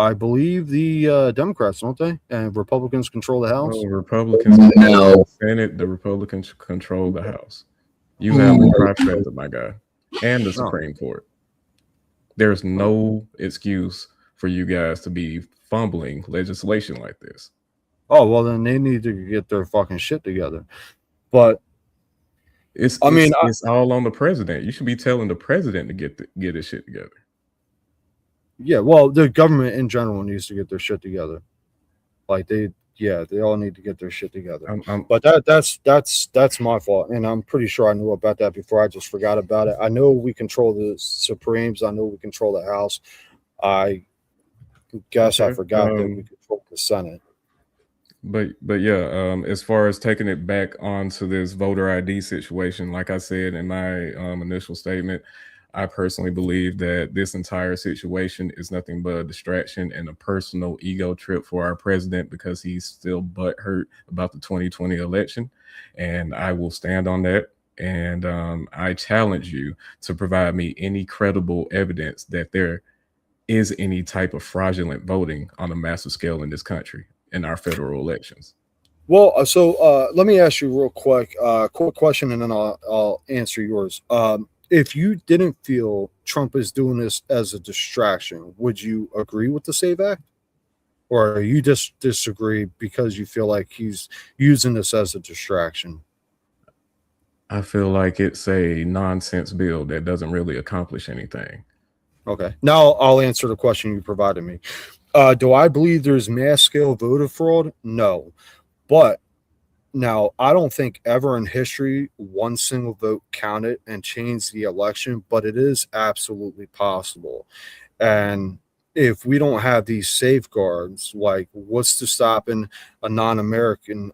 I believe the Democrats, don't they? And Republicans control the House. Well, Republicans control the Senate. The Republicans control the House. You have the trifecta, my guy, and the Oh. Supreme Court. There's no excuse for you guys to be fumbling legislation like this. Oh, well, then they need to get their fucking shit together. But it's all on the president. You should be telling the president to get his shit together. Yeah, well, the government in general needs to get their shit together. Like they all need to get their shit together. But that's my fault, and I'm pretty sure I knew about that before. I just forgot about it. I know we control the Supremes. I know we control the House. I guess I forgot that we control the Senate. But yeah, as far as taking it back onto this voter ID situation, like I said in my initial statement, I personally believe that this entire situation is nothing but a distraction and a personal ego trip for our president because he's still butthurt about the 2020 election. And I will stand on that. And I challenge you to provide me any credible evidence that there is any type of fraudulent voting on a massive scale in this country in our federal elections. Well, so let me ask you real quick question, and then I'll answer yours. If you didn't feel Trump is doing this as a distraction, would you agree with the SAVE Act? Or you just disagree because you feel like he's using this as a distraction? I feel like it's a nonsense bill that doesn't really accomplish anything. Okay. Now I'll answer the question you provided me. Do I believe there's mass scale voter fraud? No. But now, I don't think ever in history one single vote counted and changed the election, but it is absolutely possible. And if we don't have these safeguards, like what's to stopping a non-American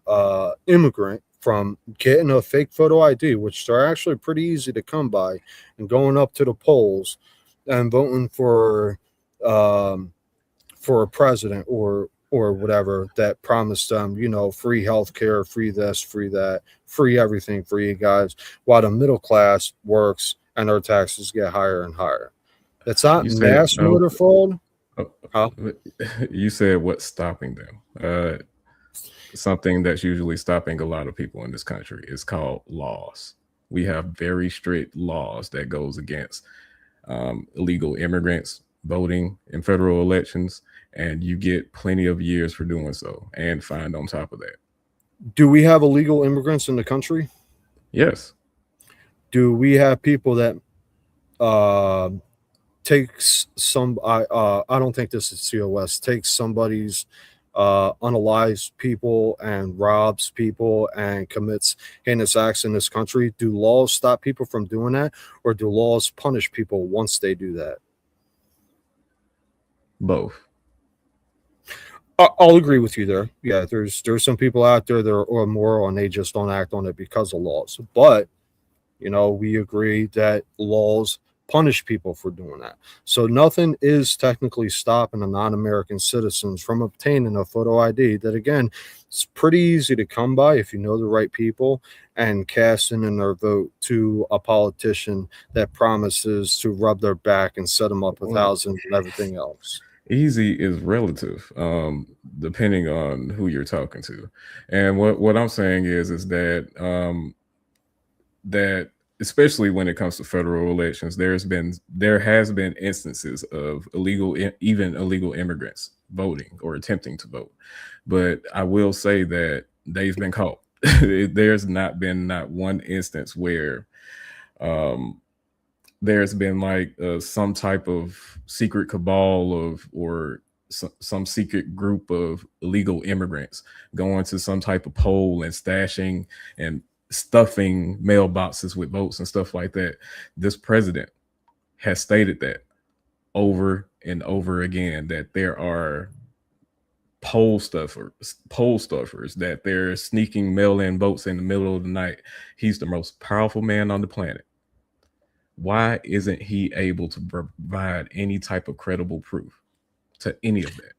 immigrant from getting a fake photo ID, which they're actually pretty easy to come by, and going up to the polls and voting for a president or whatever that promised them, free health care, free this, free that, free everything for you guys, while the middle class works and their taxes get higher and higher. That's not mass voter fraud. Huh? You said what's stopping them? Something that's usually stopping a lot of people in this country is called laws. We have very strict laws that goes against illegal immigrants voting in federal elections, and you get plenty of years for doing so and fined on top of that. Do we have illegal immigrants in the country? Yes. Do we have people that takes some I don't think this is COS, takes somebody's unalived people and robs people and commits heinous acts in this country? Do laws stop people from doing that, or do laws punish people once they do that? Both. I'll agree with you there. Yeah, there's some people out there that are immoral and they just don't act on it because of laws. But we agree that laws punish people for doing that. So nothing is technically stopping a non-American citizens from obtaining a photo ID that, again, it's pretty easy to come by if you know the right people and casting in their vote to a politician that promises to rub their back and set them up with thousands and everything else. Easy is relative, depending on who you're talking to. And what I'm saying is that that especially when it comes to federal elections, there has been instances of even illegal immigrants voting or attempting to vote. But I will say that they've been caught. There's not one instance where there's been like some type of secret cabal or some secret group of illegal immigrants going to some type of poll and stashing and stuffing mailboxes with votes and stuff like that. This president has stated that over and over again, that there are poll stuffers, that they're sneaking mail-in votes in the middle of the night. He's the most powerful man on the planet. Why isn't he able to provide any type of credible proof to any of that?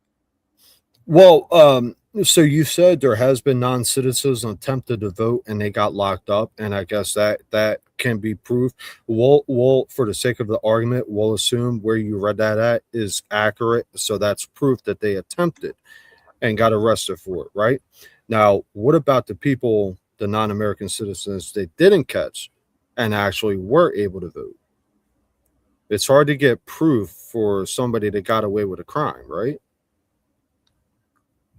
Well, so you said there has been non-citizens attempted to vote and they got locked up, and I guess that can be proved. We'll for the sake of the argument, we'll assume where you read that at is accurate, so that's proof that they attempted and got arrested for it, right? Now, what about the people, the non-American citizens they didn't catch and actually were able to vote? It's hard to get proof for somebody that got away with a crime, right?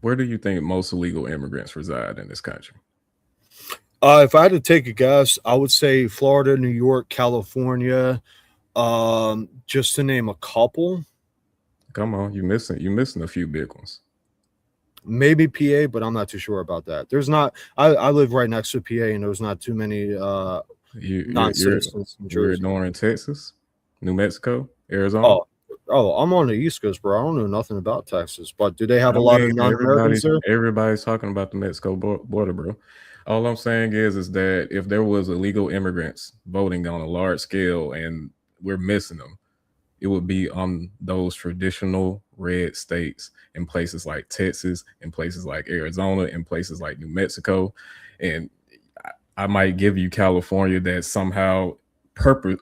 Where do you think most illegal immigrants reside in this country? If I had to take a guess, I would say Florida, New York, California, just to name a couple. Come on, you're missing a few big ones. Maybe PA, but I'm not too sure about that. There's not. I live right next to PA, and there's not too many non-citizens. You're ignoring Texas, New Mexico, Arizona. Oh, I'm on the East Coast, bro. I don't know nothing about Texas, but do they have a lot of non-Americans there? Everybody's talking about the Mexico border, bro. All I'm saying is that if there was illegal immigrants voting on a large scale and we're missing them, it would be on those traditional red states in places like Texas, in places like Arizona, in places like New Mexico. And I might give you California that somehow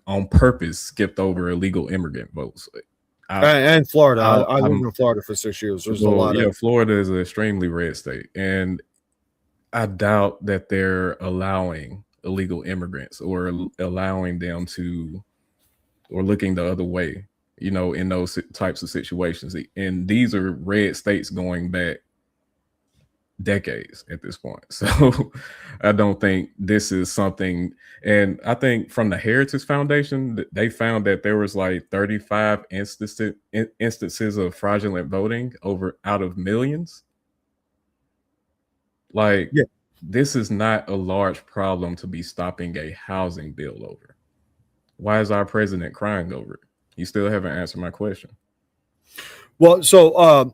on purpose skipped over illegal immigrant votes. And Florida. I lived in Florida for 6 years. There's a lot of Florida is an extremely red state. And I doubt that they're allowing illegal immigrants or allowing them to, or looking the other way, in those types of situations. And these are red states going back decades at this point. So I don't think this is something. And I think from the Heritage Foundation, they found that there was like 35 instances of fraudulent voting out of millions. Like, yeah. This is not a large problem to be stopping a housing bill over. Why is our president crying over it? You still haven't answered my question. Well, so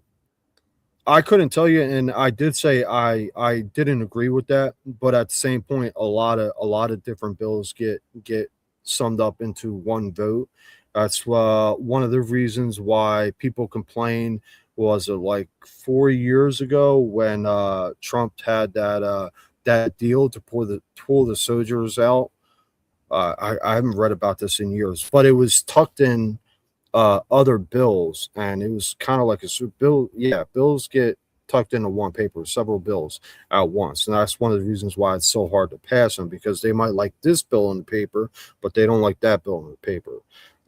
I couldn't tell you, and I did say I didn't agree with that, but at the same point, a lot of different bills get summed up into one vote. That's one of the reasons why people complain. Was it like 4 years ago when Trump had that deal to pull the soldiers out? I haven't read about this in years, but it was tucked in other bills, and it was kind of like a bill. Yeah, bills get tucked into one paper, several bills at once, and that's one of the reasons why it's so hard to pass them, because they might like this bill in the paper, but they don't like that bill in the paper.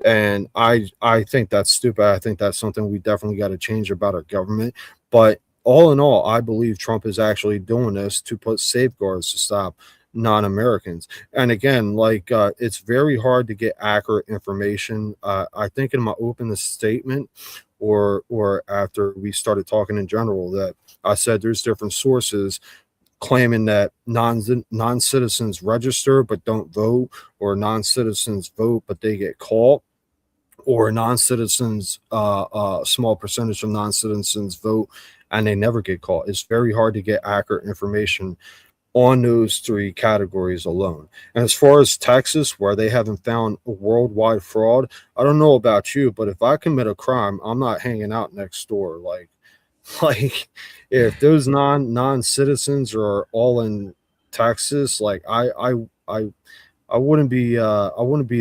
And I think that's stupid. I think that's something we definitely got to change about our government. But all in all, I believe Trump is actually doing this to put safeguards to stop non-Americans. And again, like it's very hard to get accurate information. I think in my opening statement or after we started talking in general, that I said there's different sources claiming that non-citizens register but don't vote, or non-citizens vote but they get caught, or non-citizens, small percentage of non-citizens vote and they never get caught. It's very hard to get accurate information on those three categories alone. And as far as Texas, where they haven't found a worldwide fraud, I don't know about you, but if I commit a crime, I'm not hanging out next door. Like if those non-citizens are all in Texas, like I wouldn't be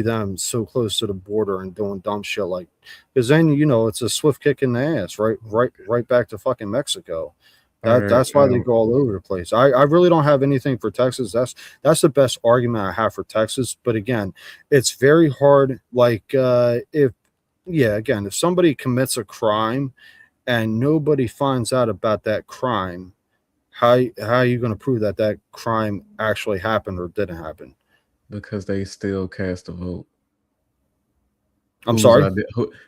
them so close to the border and doing dumb shit, like, because then it's a swift kick in the ass, right back to fucking Mexico. That's why they go all over the place. I really don't have anything for Texas. That's the best argument I have for Texas. But again, it's very hard. Like if somebody commits a crime and nobody finds out about that crime, how are you going to prove that crime actually happened or didn't happen? Because they still cast a vote. I'm sorry?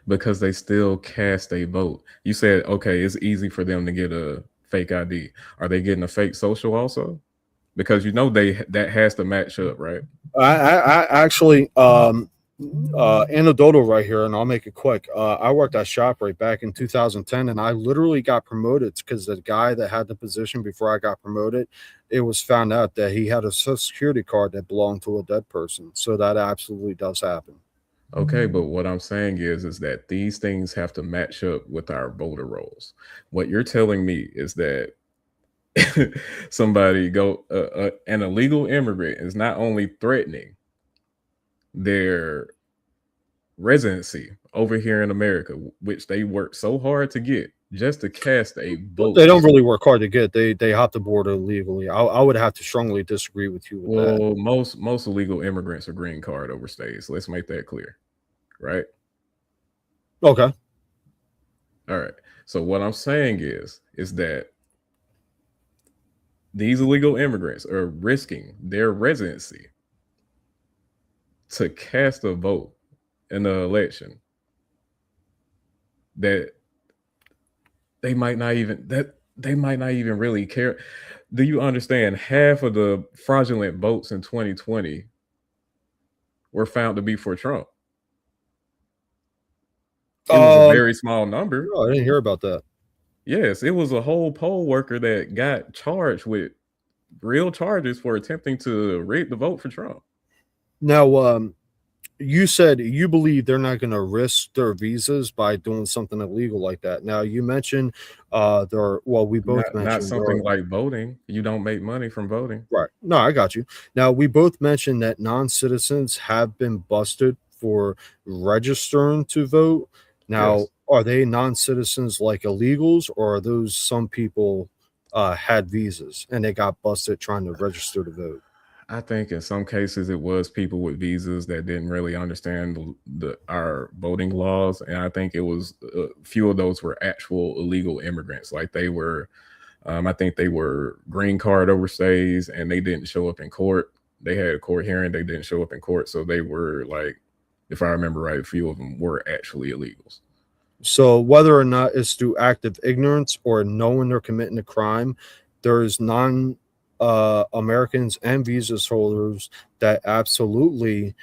Because they still cast a vote. You said, okay, it's easy for them to get a fake ID. Are they getting a fake social also? Because that has to match up, right? I actually anecdotal right here, and I'll make it quick. I worked at ShopRite back in 2010, and I literally got promoted because the guy that had the position before I got promoted, it was found out that he had a Social Security card that belonged to a dead person. So that absolutely does happen. Okay, but what I'm saying is that these things have to match up with our voter rolls. What you're telling me is that somebody an illegal immigrant is not only threatening their residency over here in America, which they worked so hard to get just to cast a vote. They don't really work hard to get. They hop the border illegally. I would have to strongly disagree with you with that. Well, most illegal immigrants are green card overstays. Let's make that clear, right? Okay. All right. So what I'm saying is that these illegal immigrants are risking their residency to cast a vote in the election that they might not even really care. Do you understand? Half of the fraudulent votes in 2020 were found to be for Trump. It was a very small number. No, I didn't hear about that. Yes, it was a whole poll worker that got charged with real charges for attempting to rig the vote for Trump. Now, you said you believe they're not going to risk their visas by doing something illegal like that. Now, you mentioned we both mentioned not something like voting. You don't make money from voting. Right. No, I got you. Now, we both mentioned that non-citizens have been busted for registering to vote. Now, Yes. Are they non-citizens like illegals, or are those some people had visas and they got busted trying to register to vote? I think in some cases it was people with visas that didn't really understand our voting laws, and I think it was a few of those were actual illegal immigrants. Like they were, I think they were green card overstays, and they didn't show up in court. They had a court hearing, they didn't show up in court, so they were like, if I remember right, a few of them were actually illegals. So whether or not it's through active ignorance or knowing they're committing a crime, there's Americans and visa holders that absolutely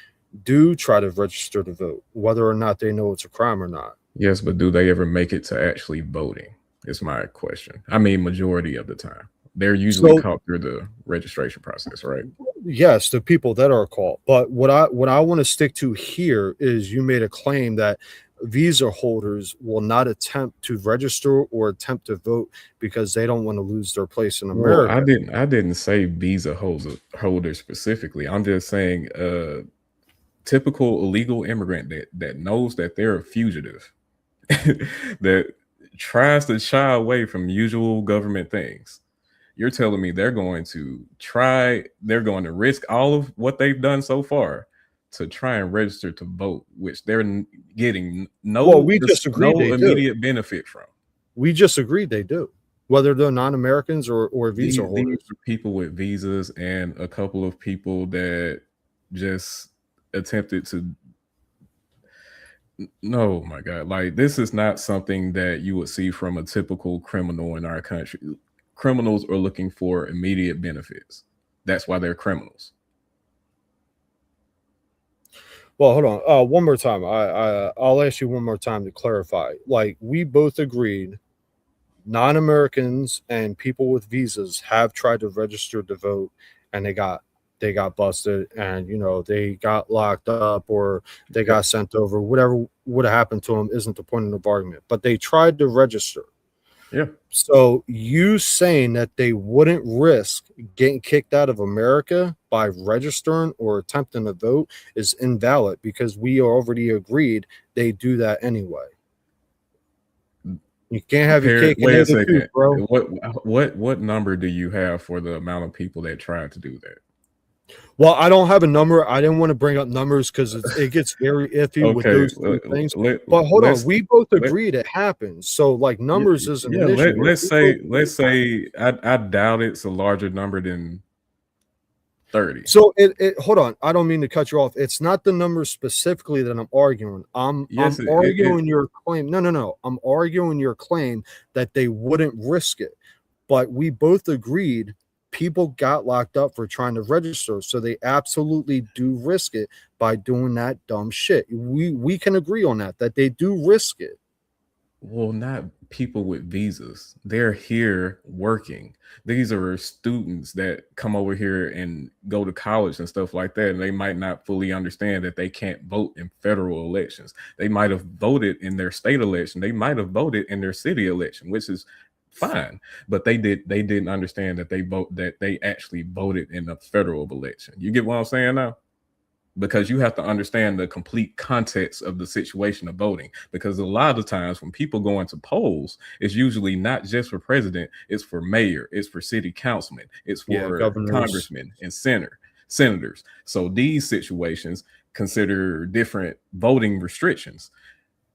do try to register to vote, whether or not they know it's a crime or not. Yes, but do they ever make it to actually voting? Is my question. I mean, majority of the time. They're usually caught through the registration process, right? Yes, the people that are caught. But what I want to stick to here is you made a claim that visa holders will not attempt to register or attempt to vote because they don't want to lose their place in America. Well, I didn't say visa holders specifically. I'm just saying typical illegal immigrant that knows that they're a fugitive, that tries to shy away from usual government things. You're telling me they're going to risk all of what they've done so far to try and register to vote, which they're getting no immediate benefit from. We just agreed they do, whether they're non-Americans or visa holders. These are people with visas and a couple of people that just attempted to. No, my God, like this is not something that you would see from a typical criminal in our country. Criminals are looking for immediate benefits. That's why they're criminals. Well, hold on. One more time. I'll ask you one more time to clarify. Like we both agreed, non-Americans and people with visas have tried to register to vote, and they got busted, and they got locked up or they got sent over. Whatever would have happened to them isn't the point of the argument. But they tried to register. Yeah. So you saying that they wouldn't risk getting kicked out of America by registering or attempting to vote is invalid because we already agreed they do that anyway. You can't have your cake and eat it too, bro. What number do you have for the amount of people that tried to do that? Well, I don't have a number. I didn't want to bring up numbers because it gets very iffy with those two things. But hold on, we both agreed it happens. So, like, numbers isn't an issue. Let's say I doubt it's a larger number than 30. So, hold on. I don't mean to cut you off. It's not the number specifically that I'm arguing. I'm arguing your claim. No. I'm arguing your claim that they wouldn't risk it. But we both agreed people got locked up for trying to register, so they absolutely do risk it by doing that dumb shit. We can agree on that they do risk it. Well, not people with visas. They're here working. These are students that come over here and go to college and stuff like that, and they might not fully understand that they can't vote in federal elections. They might have voted in their state election. They might have voted in their city election, which is fine, but they didn't understand that they actually voted in the federal election. You get what I'm saying now? because you have to understand the complete context of the situation of voting. Because a lot of times when people go into polls, it's usually not just for president, it's for mayor, it's for city councilmen, it's for governors. congressmen and senators. So these situations consider different voting restrictions.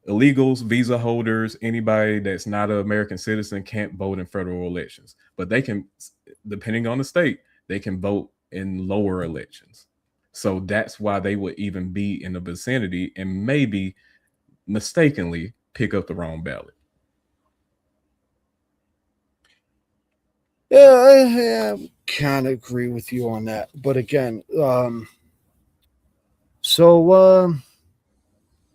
Illegals, visa holders, anybody that's not an American citizen can't vote in federal elections, but they can, depending on the state, they can vote in lower elections. So that's why they would even be in the vicinity and maybe mistakenly pick up the wrong ballot. Yeah, I kind of agree with you on that. But again,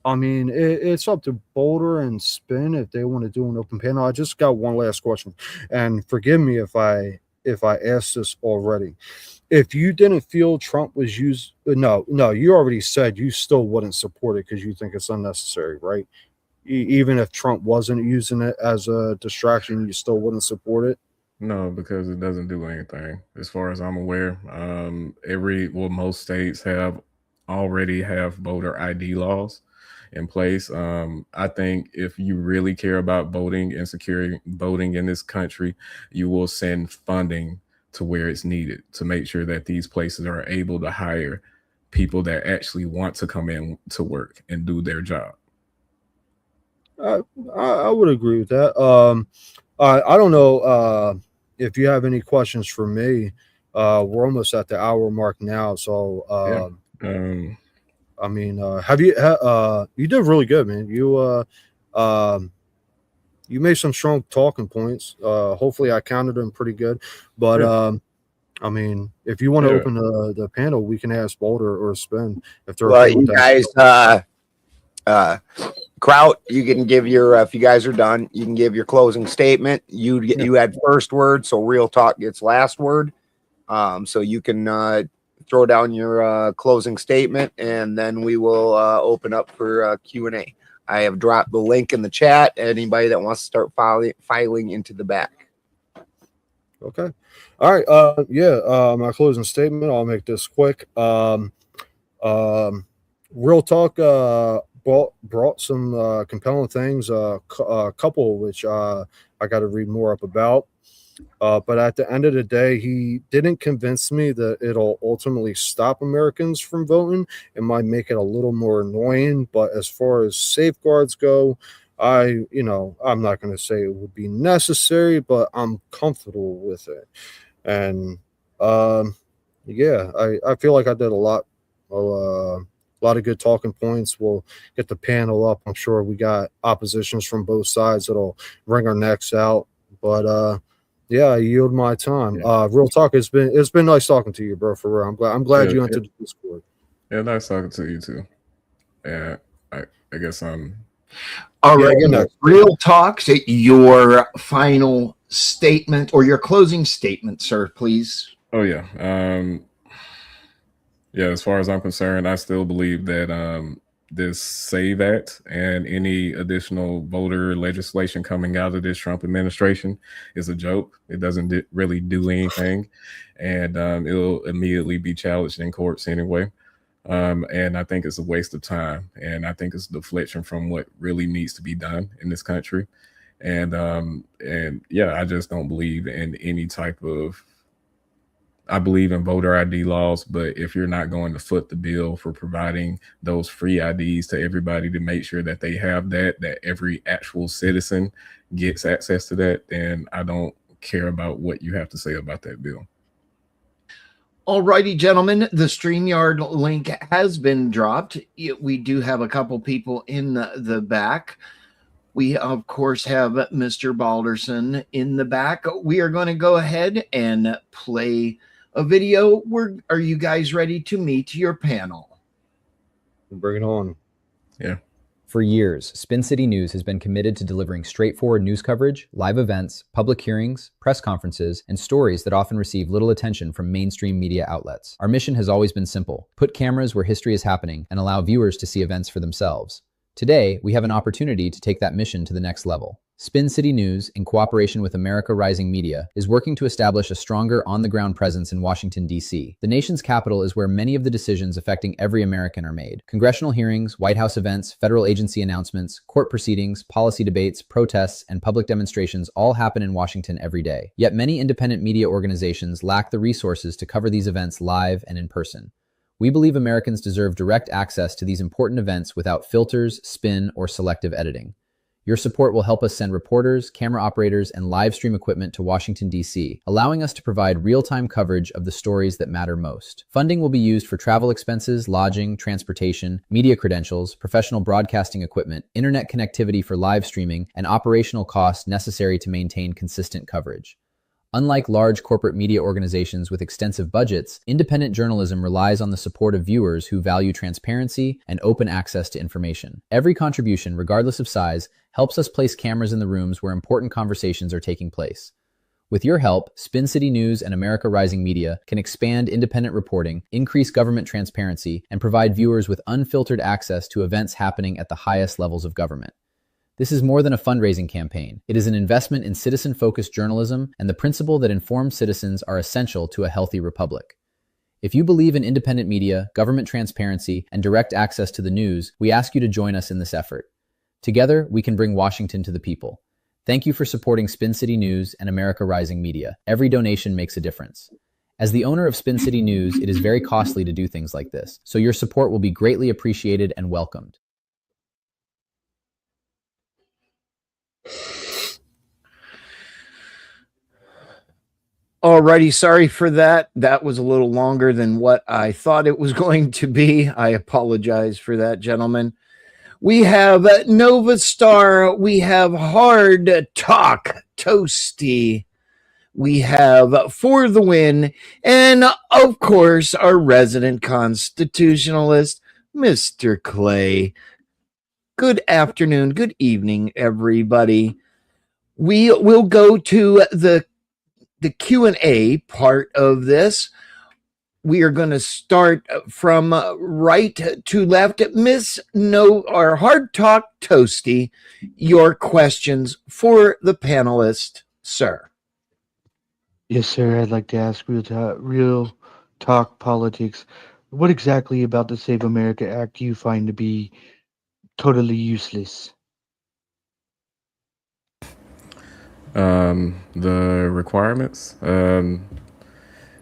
I mean, it's up to Boulder and Spin if they want to do an open panel. I just got one last question, and forgive me if I asked this already. If you didn't feel Trump was used, no, you already said you still wouldn't support it because you think it's unnecessary, right? Even if Trump wasn't using it as a distraction, you still wouldn't support it. No, because it doesn't do anything, as far as I'm aware. Most states already have voter ID laws in place. I think if you really care about voting and securing voting in this country, you will send funding to where it's needed to make sure that these places are able to hire people that actually want to come in to work and do their job. I would agree with that. I don't know if you have any questions for me. We're almost at the hour mark now, so I mean, you did really good, man. You made some strong talking points. Hopefully I counted them pretty good, but I mean, if you want to open the panel, we can ask Boulder or Spin if they're okay with that. Guys, Kraut, you can give your if you guys are done, you can give your closing statement. You had first word, so Real Talk gets last word. So you can throw down your closing statement, and then we will open up for Q&A. I have dropped the link in the chat. Anybody that wants to start filing into the back. Okay. All right. My closing statement, I'll make this quick. Real Talk brought some compelling things, a couple which I got to read more up about. But at the end of the day, he didn't convince me that it'll ultimately stop Americans from voting. It might make it a little more annoying, but as far as safeguards go, I'm not going to say it would be necessary, but I'm comfortable with it. And I feel like I did a lot of good talking points. We'll get the panel up. I'm sure we got oppositions from both sides that'll wring our necks out. But I yield my time. Real Talk, it's been nice talking to you, bro. For real, I'm glad you entered the Discord. Yeah, nice talking to you too. Yeah, I guess I'm. All right, Real Talks. Your final statement or your closing statement, sir, please. Oh yeah, as far as I'm concerned, I still believe that this SAVE Act and any additional voter legislation coming out of this Trump administration is a joke. It doesn't really do anything, and it'll immediately be challenged in courts anyway. And I think it's a waste of time, and I think it's a deflection from what really needs to be done in this country. And I just don't believe in any type of. I believe in voter ID laws, but if you're not going to foot the bill for providing those free IDs to everybody to make sure that they have that every actual citizen gets access to that, then I don't care about what you have to say about that bill. All righty, gentlemen, the StreamYard link has been dropped. We do have a couple people in the back. We, of course, have Mr. Balderson in the back. We are going to go ahead and play a video. Are you guys ready to meet your panel? Bring it on. Yeah. For years, Spin City News has been committed to delivering straightforward news coverage, live events, public hearings, press conferences, and stories that often receive little attention from mainstream media outlets. Our mission has always been simple: put cameras where history is happening and allow viewers to see events for themselves. Today, we have an opportunity to take that mission to the next level. Spin City News, in cooperation with America Rising Media, is working to establish a stronger on-the-ground presence in Washington, D.C. The nation's capital is where many of the decisions affecting every American are made. Congressional hearings, White House events, federal agency announcements, court proceedings, policy debates, protests, and public demonstrations all happen in Washington every day. Yet many independent media organizations lack the resources to cover these events live and in person. We believe Americans deserve direct access to these important events without filters, spin, or selective editing. Your support will help us send reporters, camera operators, and live stream equipment to Washington, D.C., allowing us to provide real-time coverage of the stories that matter most. Funding will be used for travel expenses, lodging, transportation, media credentials, professional broadcasting equipment, internet connectivity for live streaming, and operational costs necessary to maintain consistent coverage. Unlike large corporate media organizations with extensive budgets, independent journalism relies on the support of viewers who value transparency and open access to information. Every contribution, regardless of size, helps us place cameras in the rooms where important conversations are taking place. With your help, Spin City News and America Rising Media can expand independent reporting, increase government transparency, and provide viewers with unfiltered access to events happening at the highest levels of government. This is more than a fundraising campaign. It is an investment in citizen-focused journalism and the principle that informed citizens are essential to a healthy republic. If you believe in independent media, government transparency, and direct access to the news, we ask you to join us in this effort. Together, we can bring Washington to the people. Thank you for supporting Spin City News and America Rising Media. Every donation makes a difference. As the owner of Spin City News, it is very costly to do things like this, so your support will be greatly appreciated and welcomed. Alrighty, sorry for that. That was a little longer than what I thought it was going to be. I apologize for that, gentlemen. We have Nova Star. We have Hard Talk Toasty. We have For the Win. And, of course, our resident constitutionalist, Mr. Clay. Good afternoon. Good evening, everybody. We will go to the Q&A part of this. We are going to start from right to left. Miss or Hard Talk Toasty, your questions for the panelist, sir. Yes, sir. I'd like to ask real talk politics. What exactly about the Save America Act do you find to be totally useless? The requirements and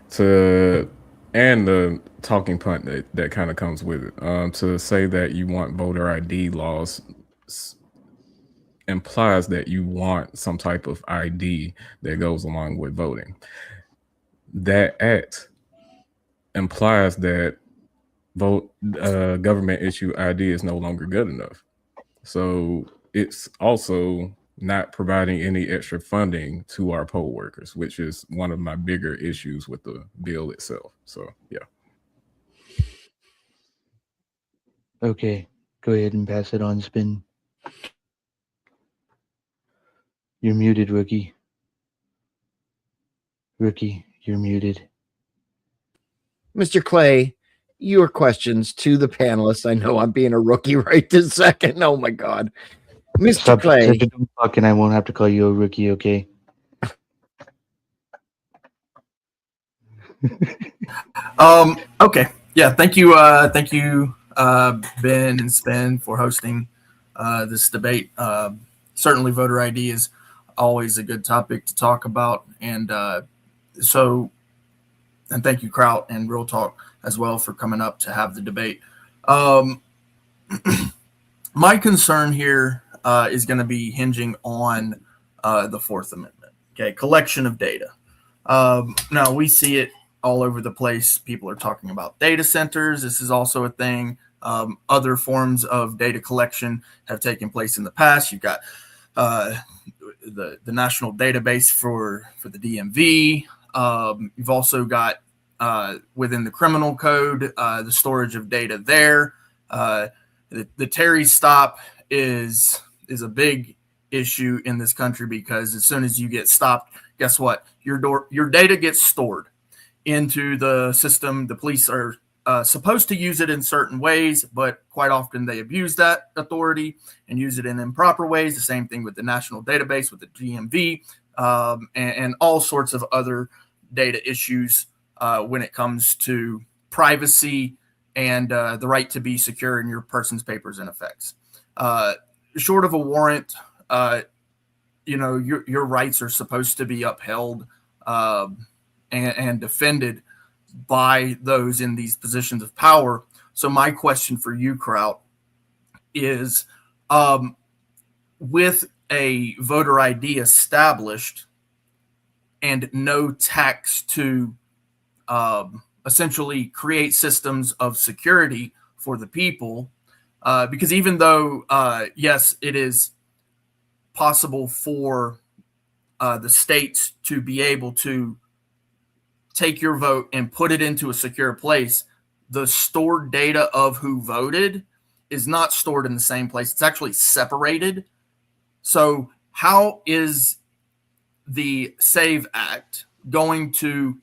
the talking point that kind of comes with it. To say that you want voter ID laws implies that you want some type of ID that goes along with voting. That act implies that government issue ID is no longer good enough. So it's also not providing any extra funding to our poll workers, which is one of my bigger issues with the bill itself. So, yeah. Okay, go ahead and pass it on, Spin. You're muted, Rookie. Rookie, you're muted. Mr. Clay, your questions to the panelists. I know I'm being a rookie right this second. Oh, my God. Mr. Stop Clay. such a dumb fuck, and I won't have to call you a rookie, okay? Okay. Yeah. Thank you. Ben and Spin, for hosting this debate. Certainly, voter ID is always a good topic to talk about, and thank you, Kraut and Real Talk as well, for coming up to have the debate. My concern here is going to be hinging on the Fourth Amendment. Okay, collection of data. Now we see it all over the place. People are talking about data centers. This is also a thing. Other forms of data collection have taken place in the past. You've got the national database for the DMV. You've also got within the criminal code the storage of data there. The Terry stop is a big issue in this country, because as soon as you get stopped, guess what? Your data gets stored into the system. The police are supposed to use it in certain ways, but quite often they abuse that authority and use it in improper ways. The same thing with the national database, with the DMV, and all sorts of other data issues when it comes to privacy and the right to be secure in your person's papers and effects. Short of a warrant, your rights are supposed to be upheld and defended by those in these positions of power. So my question for you, Kraut, is with a voter ID established and no tax to essentially create systems of security for the people, because even though, yes, it is possible for the states to be able to take your vote and put it into a secure place, the stored data of who voted is not stored in the same place. It's actually separated. So how is the SAVE Act going to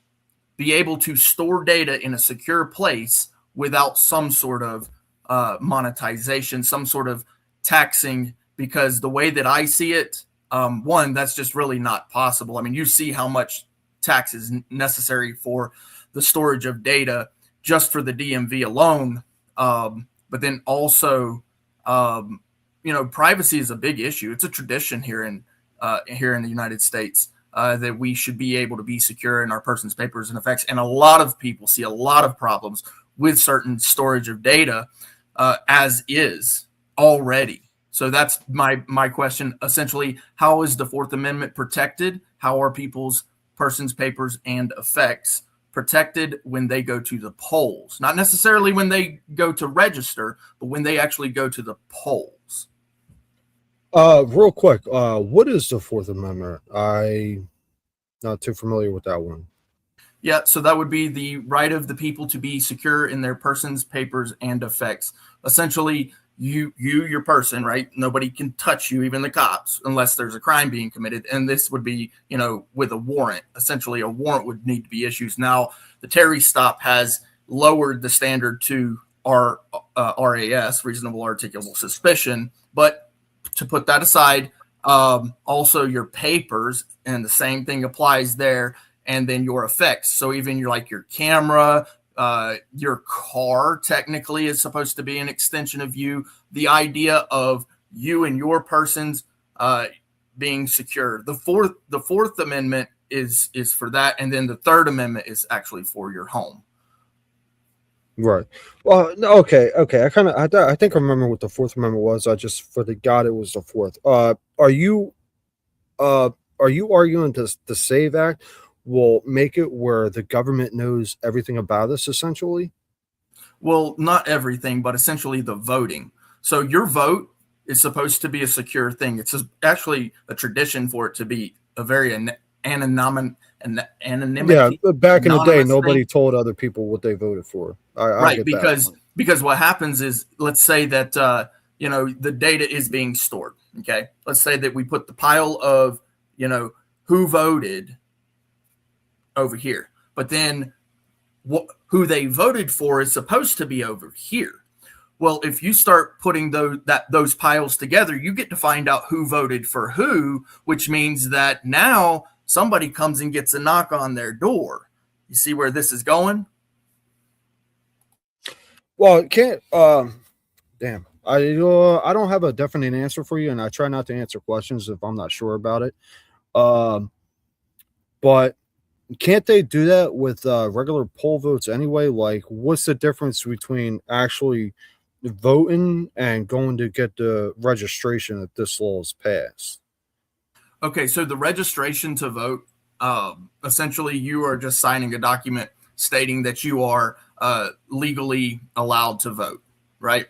be able to store data in a secure place without some sort of monetization, some sort of taxing? Because the way that I see it, one, that's just really not possible. I mean, you see how much tax is necessary for the storage of data just for the DMV alone. But then also, privacy is a big issue. It's a tradition here in the United States that we should be able to be secure in our person's papers and effects. And a lot of people see a lot of problems with certain storage of data as is already. So that's my question. Essentially, how is the Fourth Amendment protected? How are people's persons, papers, and effects protected when they go to the polls? Not necessarily when they go to register, but when they actually go to the polls. Real quick, what is the Fourth Amendment? I'm not too familiar with that one. Yeah, so that would be the right of the people to be secure in their persons, papers, and effects. Essentially, your person, right? Nobody can touch you, even the cops, unless there's a crime being committed. And this would be, with a warrant. Essentially, a warrant would need to be issued. Now, the Terry stop has lowered the standard to RAS, reasonable articulable suspicion. But to put that aside, also your papers, and the same thing applies there, and then your effects. So even your camera, your car technically is supposed to be an extension of you. The idea of you and your persons being secure. The Fourth Amendment is for that, and then the Third Amendment is actually for your home. Right. Well, okay. I think I remember what the Fourth Amendment was. I just forgot it was the fourth. Are you arguing the SAVE Act will make it where the government knows everything about us, essentially? Well, not everything, but essentially the voting. So your vote is supposed to be a secure thing. It's actually a tradition for it to be a very anonymity. Yeah, back in the day, nobody told other people what they voted for. Right, because what happens is, let's say that the data is being stored. Okay, let's say that we put the pile of who voted over here, but then who they voted for is supposed to be over here. Well, if you start putting those piles together, you get to find out who voted for who, which means that now somebody comes and gets a knock on their door. You see where this is going? Well, it can't. Damn. I don't have a definite answer for you, and I try not to answer questions if I'm not sure about it. But can't they do that with regular poll votes anyway? Like, what's the difference between actually voting and going to get the registration if this law is passed? Okay, so the registration to vote, essentially you are just signing a document stating that you are legally allowed to vote, right?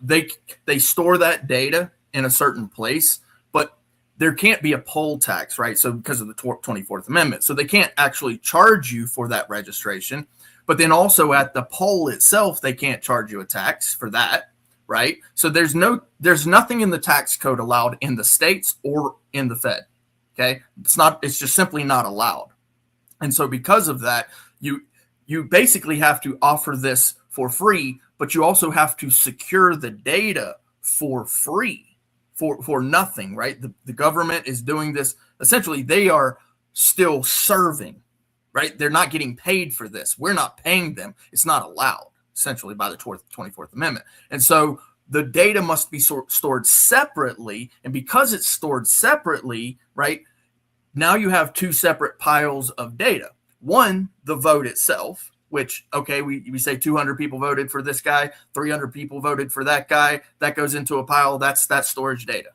They store that data in a certain place, but there can't be a poll tax, right? So because of the 24th Amendment. So they can't actually charge you for that registration. But then also at the poll itself, they can't charge you a tax for that, right? So there's nothing in the tax code allowed in the states or in the Fed. Okay. It's just simply not allowed. And so because of that, you you basically have to offer this for free, but you also have to secure the data for free, for nothing, right? The government is doing this. Essentially, they are still serving, right? They're not getting paid for this. We're not paying them. It's not allowed, essentially, by the 24th Amendment. And so the data must be stored separately. And because it's stored separately, right, now you have two separate piles of data. One, the vote itself, which, okay, we say 200 people voted for this guy, 300 people voted for that guy. That goes into a pile. That's storage data.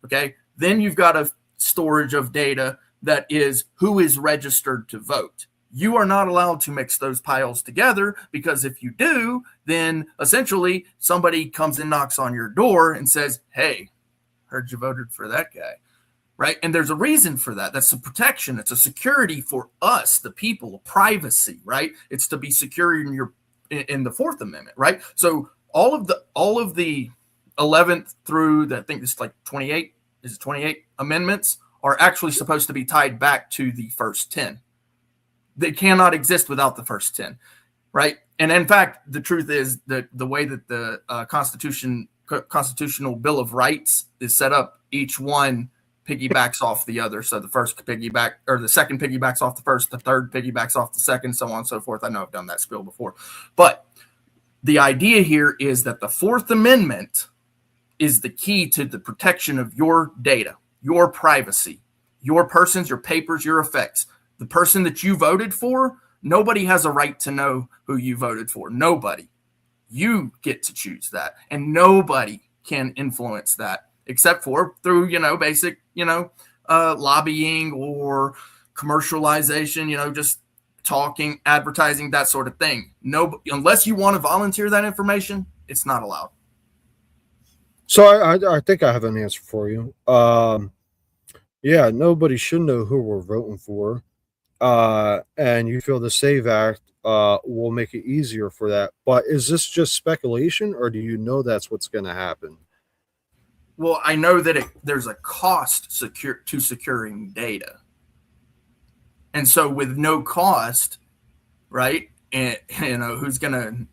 Okay. Then you've got a storage of data that is who is registered to vote. You are not allowed to mix those piles together, because if you do, then essentially somebody comes and knocks on your door and says, hey, heard you voted for that guy. Right. And there's a reason for that. That's a protection. It's a security for us, the people, privacy. Right. It's to be secure in the Fourth Amendment. Right. So all of the 11th through the, I think it's like 28 amendments are actually supposed to be tied back to the first 10. They cannot exist without the first 10. Right. And in fact, the truth is that the way that the Constitutional Bill of Rights is set up, each one piggybacks off the other. So the second piggybacks off the first, the third piggybacks off the second, so on and so forth. I know I've done that spiel before. But the idea here is that the Fourth Amendment is the key to the protection of your data, your privacy, your persons, your papers, your effects. The person that you voted for, nobody has a right to know who you voted for. Nobody. You get to choose that. And nobody can influence that except for through, basic, lobbying or commercialization, just talking, advertising, that sort of thing. No, unless you want to volunteer that information, it's not allowed. So I think I have an answer for you. Yeah, nobody should know who we're voting for. And you feel the SAVE Act will make it easier for that. But is this just speculation, or do you know that's what's going to happen? Well, I know that there's a cost to securing data. And so with no cost, right? And who's gonna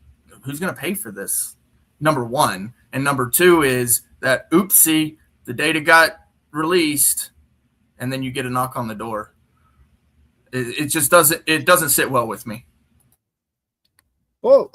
pay for this? Number one. And number two is that oopsie, the data got released, and then you get a knock on the door. It just doesn't sit well with me. Well,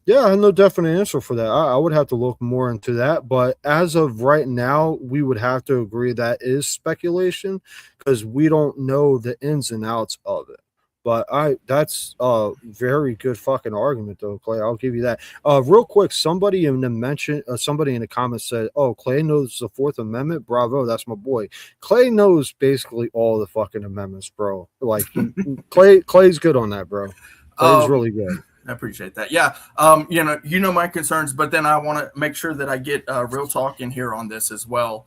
yeah, I have no definite answer for that. I would have to look more into that. But as of right now, we would have to agree that is speculation, because we don't know the ins and outs of it. But that's a very good fucking argument, though, Clay. I'll give you that. Real quick, somebody in the comments said, "Oh, Clay knows the Fourth Amendment. Bravo, that's my boy." Clay knows basically all the fucking amendments, bro. Like Clay's good on that, bro. Clay's really good. I appreciate that. Yeah. You know my concerns, but then I want to make sure that I get real talk in here on this as well.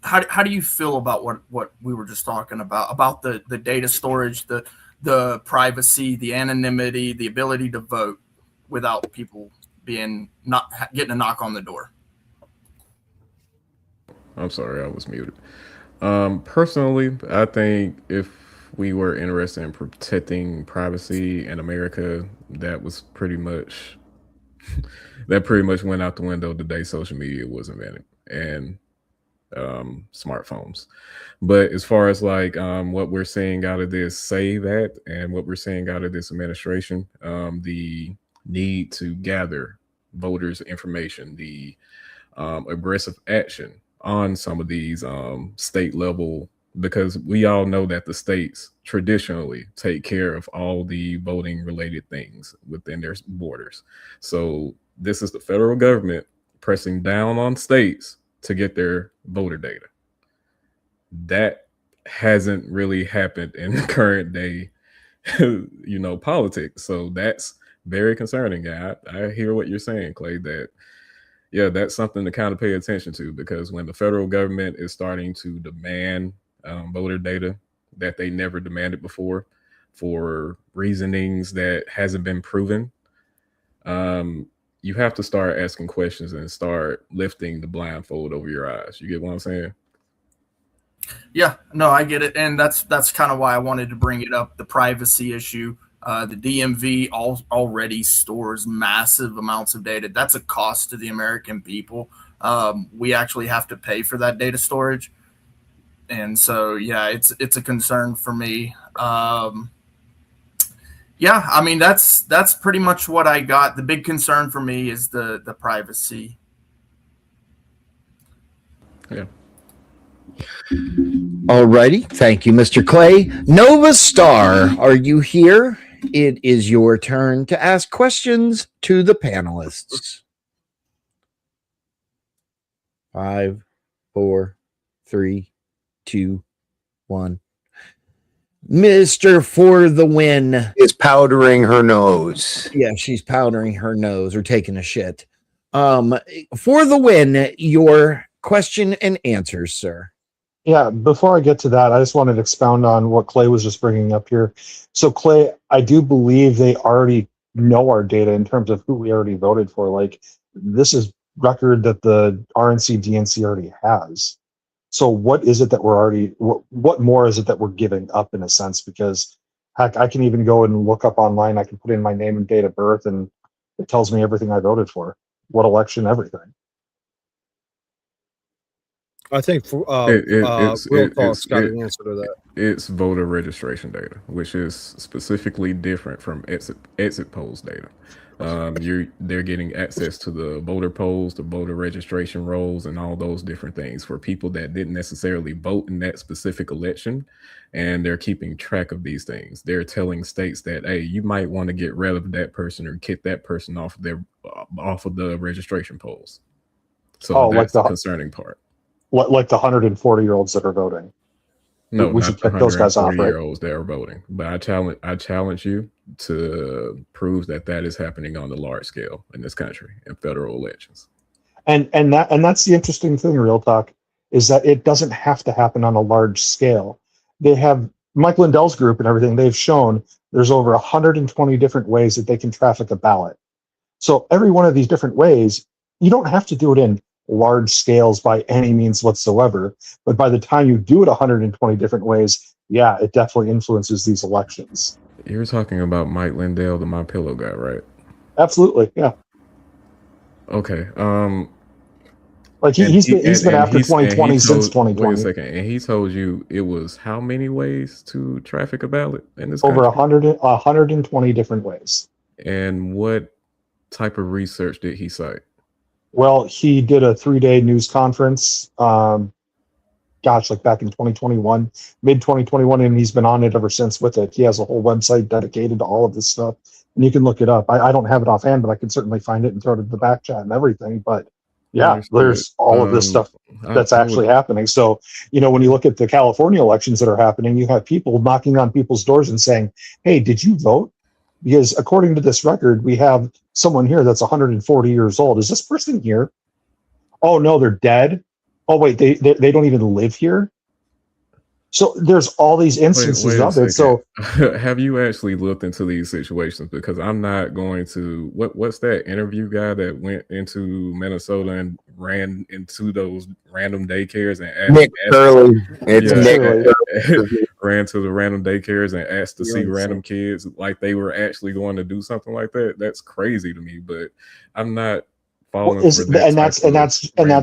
How do you feel about what we were just talking about the data storage, the privacy, the anonymity, the ability to vote without people getting a knock on the door? I'm sorry, I was muted. Personally, I think if we were interested in protecting privacy in America, that pretty much went out the window the day social media was invented and smartphones. But as far as what we're seeing out of this SAVE Act and what we're seeing out of this administration, the need to gather voters' information, the aggressive action on some of these state level, because we all know that the states traditionally take care of all the voting related things within their borders. So this is the federal government pressing down on states to get their voter data. That hasn't really happened in current day, politics. So that's very concerning. I hear what you're saying, Clay, that yeah, that's something to kind of pay attention to, because when the federal government is starting to demand voter data that they never demanded before for reasonings that hasn't been proven, you have to start asking questions and start lifting the blindfold over your eyes. You get what I'm saying? Yeah, no, I get it, and that's kind of why I wanted to bring it up. The privacy issue. The DMV already stores massive amounts of data. That's a cost to the American people. We actually have to pay for that data storage, and so yeah, it's a concern for me. Yeah, I mean that's pretty much what I got. The big concern for me is the privacy. Yeah. Alrighty, thank you, Mr. Clay. Nova Star, are you here? It is your turn to ask questions to the panelists. 5, 4, 3, 2, 1. Mr. For the Win is powdering her nose. Yeah, she's powdering her nose or taking a shit. For the Win, your question and answers, sir. Yeah, before I get to that, I just wanted to expound on what Clay was just bringing up here. So, Clay, I do believe they already know our data in terms of who we already voted for. Like, this is record that the RNC DNC already has. So what is it that we're already, what more is it that we're giving up in a sense? Because heck, I can even go and look up online. I can put in my name and date of birth and it tells me everything I voted for, what election, everything. I think Real Talk's got an answer to that. It's voter registration data, which is specifically different from exit polls data. They're getting access to the voter polls, the voter registration rolls, and all those different things for people that didn't necessarily vote in that specific election, and they're keeping track of these things. They're telling states that, hey, you might want to get rid of that person or kick that person off of the registration polls. So that's the concerning part. Like the 140-year-olds that are voting. No, we should kick those guys off, right? Year-olds that are voting. But I challenge you to prove that is happening on the large scale in this country in federal elections. And that's the interesting thing, Real Talk, is that it doesn't have to happen on a large scale. They have Mike Lindell's group and everything. They've shown there's over 120 different ways that they can traffic a ballot. So every one of these different ways, you don't have to do it in large scales by any means whatsoever, but by the time you do it 120 different ways, yeah, it definitely influences these elections. You're talking about Mike Lindell, the My Pillow guy, right? Absolutely, yeah. Okay. Like he's been after 2020 since 2020. Wait a second, and he told you it was how many ways to traffic a ballot in this over country? 120 different ways. And what type of research did he cite? Well, he did a 3-day news conference, like back in 2021, mid 2021, and he's been on it ever since with it. He has a whole website dedicated to all of this stuff, and you can look it up. I don't have it offhand, but I can certainly find it and throw it in the back chat and everything. But yeah, there's all of this stuff that's actually happening. So, when you look at the California elections that are happening, you have people knocking on people's doors and saying, hey, did you vote? Because according to this record, we have someone here that's 140 years old. Is this person here? Oh, no, they're dead. Oh, wait, they don't even live here. So there's all these instances of it. So have you actually looked into these situations? Because I'm not going to. What's that interview guy that went into Minnesota and ran into those random daycares and Nick Curley? Ran to the random daycares and asked to see random kids like they were actually going to do something like that. That's crazy to me. But I'm not following. And that's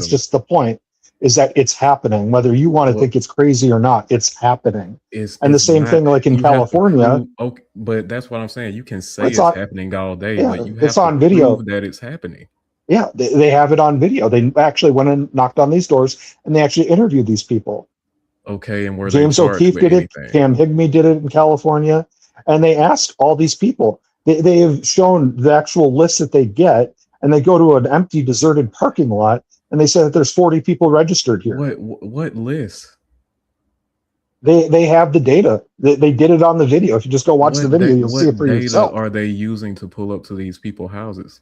just the point. Is that it's happening, whether you want to think it's crazy or not, it's happening. And the same thing like in California. Okay, but that's what I'm saying. You can say it's happening all day, but you have it's on video that it's happening. Yeah, they have it on video. They actually went and knocked on these doors and they actually interviewed these people. Okay, and where James O'Keefe did it, Cam Higbee did it in California, and they asked all these people. They have shown the actual list that they get, and they go to an empty, deserted parking lot. And they said that there's 40 people registered here. What list? They have the data. They did it on the video. If you just go watch the video, you'll see it for yourself. What data are they using to pull up to these people's houses?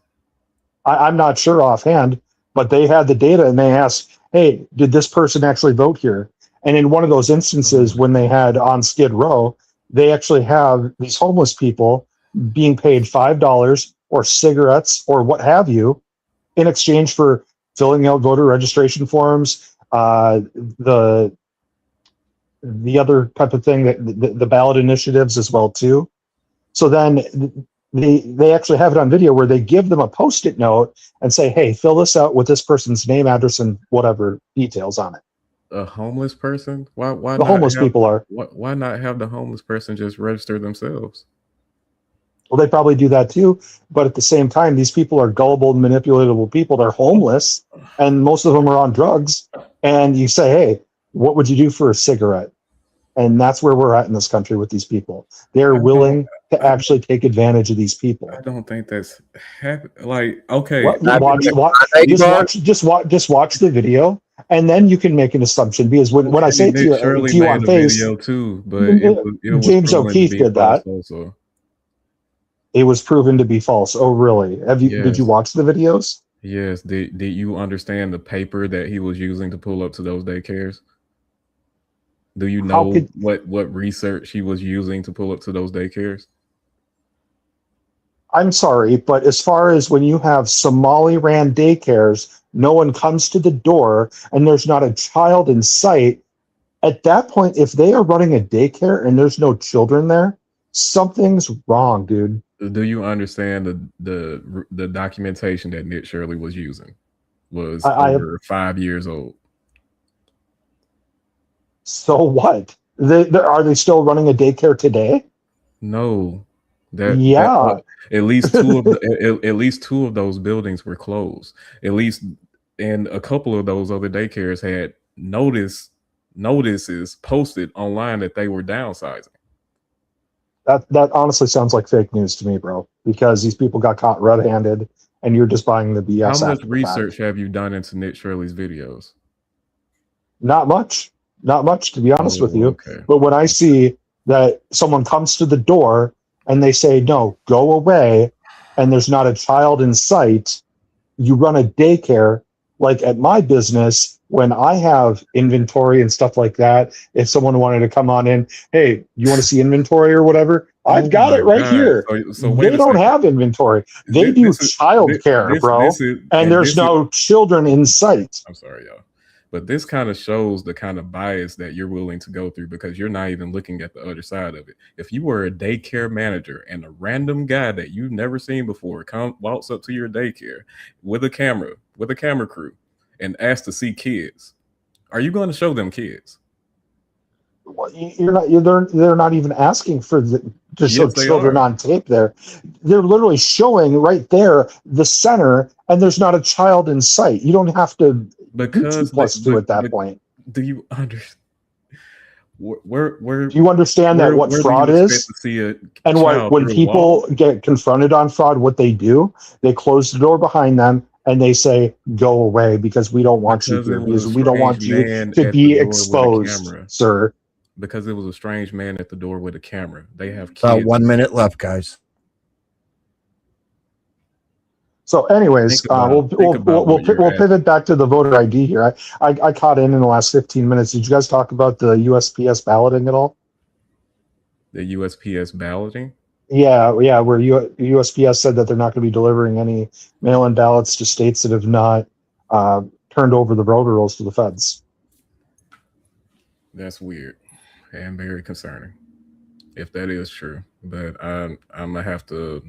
I'm not sure offhand, but they had the data and they asked, hey, did this person actually vote here? And in one of those instances when they had on Skid Row, they actually have these homeless people being paid $5 or cigarettes or what have you in exchange for filling out voter registration forms, the the other type of thing, that the ballot initiatives as well too. So then they actually have it on video where they give them a Post-it note and say, hey, fill this out with this person's name, address, and whatever details on it. A homeless person? Why The not homeless people are. why not have the homeless person just register themselves? Well, they probably do that too, but at the same time, these people are gullible, manipulatable people. They're homeless, and most of them are on drugs. And you say, hey, what would you do for a cigarette? And that's where we're at in this country with these people. They're willing to actually take advantage of these people. I don't think that's like, okay. Just watch the video, and then you can make an assumption. Because when I say to you on face, video too, but it was James O'Keefe did that. Also. It was proven to be false. Oh, really? Did you watch the videos? Yes. Did you understand the paper that he was using to pull up to those daycares? Do you know what research he was using to pull up to those daycares? I'm sorry, but as far as when you have Somali-ran daycares, no one comes to the door and there's not a child in sight. At that point, if they are running a daycare and there's no children there, something's wrong, dude. Do you understand the documentation that Nick Shirley was using was over 5 years old? So what? Are they still running a daycare today? No. At least two of those buildings were closed. At least, and a couple of those other daycares had notices posted online that they were downsizing. That honestly sounds like fake news to me, bro, because these people got caught red-handed and you're just buying the BS. How much research have you done into Nick Shirley's videos? Not much, to be honest with you. Okay. But when I see that someone comes to the door and they say, no, go away, and there's not a child in sight, you run a daycare. Like at my business, when I have inventory and stuff like that, if someone wanted to come on in, hey, you want to see inventory or whatever? I've got it right here. So they don't have inventory. They do child care, bro. And there's no children in sight. I'm sorry, y'all. But this kind of shows the kind of bias that you're willing to go through because you're not even looking at the other side of it. If you were a daycare manager and a random guy that you've never seen before walks up to your daycare with a camera crew and asks to see kids, are you going to show them kids? Well, they're not even asking to show children on tape there. They're literally showing right there the center, and there's not a child in sight. You don't have to do at that point. Do you understand? Do you understand that what fraud is? And when people get confronted on fraud, what they do, they close the door behind them and they say, go away because we don't want you here, because we don't want you to be exposed, sir. Because it was a strange man at the door with a camera. They have kids. About 1 minute left, guys. So, anyways, we'll pivot back to the voter ID here. I caught in the last 15 minutes. Did you guys talk about the USPS balloting at all? The USPS balloting? Yeah, where USPS said that they're not going to be delivering any mail-in ballots to states that have not turned over the voter rolls to the feds. That's weird and very concerning, if that is true. But I'm gonna have to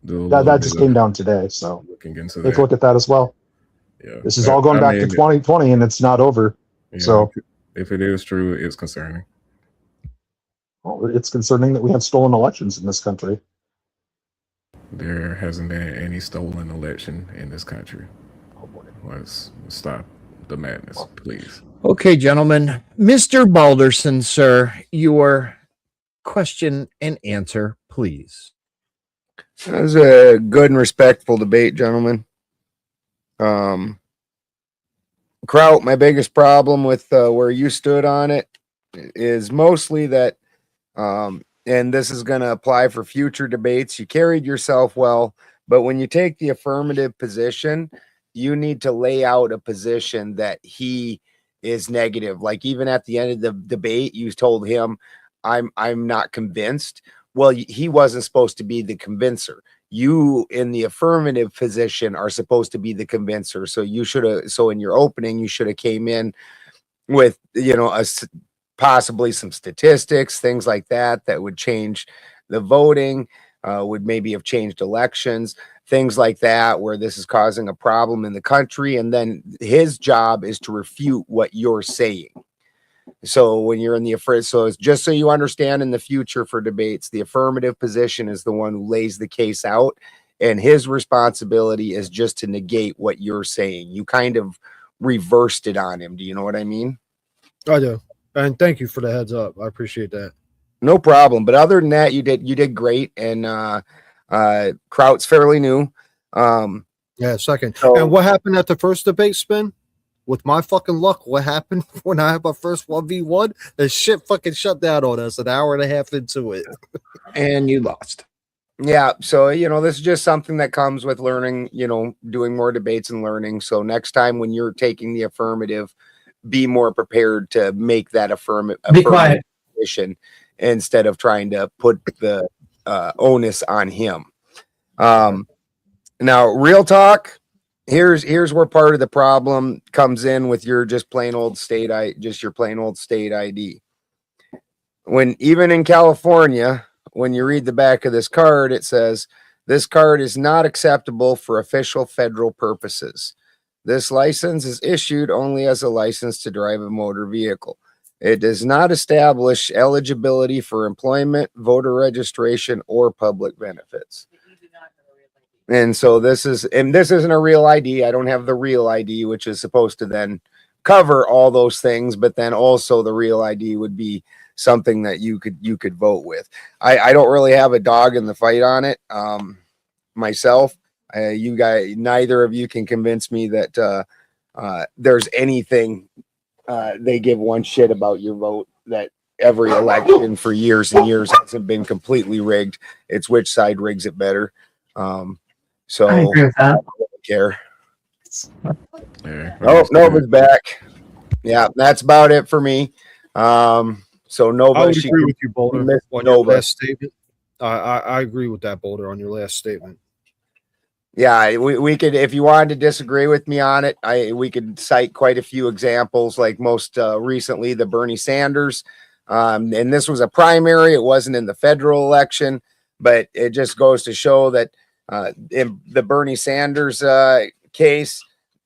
do that just came down today, so looking into take a look at that as well. Yeah, this is all going back to 2020, and it's not over. Yeah, so if it is true, it's concerning. Well, it's concerning that we have stolen elections in this country. There hasn't been any stolen election in this country. Oh boy. Let's stop the madness, please. Okay, gentlemen. Mr. Balderson, sir, your question and answer, please. That was a good and respectful debate, gentlemen. Kraut, my biggest problem with where you stood on it is mostly that, and this is going to apply for future debates, you carried yourself well, but when you take the affirmative position, you need to lay out a position that he is negative. Like even at the end of the debate, you told him, I'm not convinced. Well, he wasn't supposed to be the convincer. You in the affirmative position are supposed to be the convincer. So you should have, so in your opening, you should have came in with, possibly some statistics, things like that would change the voting, would maybe have changed elections, things like that, where this is causing a problem in the country. And then his job is to refute what you're saying. So when you're in the affirmative, so it's just so you understand, in the future for debates, the affirmative position is the one who lays the case out, and his responsibility is just to negate what you're saying. You kind of reversed it on him. Do you know what I mean? I do. And thank you for the heads up. I appreciate that. No problem. But other than that, you did great. And Kraut's fairly new. Yeah, second. So- and what happened at the first debate spin? With my fucking luck, what happened when I had my first 1v1? The shit fucking shut down on us an hour and a half into it. And you lost. Yeah. So, this is just something that comes with learning, doing more debates and learning. So next time when you're taking the affirmative, be more prepared to make that affirmative position instead of trying to put the onus on him. Now, real talk. Here's where part of the problem comes in with your just plain old state ID. When even in California, when you read the back of this card, it says this card is not acceptable for official federal purposes. This license is issued only as a license to drive a motor vehicle. It does not establish eligibility for employment, voter registration, or public benefits. And so this isn't a real ID. I don't have the real ID, which is supposed to then cover all those things, but then also the real ID would be something that you could vote with. I don't really have a dog in the fight on it myself. You guys, neither of you can convince me that there's anything they give one shit about your vote, that every election for years and years hasn't been completely rigged. It's which side rigs it better. So I agree with that. I don't care. Yeah, Oh, Nova's back. Yeah, that's about it for me. So Nova, I would agree with you, Boulder, missed on your Nova. last statement. I agree with that, Boulder, on your last statement. Yeah, we could, if you wanted to disagree with me on it, we could cite quite a few examples, like most recently the Bernie Sanders. And this was a primary. It wasn't in the federal election, but it just goes to show that in the Bernie Sanders case,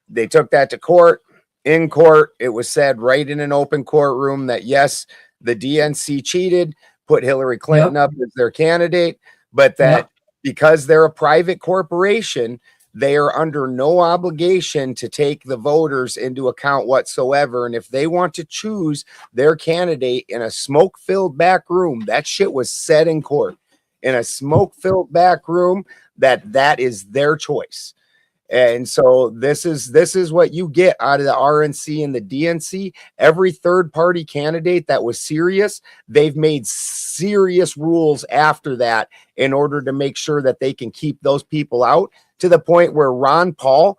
they took that to court. In court, it was said right in an open courtroom that yes, the DNC cheated, put Hillary Clinton up as their candidate, but that because they're a private corporation, they are under no obligation to take the voters into account whatsoever. And if they want to choose their candidate in a smoke-filled back room, that shit was said in court, in a smoke-filled back room, that is their choice. And so this is what you get out of the RNC and the DNC. Every third party candidate that was serious, they've made serious rules after that in order to make sure that they can keep those people out, to the point where Ron Paul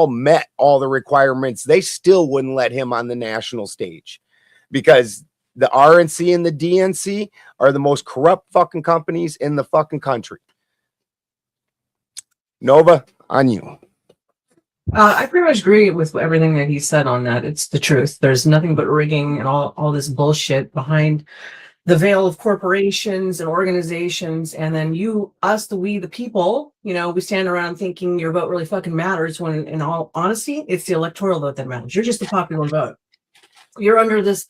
met all the requirements. They still wouldn't let him on the national stage because the RNC and the DNC are the most corrupt fucking companies in the fucking country. Nova, on you. I pretty much agree with everything that he said on that. It's the truth. There's nothing but rigging and all this bullshit behind the veil of corporations and organizations. And then we, the people, we stand around thinking your vote really fucking matters, when in all honesty, it's the electoral vote that matters. You're just the popular vote. You're under this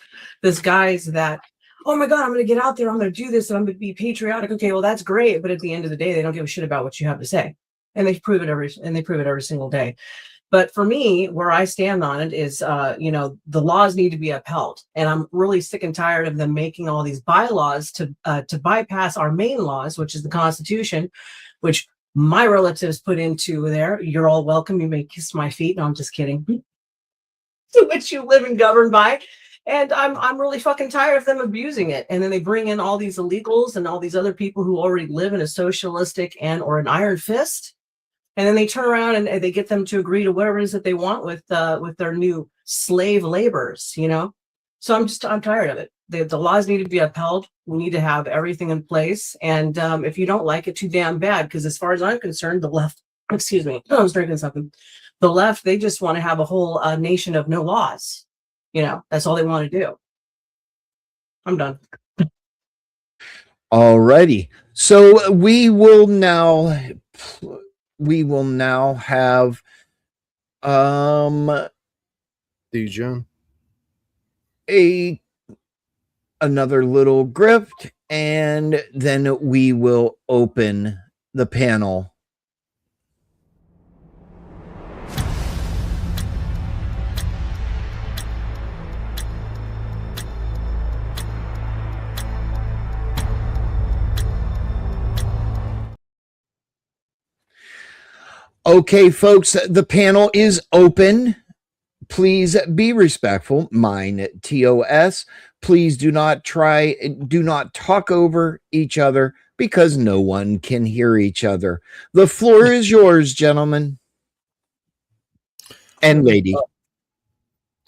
guise that, oh my God, I'm going to get out there, I'm going to do this, and I'm going to be patriotic. Okay, well, that's great. But at the end of the day, they don't give a shit about what you have to say. And they prove it every single day. But for me, where I stand on it is, the laws need to be upheld. And I'm really sick and tired of them making all these bylaws to bypass our main laws, which is the Constitution, which my relatives put into there. You're all welcome. You may kiss my feet. No, I'm just kidding. To which you live and govern by. And I'm really fucking tired of them abusing it. And then they bring in all these illegals and all these other people who already live in a socialistic or an iron fist. And then they turn around and they get them to agree to whatever it is that they want with their new slave laborers, So I'm tired of it. The laws need to be upheld. We need to have everything in place. And if you don't like it, too damn bad. Because as far as I'm concerned, the left, excuse me, I was drinking something. The left, they just want to have a whole nation of no laws. That's all they want to do. I'm done. Alrighty. So we will now have DJ. another little grift, and then we will open the panel. Okay, folks, the panel is open. Please be respectful. Mine, TOS. Please do not talk over each other because no one can hear each other. The floor is yours, gentlemen and lady.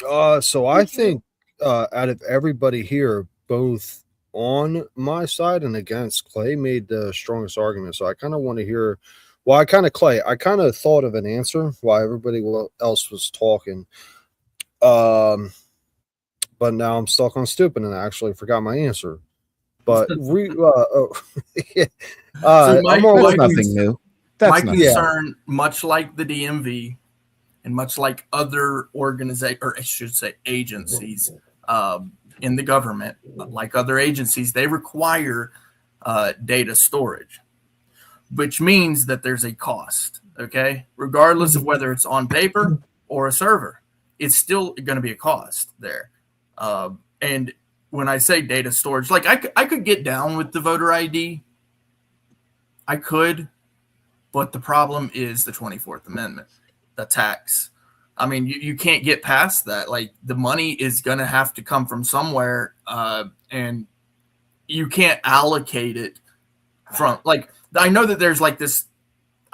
So I think out of everybody here, both on my side and against, Clay made the strongest argument. So I kind of want to hear. Well, I kind of thought of an answer while everybody else was talking. But now I'm stuck on stupid and I actually forgot my answer. But I'm always nothing new. My concern, much like the DMV and much like other organizations, or I should say agencies in the government, like other agencies, they require data storage, which means that there's a cost, okay? Regardless of whether it's on paper or a server, it's still going to be a cost there. And when I say data storage, like I could get down with the voter ID. I could, but the problem is the 24th Amendment, the tax. I mean, you can't get past that. Like, the money is going to have to come from somewhere, and you can't allocate it from, like, I know that there's like this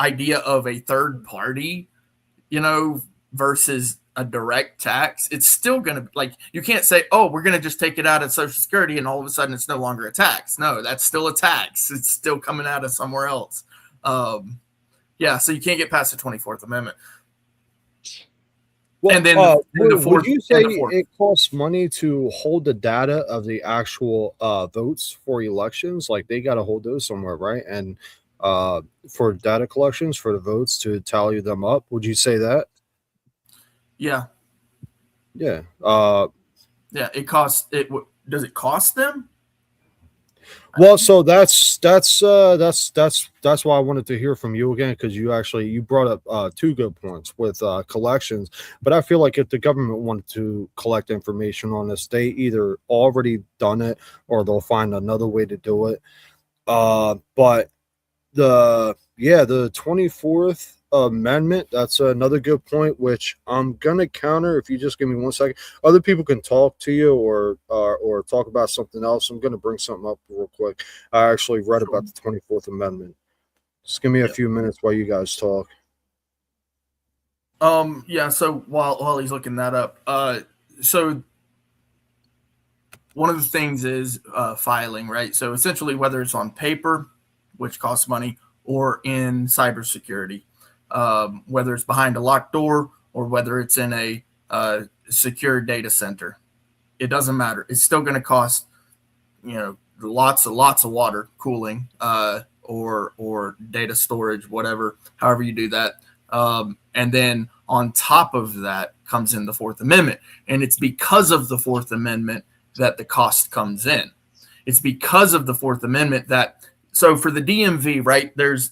idea of a third party, versus a direct tax. It's still going to, like, you can't say, oh, we're going to just take it out of Social Security and all of a sudden it's no longer a tax. No, that's still a tax. It's still coming out of somewhere else. Yeah, so you can't get past the 24th Amendment. Well, and then would you say it costs money to hold the data of the actual votes for elections? Like, they got to hold those somewhere, right? And for data collections for the votes to tally them up, would you say that? Yeah. Yeah. Yeah. It costs. Does it cost them? Well, so that's why I wanted to hear from you again, because you brought up two good points with collections. But I feel like if the government wanted to collect information on this, they either already done it or they'll find another way to do it. But the 24th Amendment, that's another good point, which I'm gonna counter if you just give me 1 second. Other people can talk to you or talk about something else. I'm gonna bring something up real quick. I actually read about the 24th Amendment. Just give me a few minutes while you guys talk. Yeah, so while he's looking that up, so one of the things is filing, right? So essentially, whether it's on paper, which costs money, or in cybersecurity, whether it's behind a locked door or whether it's in a secure data center, it doesn't matter. It's still going to cost, lots of water cooling, or data storage, whatever, however you do that. And then on top of that comes in the Fourth Amendment. And it's because of the Fourth Amendment that the cost comes in. It's because of the Fourth Amendment so for the DMV, right, there's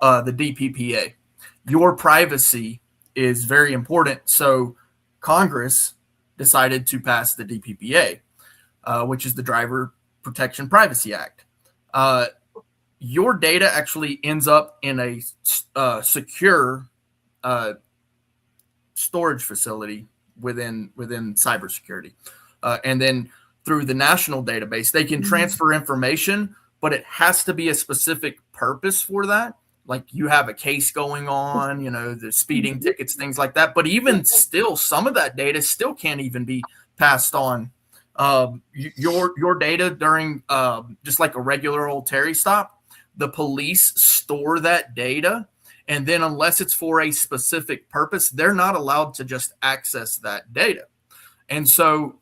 the DPPA. Your privacy is very important. So Congress decided to pass the DPPA, which is the Driver Protection Privacy Act. Your data actually ends up in a secure storage facility within cybersecurity. And then through the national database, they can transfer information, but it has to be a specific purpose for that. Like, you have a case going on, the speeding tickets, things like that. But even still, some of that data still can't even be passed on. Your data during just like a regular old Terry stop, the police store that data. And then unless it's for a specific purpose, they're not allowed to just access that data. And so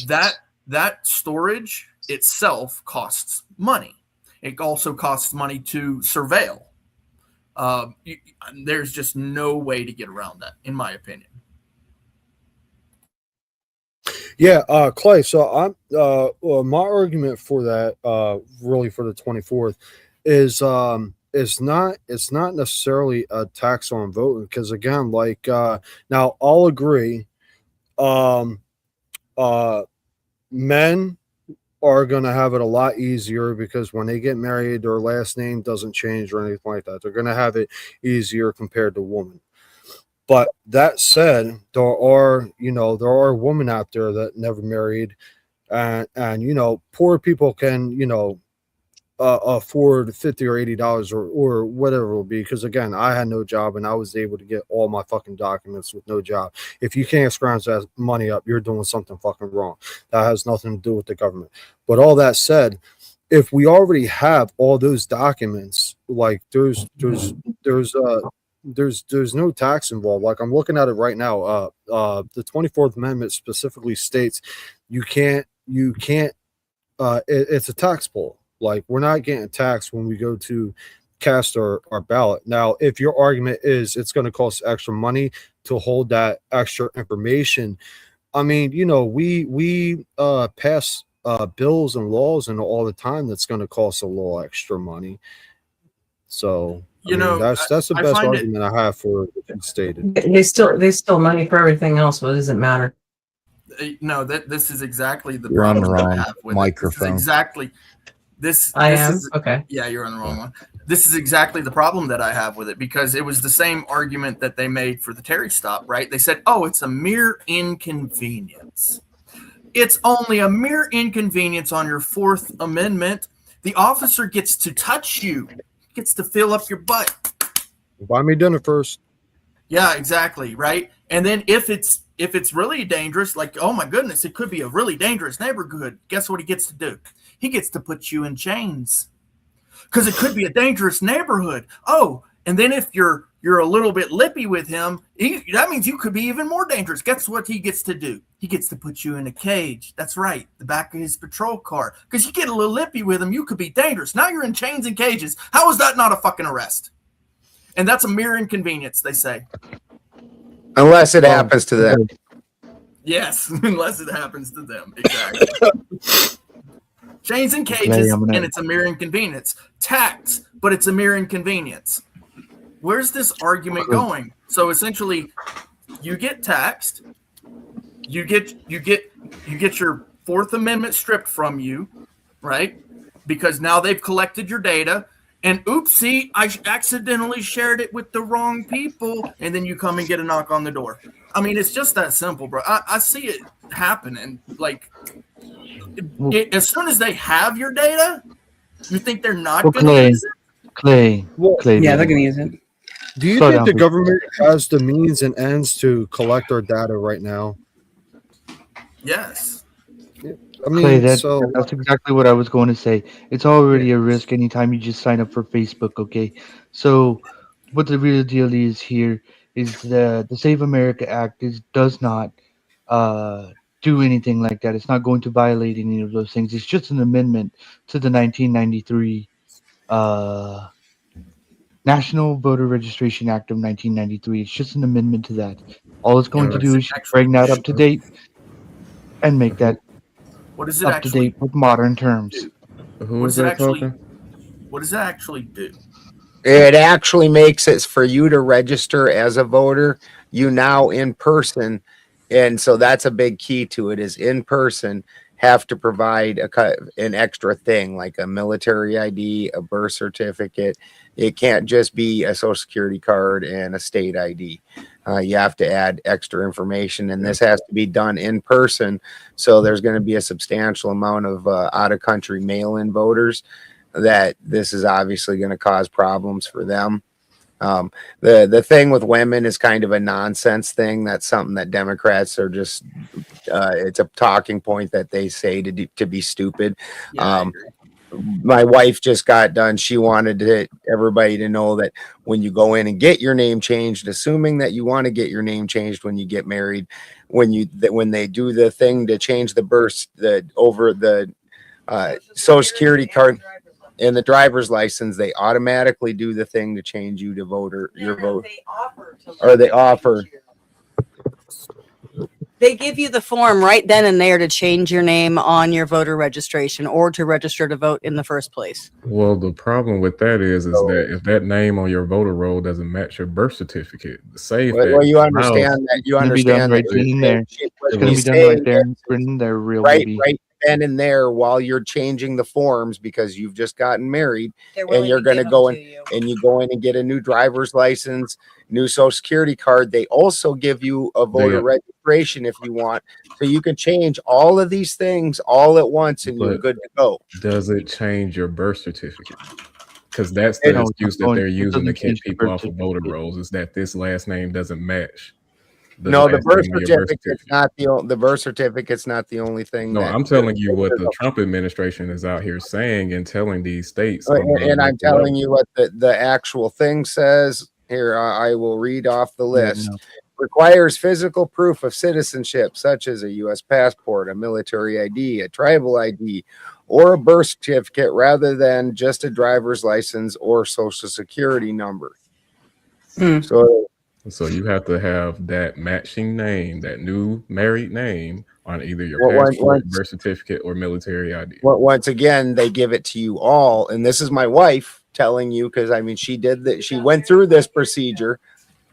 that that storage itself costs money. It also costs money to surveil. There's just no way to get around that, in my opinion. Yeah, Clay. So I'm well, my argument for that, really for the 24th, is it's not necessarily a tax on voting, because again, like now I'll agree, men are going to have it a lot easier because when they get married, their last name doesn't change or anything like that. They're going to have it easier compared to women. But that said, there are women out there that never married, and poor people can afford $50 or $80 or whatever it will be. Because again, I had no job and I was able to get all my fucking documents with no job. If you can't scrounge that money up, you're doing something fucking wrong. That has nothing to do with the government. But all that said, if we already have all those documents, like there's no tax involved. Like I'm looking at it right now. The 24th Amendment specifically states it's a tax poll. Like we're not getting taxed when we go to cast our ballot. Now, if your argument is it's going to cost extra money to hold that extra information, I mean, we pass bills and laws and all the time that's going to cost a little extra money. So that's the best argument I have for what you stated. They still money for everything else. What does it matter? No, this is exactly the You're on the problem that I wrong have with microphone. Okay. Yeah, you're on the wrong one. This is exactly the problem that I have with it, because it was the same argument that they made for the Terry stop, right? They said, oh, it's a mere inconvenience. It's only a mere inconvenience on your Fourth Amendment. The officer gets to touch you, gets to fill up your butt. Buy me dinner first. Yeah, exactly, right? And then if it's really dangerous, like, oh my goodness, it could be a really dangerous neighborhood, guess what he gets to do? He gets to put you in chains because it could be a dangerous neighborhood. Oh, and then if you're a little bit lippy with him, that means you could be even more dangerous. Guess what he gets to do? He gets to put you in a cage. That's right, the back of his patrol car. Because you get a little lippy with him, you could be dangerous. Now you're in chains and cages. How is that not a fucking arrest? And that's a mere inconvenience, they say. Unless it happens to them. Yes, unless it happens to them. Exactly. Chains and cages, and it's a mere inconvenience. Tax, but it's a mere inconvenience. Where's this argument going? So essentially, you get taxed, you get your Fourth Amendment stripped from you, right? Because now they've collected your data, and oopsie, I accidentally shared it with the wrong people, and then you come and get a knock on the door. I mean, it's just that simple, bro. I see it happening. Like, as soon as they have your data, you think they're not going to use it? Clay. Yeah, they're going to use it. Do you think the government has the means and ends to collect our data right now? Yes. I mean, Clay, that's exactly what I was going to say. It's already a risk anytime you just sign up for Facebook, okay? So what the real deal is here is the Save America Act does not do anything like that. It's not going to violate any of those things. It's just an amendment to the 1993 National Voter Registration Act of 1993. It's just an amendment to that. All it's going to do is bring that up to date and make that what does it up to date with modern terms. What does it actually do? It actually makes it for you to register as a voter, you now in person. And so that's a big key to it, is in person have to provide an extra thing like a military ID, a birth certificate. It can't just be a social security card and a state ID. You have to add extra information, and this has to be done in person. So there's going to be a substantial amount of out-of-country mail-in voters that this is obviously going to cause problems for them. The thing with women is kind of a nonsense thing. That's something that Democrats are just, it's a talking point that they say to be stupid. my wife just got done. She wanted everybody to know that when you go in and get your name changed, assuming that you want to get your name changed when you get married, when they do the thing to change the Social Security card and the driver's license, they automatically do the thing to change you to your vote. They offer. They give you the form right then and there to change your name on your voter registration or to register to vote in the first place. Well, the problem with that is that if that name on your voter roll doesn't match your birth certificate, the save Well, you understand that. You understand right that. then and there. It's going to be done right there, written there, real baby. Right then and there, while you're changing the forms because you've just gotten married, and you're going to go in and you go in and get a new driver's license, new Social Security card. They also give you a voter registration if you want, so you can change all of these things all at once, and you're good to go. Does it change your birth certificate? Because that's the excuse that they're using to kick people off of voter rolls, is that this last name doesn't match. No, the birth certificate's not the birth certificate's not the only thing. No, I'm telling you what the Trump administration is out here saying and telling these states. And I'm telling you what the actual thing says. Here, I will read off the list. Requires physical proof of citizenship, such as a U.S. passport, a military ID, a tribal ID, or a birth certificate, rather than just a driver's license or Social Security number. So you have to have that matching name, that new married name, on either your passport, birth certificate, or military ID. Once again, they give it to you all, and this is my wife telling you, because I mean she did that. She went through this procedure,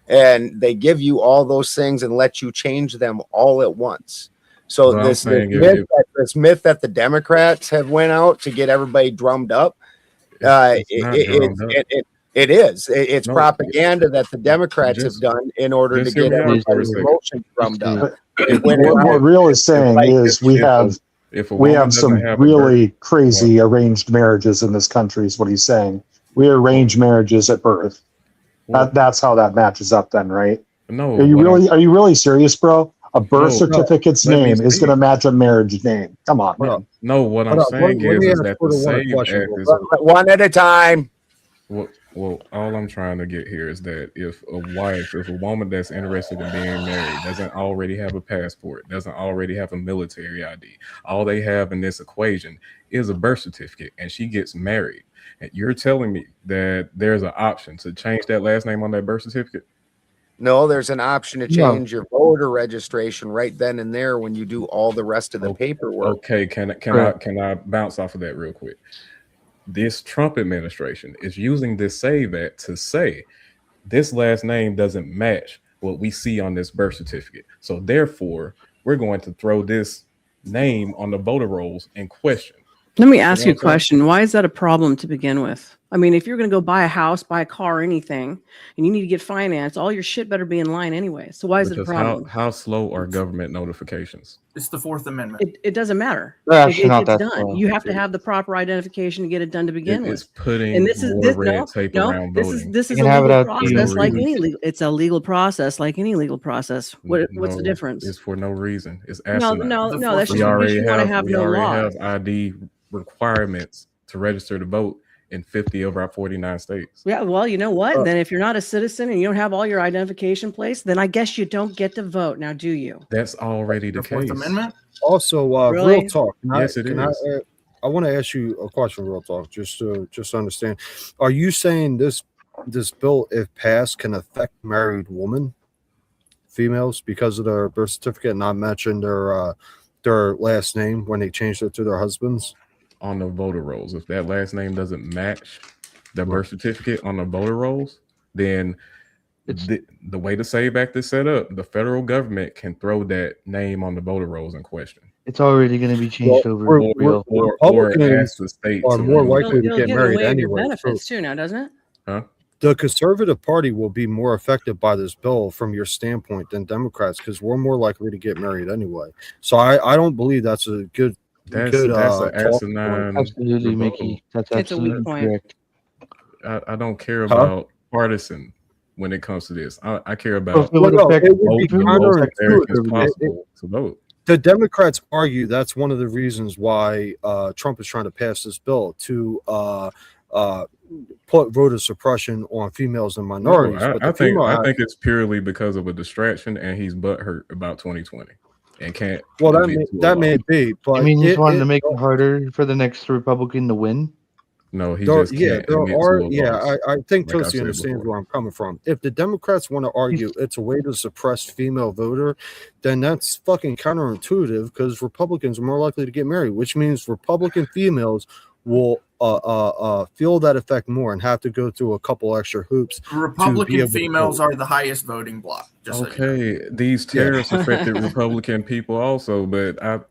and they give you all those things and let you change them all at once. So this myth that the Democrats have went out to get everybody drummed up, it is. It's propaganda that the Democrats have done in order to get everybody's emotions drummed up. What Real is saying is we have some really crazy arranged marriages in this country, is what he's saying. We arrange marriages at birth. That's how that matches up then, right? No. Are you really serious, bro? A birth certificate's name is going to match a marriage name. Come on, man. No, what I'm saying is that the SAVE Act is one at a time. Well, all I'm trying to get here is that if a woman that's interested in being married doesn't already have a passport, doesn't already have a military ID, all they have in this equation is a birth certificate, and she gets married, and you're telling me that there's an option to change that last name on that birth certificate? No, there's an option to change your voter registration right then and there when you do all the rest of the paperwork. Okay, can I bounce off of that real quick? This Trump administration is using this SAVE Act to say this last name doesn't match what we see on this birth certificate. So therefore, we're going to throw this name on the voter rolls in question. Let me ask you a question. Why is that a problem to begin with? I mean, if you're going to go buy a house, buy a car, anything, and you need to get finance, all your shit better be in line anyway. So why is it a problem? How slow are government notifications? It's the Fourth Amendment. It doesn't matter. It's done. Slow. You have to have the proper identification to get it done to begin with. It's putting red tape around voting. This is a legal process like any legal. It's a legal process like any legal process. What's the difference? It's for no reason. It's asinine. No. That's just because you want to have no law. We already have ID requirements to register to vote in 50 of our 49 states. Yeah, well, you know what? Then if you're not a citizen and you don't have all your identification placed, then I guess you don't get to vote. Now, do you? That's already the case. Fourth Amendment? Also, really? Real talk. Yes, it is. I want to ask you a question, Real talk, just to understand. Are you saying this bill, if passed, can affect married women, females, because of their birth certificate not matching their last name when they changed it to their husbands? On the voter rolls, if that last name doesn't match the birth certificate on the voter rolls, then the way the SAVE Act is set up, the federal government can throw that name on the voter rolls in question. It's already going to be changed over. Or ask the state are more likely to get married anyway. Benefits too now, doesn't it? Huh? The Conservative Party will be more affected by this bill from your standpoint than Democrats, because we're more likely to get married anyway. So I don't believe that's a good. That's an asinine. Absolutely, Mickey. That's absolutely correct. I don't care about partisan when it comes to this. I care about it would be most Americans possible to vote. the Democrats argue that's one of the reasons why Trump is trying to pass this bill to put voter suppression on females and minorities. No, but I think it's purely because of a distraction, and he's butthurt about 2020 and can't. Well, that may be, but I mean, he's wanting to make it harder for the next Republican to win. No, he just can't admit to a loss. I think like I Toasty said understands before. where I'm coming from. If the Democrats want to argue it's a way to suppress female voter, then that's fucking counterintuitive because Republicans are more likely to get married, which means Republican females will feel that effect more and have to go through a couple extra hoops. Republican females are the highest voting bloc. Okay, these tariffs affected Republican people also, but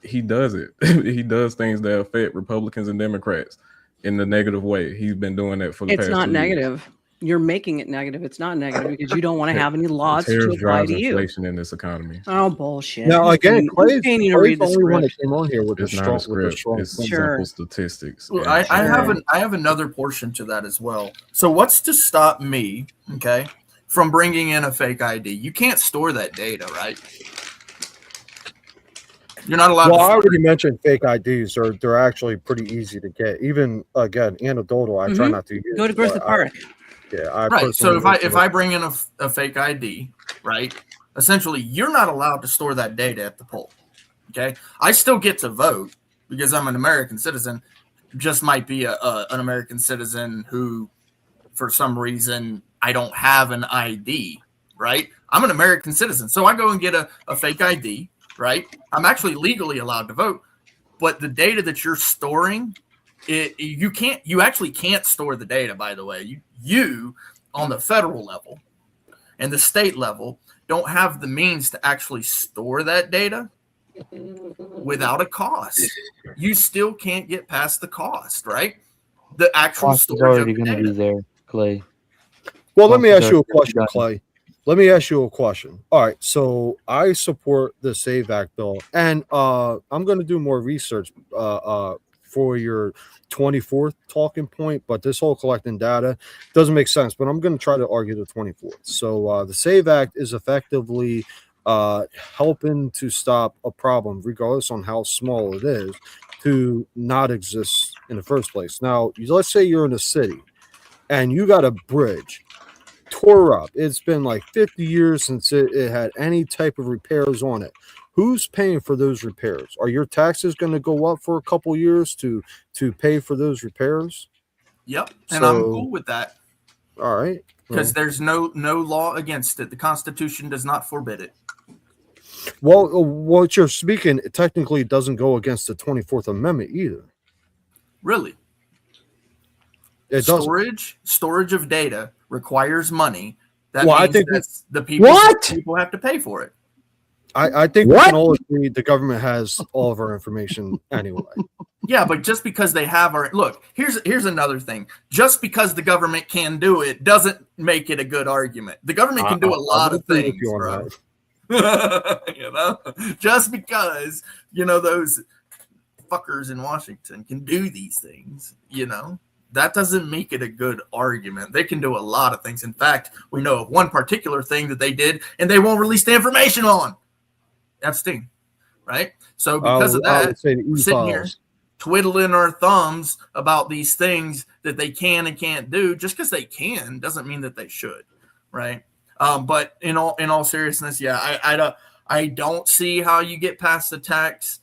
he does it. He does things that affect Republicans and Democrats in the negative way. He's been doing that for the past 2 years. It's not negative. You're making it negative. It's not negative because you don't want to have any laws to apply drives to you. Inflation in this economy. Oh, bullshit. Now, again, Clay's to the read the only one that script. came on here with It's a not strong, a script. It's Sure. simple statistics. Well, I have another portion to that as well. So what's to stop me, okay, from bringing in a fake ID? You can't store that data, right? You're not allowed. Well, to I already mentioned fake IDs. They're actually pretty easy to get. Even again, anecdotal. I try not to use. Go to Griffith Park. Right. So if I bring in a fake ID, right? Essentially, you're not allowed to store that data at the poll. Okay. I still get to vote because I'm an American citizen. Just might be an American citizen who, for some reason, I don't have an ID. Right. I'm an American citizen, so I go and get a fake ID. Right. I'm actually legally allowed to vote, but the data that you're storing, you actually can't store the data. By the way, you on the federal level and the state level don't have the means to actually store that data without a cost. You still can't get past the cost, right? The actual Cost is storage already of the going to data. be there, Clay. Well, let me Cost is ask you a already question, done. Clay. Let me ask you a question. All right, so I support the SAVE Act bill, and I'm going to do more research for your 24th talking point, but this whole collecting data doesn't make sense, but I'm going to try to argue the 24th. So the SAVE Act is effectively helping to stop a problem, regardless on how small it is, to not exist in the first place. Now, let's say you're in a city, and you got a bridge tore up. It's been like 50 years since it had any type of repairs on it. Who's paying for those repairs? Are your taxes going to go up for a couple years to pay for those repairs? Yep, and I'm cool with that. All right, because there's no law against it. The Constitution does not forbid it. Well, what you're speaking technically doesn't go against the 24th Amendment either. Really? It Storage of data requires money. That Well, I means think that's the people have to pay for it. I think we can all agree the government has all of our information anyway. Yeah, but just because they have our look, here's another thing. Just because the government can do it doesn't make it a good argument. The government can do a lot of things, bro. You know, just because those fuckers in Washington can do these things, that doesn't make it a good argument. They can do a lot of things. In fact, we know of one particular thing that they did, and they won't release the information on. Epstein, right? So because of that, we're sitting here twiddling our thumbs about these things that they can and can't do. Just because they can doesn't mean that they should, right? But in all seriousness, yeah, I don't see how you get past the tax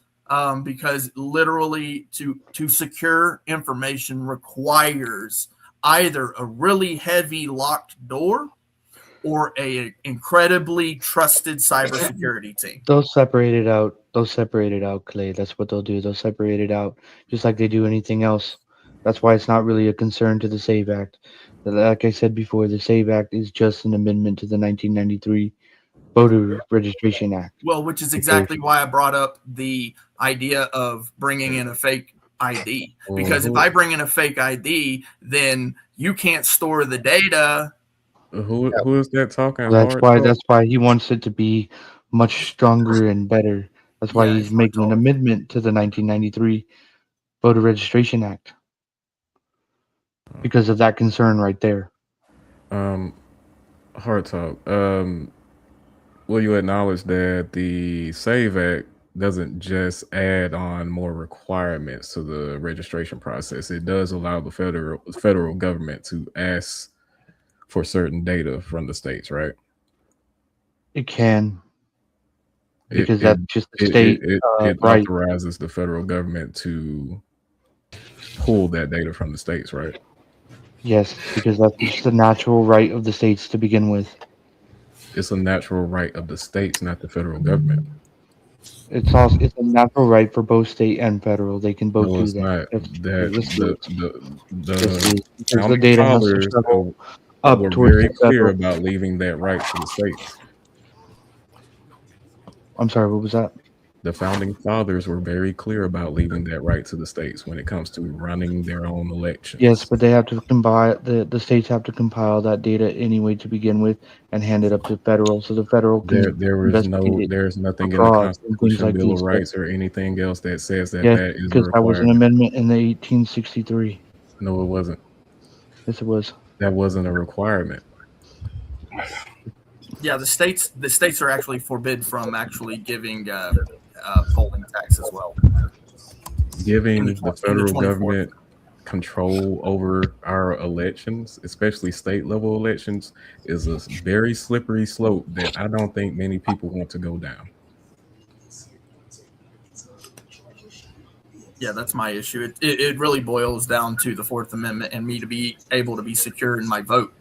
because literally to secure information requires either a really heavy locked door or a incredibly trusted cybersecurity team. They'll separate it out. Clay. That's what they'll do. They'll separate it out just like they do anything else. That's why it's not really a concern to the SAVE Act. Like I said before, the SAVE Act is just an amendment to the 1993 Voter Registration Act. Well, which is exactly why I brought up the idea of bringing in a fake ID. Because if I bring in a fake ID, then you can't store the data. Who is that talking? That's why he wants it to be much stronger and better. That's why he's making an amendment to the 1993 Voter Registration Act. Because of that concern right there. Hard talk. Will you acknowledge that the SAVE Act doesn't just add on more requirements to the registration process. It does allow the federal government to ask for certain data from the states, right? It can, because that's just the state It right. authorizes the federal government to pull that data from the states, right? Yes, because that's just the natural right of the states to begin with. It's a natural right of the states, not the federal government. It's a natural right for both state and federal. They can both No, do it's that. not. Because the data has to travel up were towards very the clear federal. about leaving that right to the states. I'm sorry, what was that? The founding fathers were very clear about leaving that right to the states when it comes to running their own elections. Yes, but they have to compile the states have to compile that data anyway to begin with and hand it up to federal, so the federal can There's nothing in the Constitution, Bill of Rights, or anything else that says that that is a because that was an requirement. amendment in the 1863. No, it wasn't. Yes, it was. That wasn't a requirement. Yeah, the states are actually forbid from actually giving polling tax as well. Giving the federal government control over our elections, especially state level elections, is a very slippery slope that I don't think many people want to go down. Yeah, that's my issue. It really boils down to the Fourth Amendment and me to be able to be secure in my vote.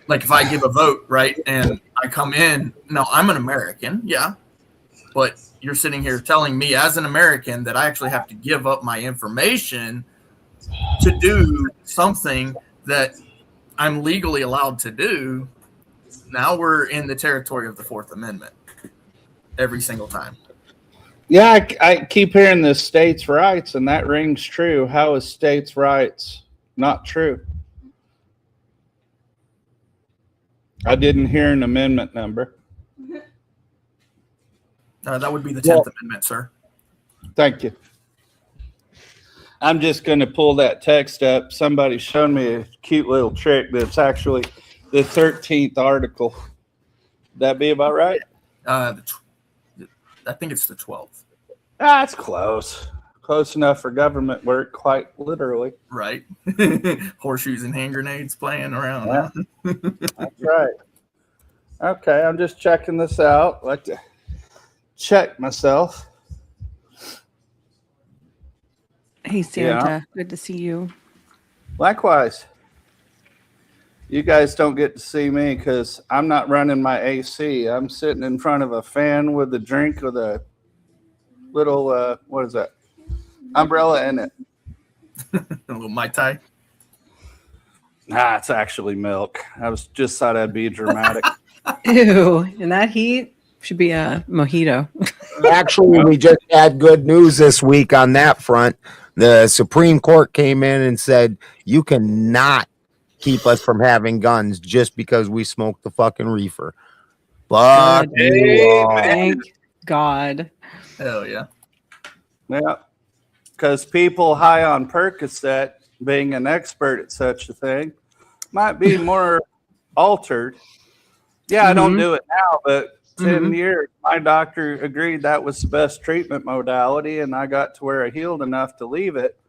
Like if I give a vote, right, and I come in, no, I'm an American, yeah, but you're sitting here telling me as an American that I actually have to give up my information to do something that I'm legally allowed to do. Now we're in the territory of the Fourth Amendment every single time. Yeah, I keep hearing this states' rights, and that rings true. How is states' rights not true? I didn't hear an amendment number. That would be the 10th Amendment, sir. Thank you. I'm just going to pull that text up. Somebody showed me a cute little trick that's actually the 13th article. Would that be about right? I think it's the 12th. That's close. Close enough for government work, quite literally. Right. Horseshoes and hand grenades playing around. Yeah. That's right. Okay, I'm just checking this out. I'd like to check myself. Hey, Santa. Good to see you. Likewise. You guys don't get to see me because I'm not running my AC. I'm sitting in front of a fan with a drink with a little, what is that? Umbrella in it. A little Mai Tai. Nah, it's actually milk. I was just thought I'd be dramatic. Ew. In that heat, should be a mojito. Actually, we just had good news this week on that front. The Supreme Court came in and said, you cannot keep us from having guns just because we smoke the fucking reefer. Fuck you all. Thank God. Hell yeah. Yeah. Because people high on Percocet, being an expert at such a thing, might be more altered. Yeah, I don't do it now, but 10 years, my doctor agreed that was the best treatment modality, and I got to where I healed enough to leave it.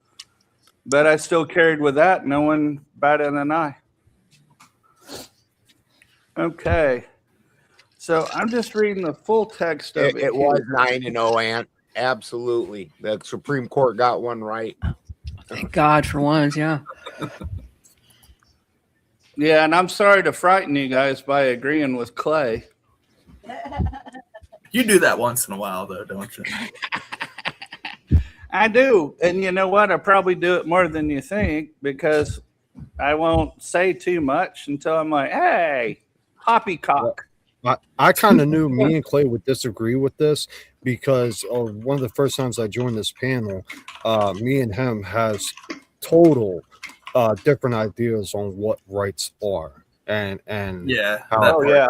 But I still carried with that. No one batted an eye. Okay. So I'm just reading the full text of it. It was 9-0, Ant. Absolutely. The Supreme Court got one right. Thank God for once, yeah. Yeah, and I'm sorry to frighten you guys by agreeing with Clay. You do that once in a while, though, don't you? I do. And you know what? I probably do it more than you think because I won't say too much until I'm like, hey, poppycock. I kind of knew me and Clay would disagree with this because one of the first times I joined this panel, me and him has total different ideas on what rights are. And yeah. Oh, yeah.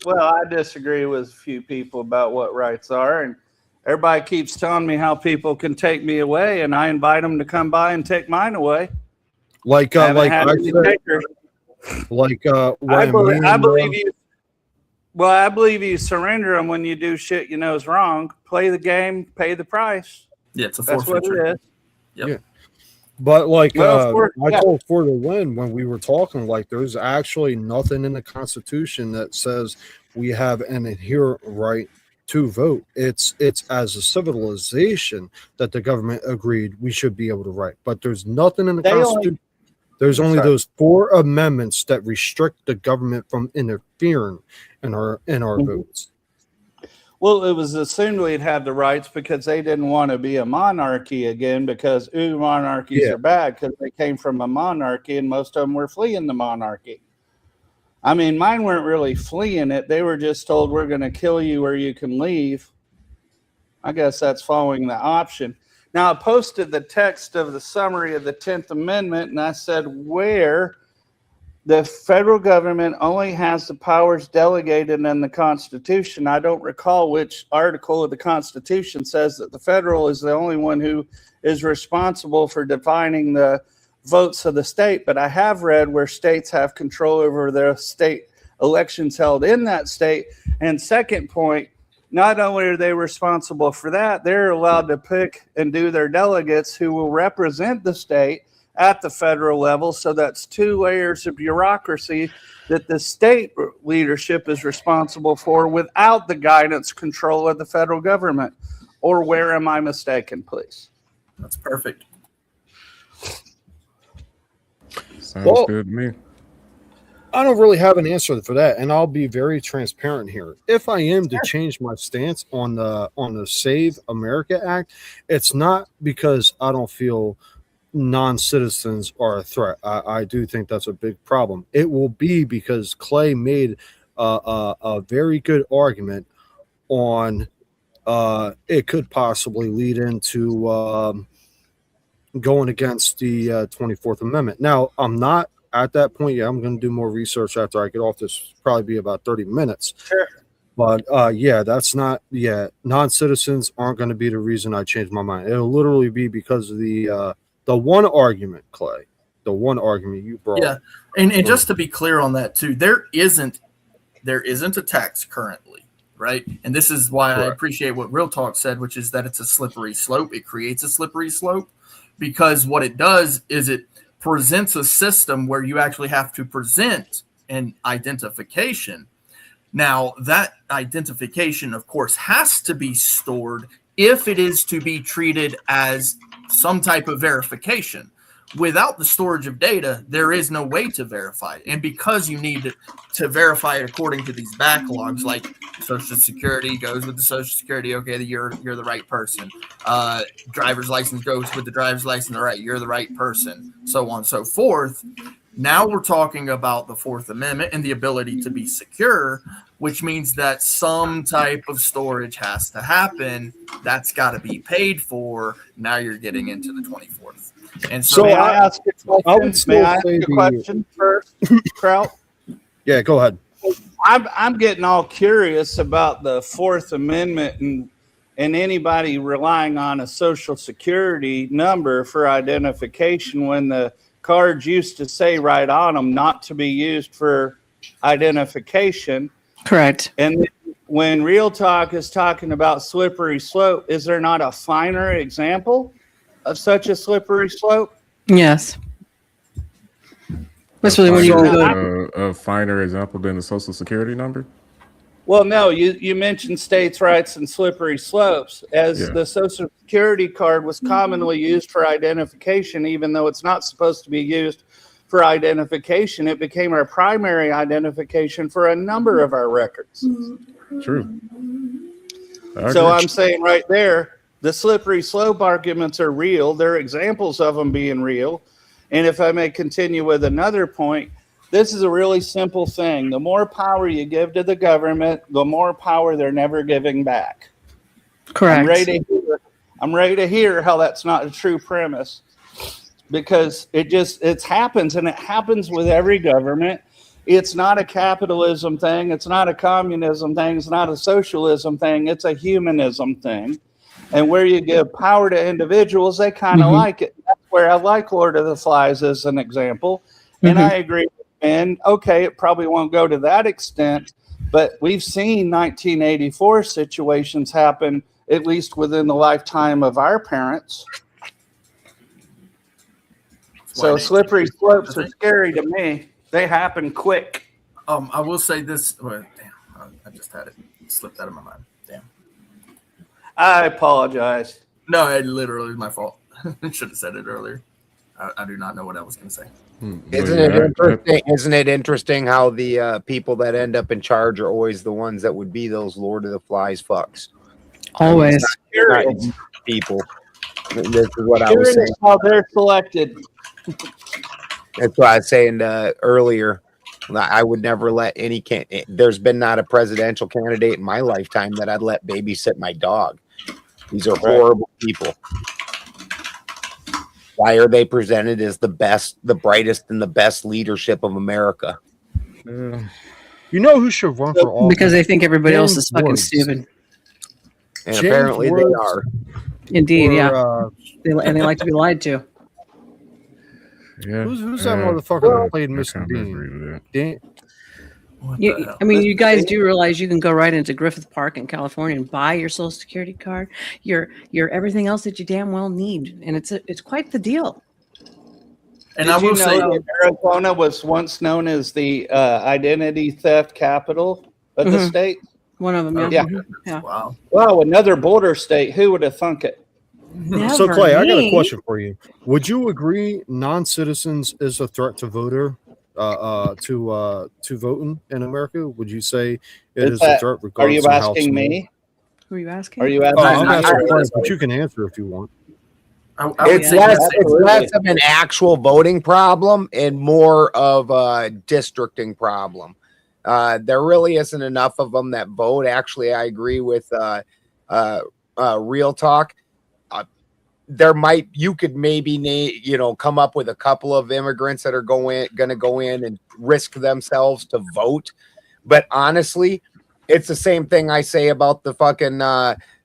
Well, I disagree with a few people about what rights are. And everybody keeps telling me how people can take me away, and I invite them to come by and take mine away. I believe you. Well, I believe you surrender them when you do shit you know is wrong. Play the game, pay the price. Yeah, it's a That's what forfeiture. it is. Yep. Yeah. But like Well, I told For the Win when we were talking, like there's actually nothing in the Constitution that says we have an inherent right to vote. It's as a civilization that the government agreed we should be able to write. But there's nothing in the Constitution. There's only those 4 amendments that restrict the government from interfering in our votes. Well, it was assumed we'd have the rights because they didn't want to be a monarchy again because monarchies are bad because they came from a monarchy and most of them were fleeing the monarchy. I mean, mine weren't really fleeing it. They were just told we're going to kill you or you can leave. I guess that's following the option. Now, I posted the text of the summary of the 10th Amendment and I said where the federal government only has the powers delegated in the Constitution. I don't recall which article of the Constitution says that the federal is the only one who is responsible for defining the votes of the state, but I have read where states have control over their state elections held in that state. And second point, not only are they responsible for that, they're allowed to pick and do their delegates who will represent the state at the federal level. So that's 2 layers of bureaucracy that the state leadership is responsible for without the guidance control of the federal government. Or where am I mistaken, please? That's perfect. Sounds good to me. I don't really have an answer for that, and I'll be very transparent here. If I am to change my stance on the Save America Act, it's not because I don't feel non-citizens are a threat. I do think that's a big problem. It will be because Clay made a very good argument on it could possibly lead into going against the 24th Amendment. Now, I'm not at that point yet. I'm going to do more research after I get off this. Probably be about 30 minutes. Sure. But that's not. Yeah, non-citizens aren't going to be the reason I change my mind. It'll literally be because of the one argument, Clay, the one argument you brought. Yeah, and just to be clear on that too, there isn't a tax currently, right? And this is why I appreciate what Real Talk said, which is that it's a slippery slope. It creates a slippery slope because what it does is it presents a system where you actually have to present an identification. Now, that identification, of course, has to be stored if it is to be treated as some type of verification. Without the storage of data, there is no way to verify it. And because you need to verify it according to these backlogs, like Social Security goes with the Social Security, okay, you're the right person. Driver's license goes with the driver's license, all right, you're the right person, so on and so forth. Now we're talking about the 4th Amendment and the ability to be secure, which means that some type of storage has to happen. That's got to be paid for. Now you're getting into the 24th. And so may I ask a question first, Kraut? Yeah, go ahead. I'm getting all curious about the 4th Amendment and anybody relying on a Social Security number for identification when the cards used to say right on them not to be used for identification. Correct. And when Real Talk is talking about slippery slope, is there not a finer example of such a slippery slope? Yes. Especially when you go a finer example than the Social Security number. Well, no, you mentioned states' rights and slippery slopes. The Social Security card was commonly used for identification, even though it's not supposed to be used for identification. It became our primary identification for a number of our records. True. So I'm saying right there, the slippery slope arguments are real. They're examples of them being real. And if I may continue with another point, this is a really simple thing. The more power you give to the government, the more power they're never giving back. Correct. I'm ready to hear how that's not a true premise, because it happens, and it happens with every government. It's not a capitalism thing. It's not a communism thing. It's not a socialism thing. It's a humanism thing. And where you give power to individuals, they kind of like it. That's where I like Lord of the Flies as an example. And I agree. And okay, it probably won't go to that extent, But we've seen 1984 situations happen, at least within the lifetime of our parents. So slippery slopes are scary to me. They happen quick. I will say this. Well, damn, I just had it slipped out of my mind. Damn. I apologize. No, it literally was my fault. I should have said it earlier. I do not know what I was going to say. Isn't it interesting how the people that end up in charge are always the ones that would be those Lord of the Flies fucks? Always. Not people. This is what I was saying. How they're selected. That's what I was saying earlier. I would never let there's been not a presidential candidate in my lifetime that I'd let babysit my dog. These are horrible people. Why are they presented as the best, the brightest, and the best leadership of America? You know who should run for office? Because they think everybody else is fucking Woods. stupid. And apparently they are. Indeed, yeah. They like to be lied to. Yeah. Who's that motherfucker that played Mr. Bean? You guys do realize you can go right into Griffith Park in California and buy your Social Security card, your everything else that you damn well need, and it's quite the deal. And I will say that Arizona was once known as the identity theft capital of the state. One of them, yeah. Yeah. Wow, another border state. Who would have thunk it? So Clay, I got a question for you. Would you agree non-citizens is a threat to voter to voting in America? Would you say it is a threat? Are you asking me? Who are you asking? Are you asking? I'm asking Clay, but you can answer if you want. It's less of an actual voting problem and more of a districting problem. There really isn't enough of them that vote. Actually, I agree with Real Talk. You could maybe come up with a couple of immigrants that are going to go in and risk themselves to vote. But honestly, it's the same thing I say about the fucking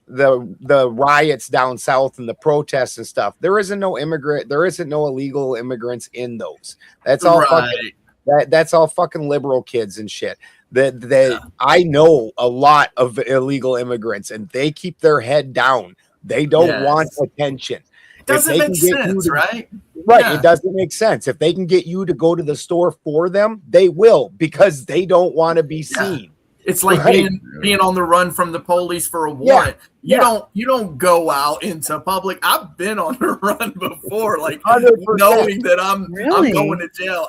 the riots down south and the protests and stuff. There isn't no illegal immigrants in those. That's all that's all fucking liberal kids and shit. I know a lot of illegal immigrants and they keep their head down. They don't want attention. Doesn't make sense, right? Right. Yeah. It doesn't make sense. If they can get you to go to the store for them, they will, because they don't want to be seen. It's like being on the run from the police for a warrant. You don't go out into public. I've been on the run before, like 100%. Knowing that I'm going to jail.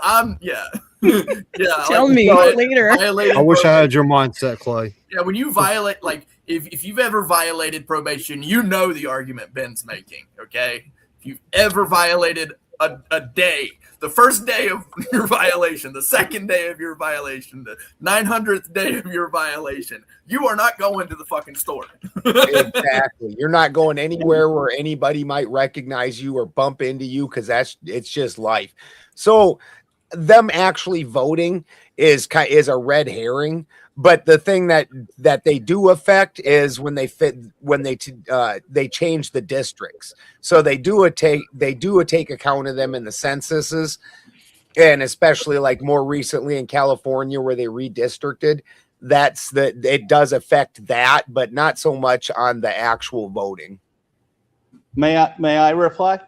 Tell me later. I wish I had your mindset, Clay. Yeah, when you violate, like if you've ever violated probation, you know the argument Ben's making. Okay, if you've ever violated a day, the first day of your violation, the second day of your violation, the 900th day of your violation, you are not going to the fucking store. Exactly. You're not going anywhere where anybody might recognize you or bump into you, because it's just life. So them actually voting is a red herring. But the thing that they do affect is when they change the districts. So they do take account of them in the censuses, and especially like more recently in California where they redistricted. It does affect that, but not so much on the actual voting. May I reply?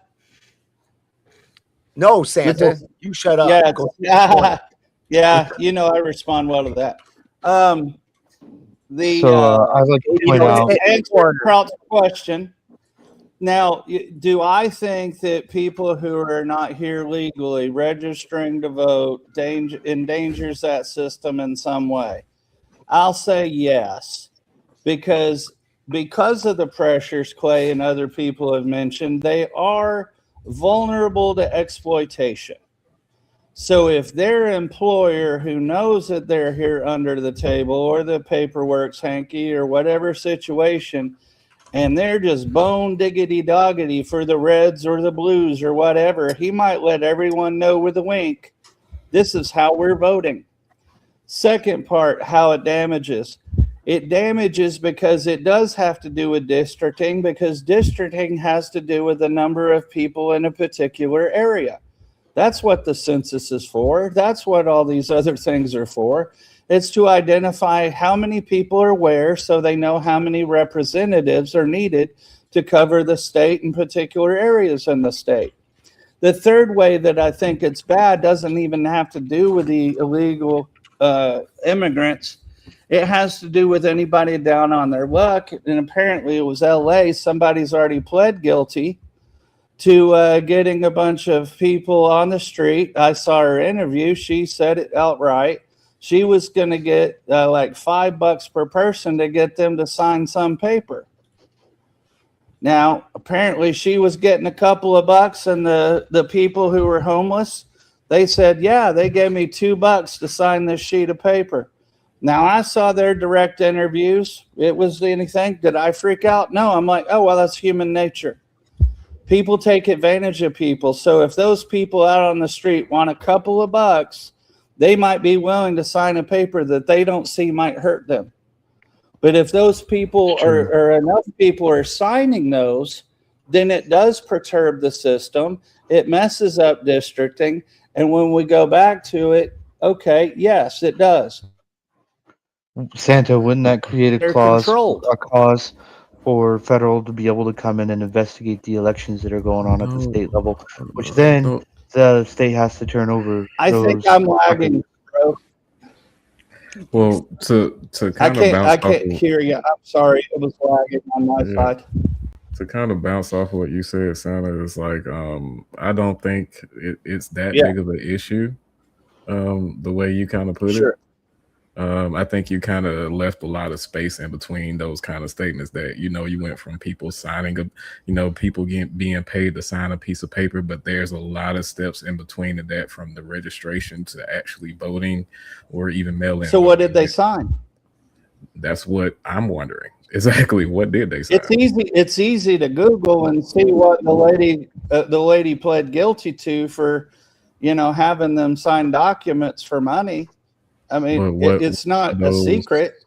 No, Santa, you shut up. Yeah, I respond well to that. I'd like to point out, answer Kraut's question. Now, do I think that people who are not here legally registering to vote endangers that system in some way? I'll say yes, because of the pressures Clay and other people have mentioned, they are vulnerable to exploitation. So if their employer, who knows that they're here under the table or the paperwork's hanky or whatever situation, and they're just bone diggity doggity for the Reds or the Blues or whatever, he might let everyone know with a wink, this is how we're voting. Second part, how it damages. It damages because it does have to do with districting, because districting has to do with the number of people in a particular area. That's what the census is for. That's what all these other things are for. It's to identify how many people are where so they know how many representatives are needed to cover the state and particular areas in the state. The third way that I think it's bad doesn't even have to do with the illegal immigrants. It has to do with anybody down on their luck. And apparently it was LA. Somebody's already pled guilty to getting a bunch of people on the street. I saw her interview. She said it outright. She was going to get like $5 per person to get them to sign some paper. Now, apparently she was getting a couple of bucks, and the people who were homeless, they said, yeah, they gave me $2 to sign this sheet of paper. Now, I saw their direct interviews. It was anything. Did I freak out? No, I'm like, oh, well, that's human nature. People take advantage of people. So if those people out on the street want a couple of bucks, they might be willing to sign a paper that they don't see might hurt them. But if those people or enough people are signing those, then it does perturb the system. It messes up districting. And when we go back to it, okay, yes, it does. Santa, wouldn't that create They're a cause controlled. for federal to be able to come in and investigate the elections that are going on at the state level, which then the state has to turn over? I think I'm lagging, bro. Well, to kind I can't hear you. I'm sorry, it was lagging on my side. To kind of bounce off of what you said, Santa, is like I don't think it's that big of an issue. The way you kind of put it. I think you kind of left a lot of space in between those kind of statements that, you went from people signing people being paid to sign a piece of paper, but there's a lot of steps in between that, from the registration to actually voting or even mail-in. So what did they sign? That's what I'm wondering. Exactly. What did they sign? It's easy to Google and see what the lady pled guilty to for, having them sign documents for money. I mean, it's not a secret.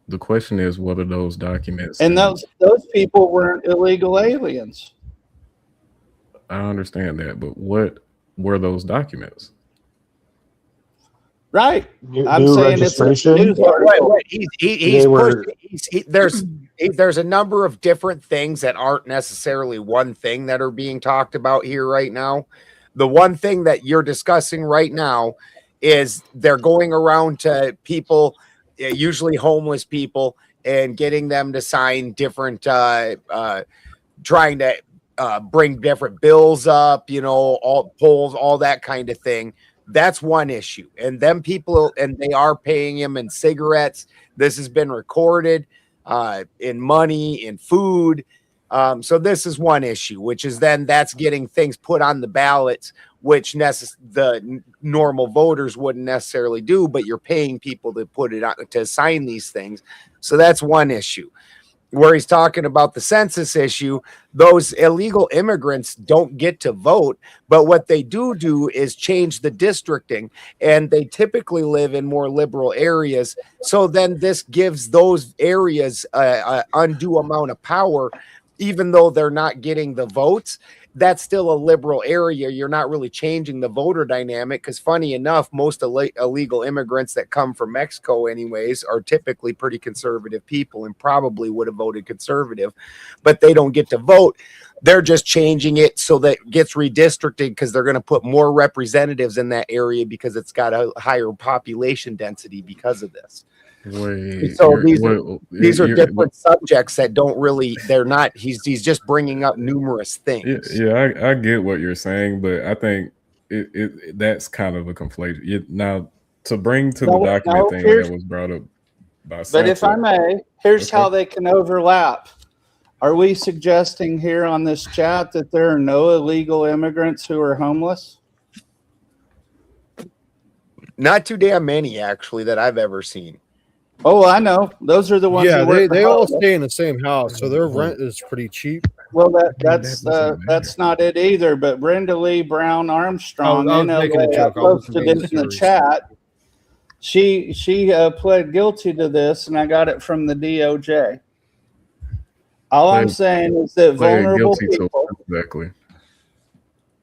The question is, what are those documents? And those people weren't illegal aliens. I understand that, but what were those documents? Right. I'm saying it's a news article. There's a number of different things that aren't necessarily one thing that are being talked about here right now. The one thing that you're discussing right now is they're going around to people, usually homeless people, and getting them to sign different, trying to bring different bills up, all polls, all that kind of thing. That's one issue. And them people, and they are paying him in cigarettes. This has been recorded in money, in food. So this is one issue, which is then that's getting things put on the ballots, which the normal voters wouldn't necessarily do, but you're paying people to put it on, to sign these things. So that's one issue. Where he's talking about the census issue, those illegal immigrants don't get to vote, but what they do is change the districting, and they typically live in more liberal areas. So then this gives those areas an undue amount of power, even though they're not getting the votes. That's still a liberal area. You're not really changing the voter dynamic, because funny enough, most illegal immigrants that come from Mexico anyways are typically pretty conservative people and probably would have voted conservative, but they don't get to vote. They're just changing it so that it gets redistricted, because they're going to put more representatives in that area because it's got a higher population density because of this. These are different subjects that don't really, they're not, he's just bringing up numerous things. Yeah, I get what you're saying, but I think that's kind of a conflation. Now, to bring to the document thing that was brought up by Santa, but if I may, here's how they can overlap. Are we suggesting here on this chat that there are no illegal immigrants who are homeless? Not too damn many, actually, that I've ever seen. Oh, I know. Those are the ones. Yeah, they all stay in the same house, so their rent is pretty cheap. Well, that's not it either. But Brenda Lee Brown Armstrong, I posted it in the chat. She pled guilty to this, and I got it from the DOJ. All I'm saying is that vulnerable people. Exactly.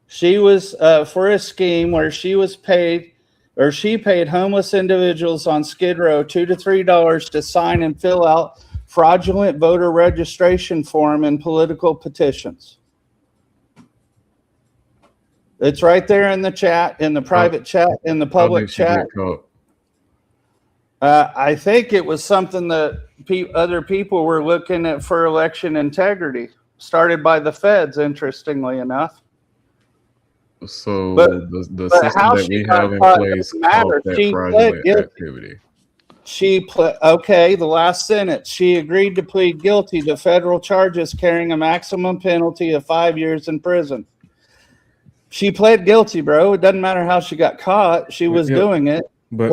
She was for a scheme where she was paid or she paid homeless individuals on Skid Row $2 to $3 to sign and fill out fraudulent voter registration form and political petitions. It's right there in the chat, in the private chat, in the public chat. I think it was something that other people were looking at for election integrity, started by the feds, interestingly enough. So the system that we have in place called that fraudulent activity. Okay, the last sentence. She agreed to plead guilty to federal charges carrying a maximum penalty of 5 years in prison. She pled guilty, bro. It doesn't matter how she got caught. She was doing it. But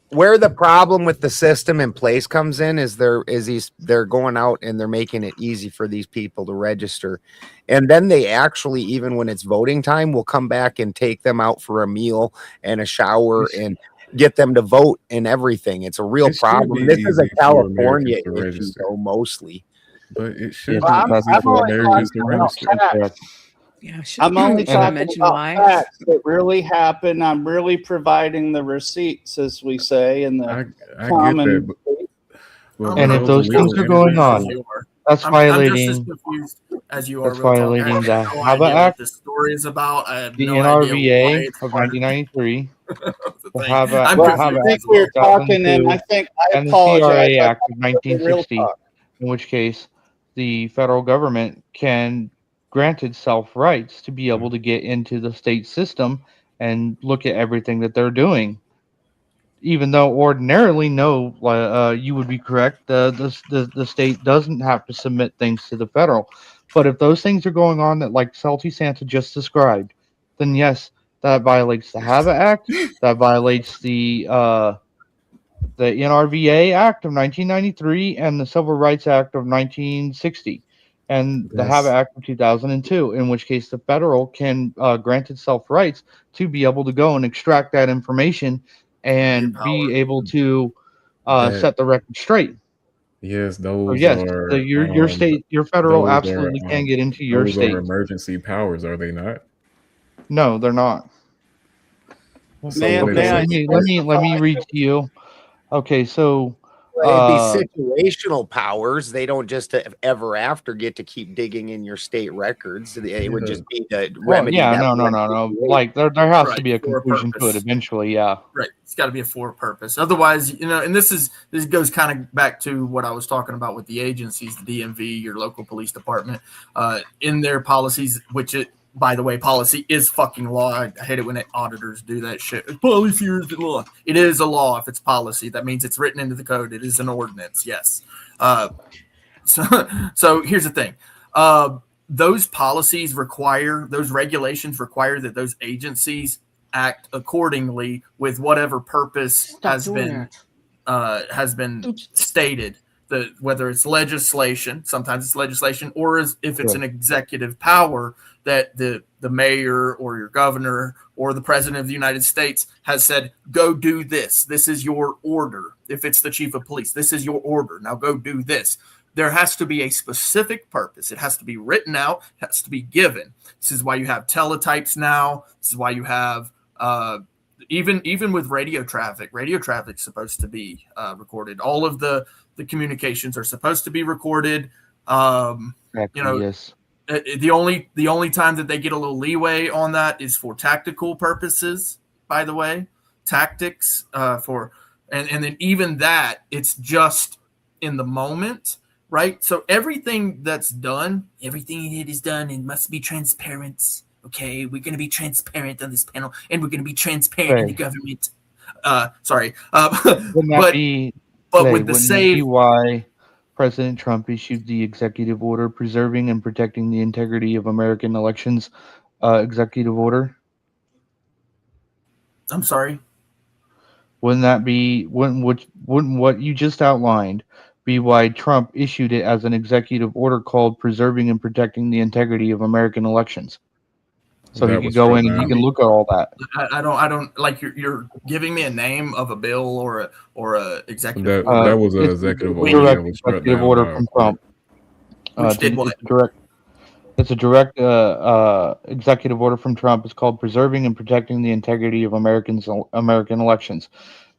where the problem with the system in place comes in is they're going out and they're making it easy for these people to register, and then they actually, even when it's voting time, will come back and take them out for a meal and a shower and get them to vote and everything. It's a real problem. This is a California issue, though, mostly. But it should be easy for Americans to register. Yeah, I'm only talking about facts that really happen. I'm really providing the receipts, as we say, in the common. And if those things are going on, that's violating. I'm just as confused as you are. That's violating the HAVA Act. The story is about. I have the no NRVA of 1993. The HAVA I think we were talking, and I think I and the apologize. CRA Act of 1960, in which case the federal government can grant itself rights to be able to get into the state system and look at everything that they're doing. Even though ordinarily, no, you would be correct. The state doesn't have to submit things to the federal. But if those things are going on that, like Salty Santa just described, then yes, that violates the HAVA Act. That violates the NRVA Act of 1993 and the Civil Rights Act of 1960. And the HAVA Act of 2002, in which case the federal can grant itself rights to be able to go and extract that information and be able to set the record straight. Yes, those are your state, your federal absolutely can get into your those state. Are emergency powers, are they not? No, they're not. So let me read to you. Okay, so. It'd be situational powers. They don't just ever after get to keep digging in your state records. It would just be the remedy. No. Like there has to be a conclusion to it eventually. Yeah. Right. It's got to be for a purpose. Otherwise, and this goes kind of back to what I was talking about with the agencies, the DMV, your local police department, in their policies, by the way, policy is fucking law. I hate it when auditors do that shit. Policy is the law. It is a law if it's policy. That means it's written into the code. It is an ordinance. Yes. So here's the thing. Those policies those regulations require that those agencies act accordingly with whatever purpose has been stated. Whether it's legislation, sometimes it's legislation, or if it's an executive power that the mayor or your governor or the president of the United States has said, go do this. This is your order. If it's the chief of police, this is your order. Now go do this. There has to be a specific purpose. It has to be written out. It has to be given. This is why you have teletypes now. This is why you have even with radio traffic. Radio traffic's supposed to be recorded. All of the communications are supposed to be recorded. Yes. The only time that they get a little leeway on that is for tactical purposes. By the way, tactics and then even that, it's just in the moment, right? So everything that's done, everything it is done, it must be transparent. Okay, we're going to be transparent on this panel, and we're going to be transparent in the government. But with the save, why President Trump issued the executive order preserving and protecting the integrity of American elections, executive order? I'm sorry. Wouldn't what you just outlined be why Trump issued it as an executive order called preserving and protecting the integrity of American elections? So he could go in and he can look at all that. I don't like you're giving me a name of a bill or a executive. That was an executive order. Direct executive order from Trump. Which did what? That's a direct executive order from Trump. It's called Preserving and Protecting the Integrity of American Elections.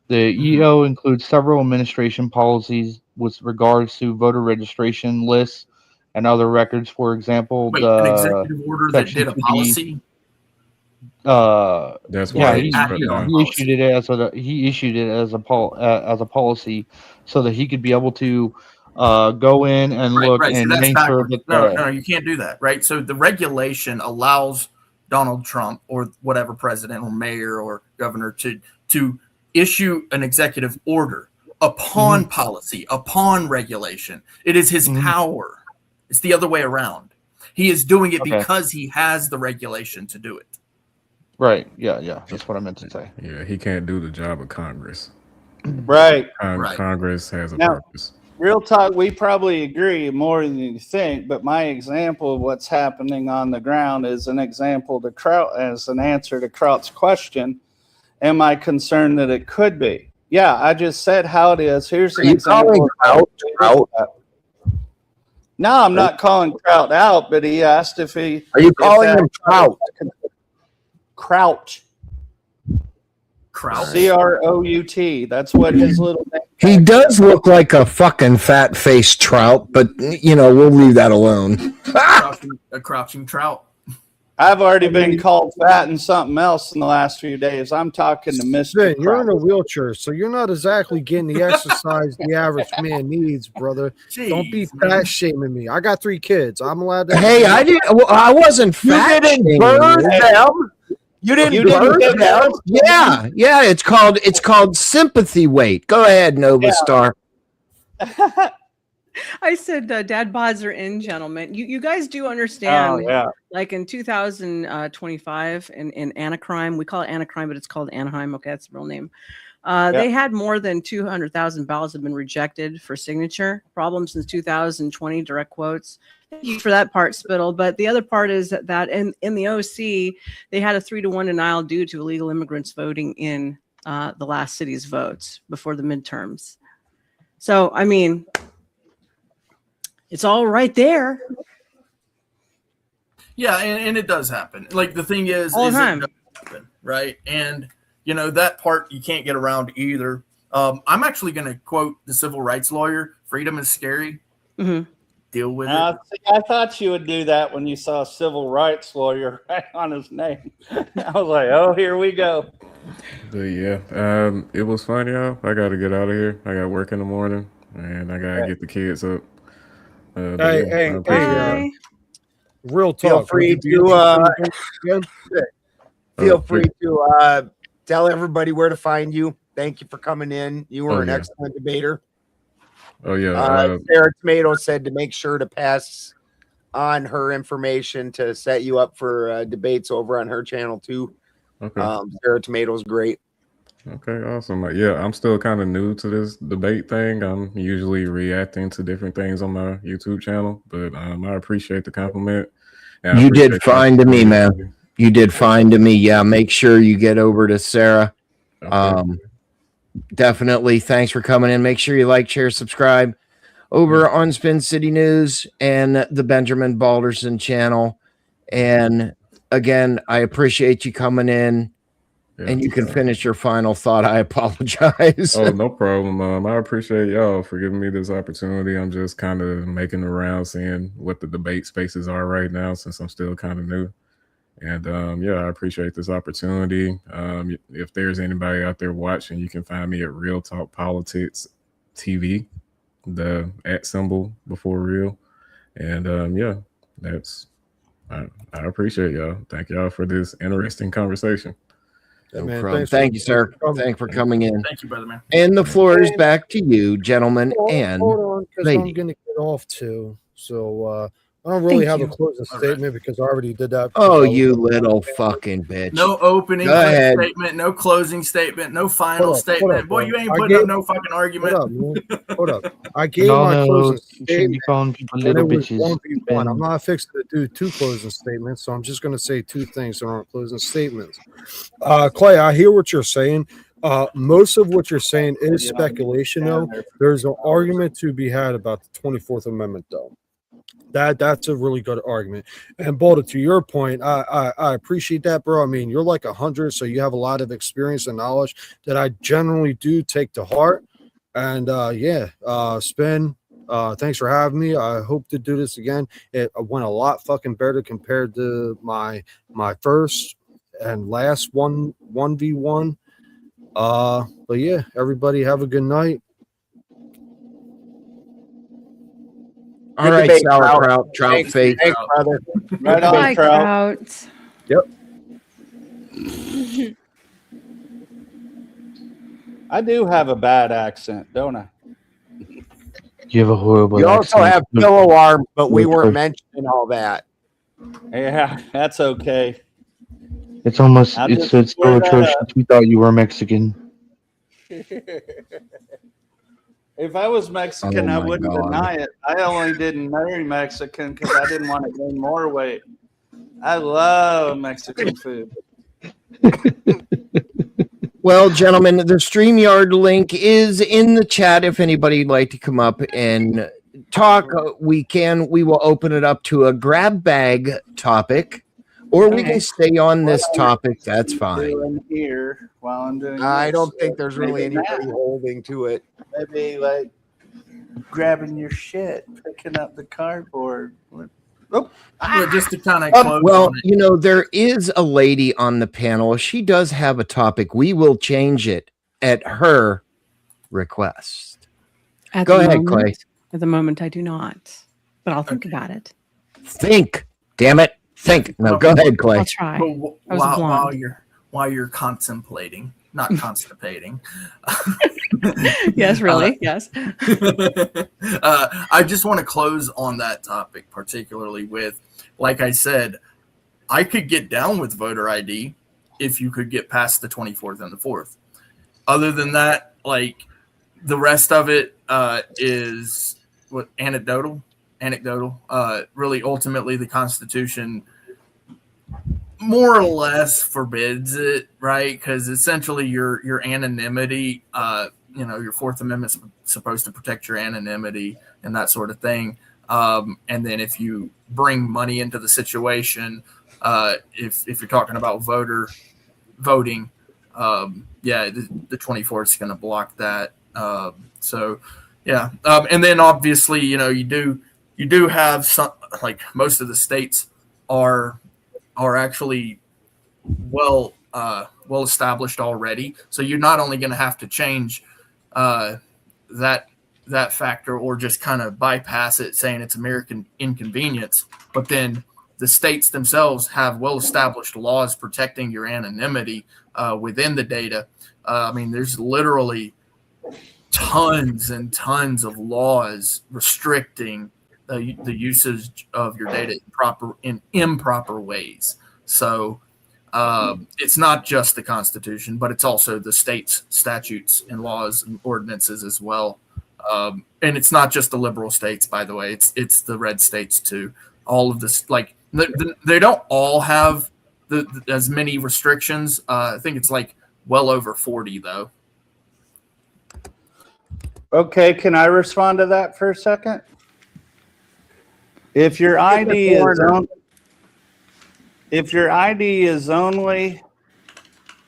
The EO includes several administration policies with regards to voter registration lists and other records. For example, Wait, the an executive order that Section did a 2D, policy? That's yeah, why he issued it as a policy so that he could be able to go in and look Right. So and that's make sure backwards. that No, you can't do that. Right. So the regulation allows Donald Trump or whatever president or mayor or governor to issue an executive order upon policy, upon regulation. It is his power. It's the other way around. He is doing it because he has the regulation to do it. Right. Yeah. That's what I meant to say. Yeah, he can't do the job of Congress. Right. Congress has a Now, purpose. Real talk, we probably agree more than you think, but my example of what's happening on the ground is an example to Kraut as an answer to Kraut's question. Am I concerned that it could be? Yeah, I just said how it is. Here's an example. Kraut? No, I'm not calling Kraut out, but he asked if he. Are you calling him Kraut? Kraut. Kraut. Crout. That's what his little name. He does look like a fucking fat-faced trout, but we'll leave that alone. A crouching trout. I've already been called fat and something else in the last few days. I'm talking to Mr. Ben, you're in a wheelchair, so you're not exactly getting the exercise the average man needs, brother. Jeez, don't be fat shaming me. I got 3 kids. I'm allowed to. Hey, I wasn't fat. You didn't burn them. You didn't burn them. Yeah. It's called sympathy weight. Go ahead, Nova Star. I said dad bods are in, gentlemen. You guys do understand, like in 2025 in Anacrime, we call it Anacrime, but it's called Anaheim. Okay, that's the real name. They had more than 200,000 ballots have been rejected for signature. Problem since 2020, direct quotes. Thank you for that part, Spittle. But the other part is that in the OC, they had a 3-1 denial due to illegal immigrants voting in the last city's votes before the midterms. So, I mean, it's all right there. Yeah, and it does happen. Like the thing is, all the time. It does happen, right? And that part you can't get around either. I'm actually going to quote the civil rights lawyer: "Freedom is scary. Deal with it." See, I thought you would do that when you saw a civil rights lawyer right on his name. I was like, "Oh, here we go." But yeah, it was fun, y'all. I got to get out of here. I got work in the morning, and I got to get the kids up. Hey, real talk. Feel free to tell everybody where to find you. Thank you for coming in. You were an excellent debater. Oh yeah. Sarah Tomato said to make sure to pass on her information to set you up for debates over on her channel too. Okay. Sarah Tomato's great. Okay, awesome. Yeah, I'm still kind of new to this debate thing. I'm usually reacting to different things on my YouTube channel, but I appreciate the compliment. You did fine to me, man. You did fine to me. Yeah, make sure you get over to Sarah. Okay. Definitely. Thanks for coming in. Make sure you like, share, subscribe over on Spin City News and the Benjamin Balderson channel. And again, I appreciate you coming in. Yeah, and you can finish your final thought. I apologize. Oh, no problem. I appreciate y'all for giving me this opportunity. I'm just kind of making the round, seeing what the debate spaces are right now, since I'm still kind of new. And I appreciate this opportunity. If there's anybody out there watching, you can find me at Real Talk Politics TV, the @ symbol before real. And I appreciate y'all. Thank y'all for this interesting conversation. No problem. Thank you, sir. Thank you for coming in. Thank you, brother, man. And the floor is back to you, gentlemen and hold on, because lady. I'm going to get off too. So I don't really have a closing statement because I already did that. Oh, you little fucking bitch. No opening statement, no closing statement, no final statement. Boy, you ain't putting up no fucking argument. Hold up. I gave my closing statement. And it was 1v1. I'm not fixing to do 2 closing statements, so I'm just going to say 2 things that aren't closing statements. Clay, I hear what you're saying. Most of what you're saying is speculation, though. There's an argument to be had about the 24th Amendment, though. That's a really good argument. And Boulder, to your point, I appreciate that, bro. I mean, you're like 100, so you have a lot of experience and knowledge that I generally do take to heart. And Spin, thanks for having me. I hope to do this again. It went a lot fucking better compared to my first and last 1v1. But yeah, everybody have a good night. All right, sauerkraut, trout face. Thanks, brother. Right on, trout. Yep. I do have a bad accent, don't I? You have a horrible. You also have pillow arms, but we weren't mentioning all that. Yeah, that's okay. It's almost it's so atrocious. We thought you were Mexican. If I was Mexican, I wouldn't deny it. I only didn't marry Mexican because I didn't want to gain more weight. I love Mexican food. Well, gentlemen, the StreamYard link is in the chat. If anybody'd like to come up and talk, we will open it up to a grab bag topic, or we can stay on this topic. That's fine. Here while I'm doing I don't think there's really anybody holding to it. Maybe like grabbing your shit, picking up the cardboard. Oh, just to kind of close. Well, you know, there is a lady on the panel. She does have a topic. We will change it at her request. Go ahead, Clay. At the moment, I do not, but I'll think about it. Think, damn it, think. No, go ahead, Clay. I'll try. While you're contemplating, not constipating. Yes, really. Yes. I just want to close on that topic, particularly with, like I said, I could get down with voter ID if you could get past the 24th and the 4th. Other than that, like the rest of it is what anecdotal. Really, ultimately, the Constitution more or less forbids it, right? Because essentially your anonymity, your Fourth Amendment's supposed to protect your anonymity and that sort of thing. And then if you bring money into the situation, if you're talking about voting, the 24th is going to block that. And then obviously, you do have some, like most of the states are actually well established already. So you're not only going to have to change that factor or just kind of bypass it, saying it's American inconvenience, but then the states themselves have well established laws protecting your anonymity within the data. I mean, there's literally tons and tons of laws restricting the usage of your data in improper ways. So it's not just the Constitution, but it's also the state's statutes and laws and ordinances as well. And it's not just the liberal states, by the way. It's the red states too. All of this, like they don't all have as many restrictions. I think it's like well over 40 though. Okay, can I respond to that for a second? If your ID is only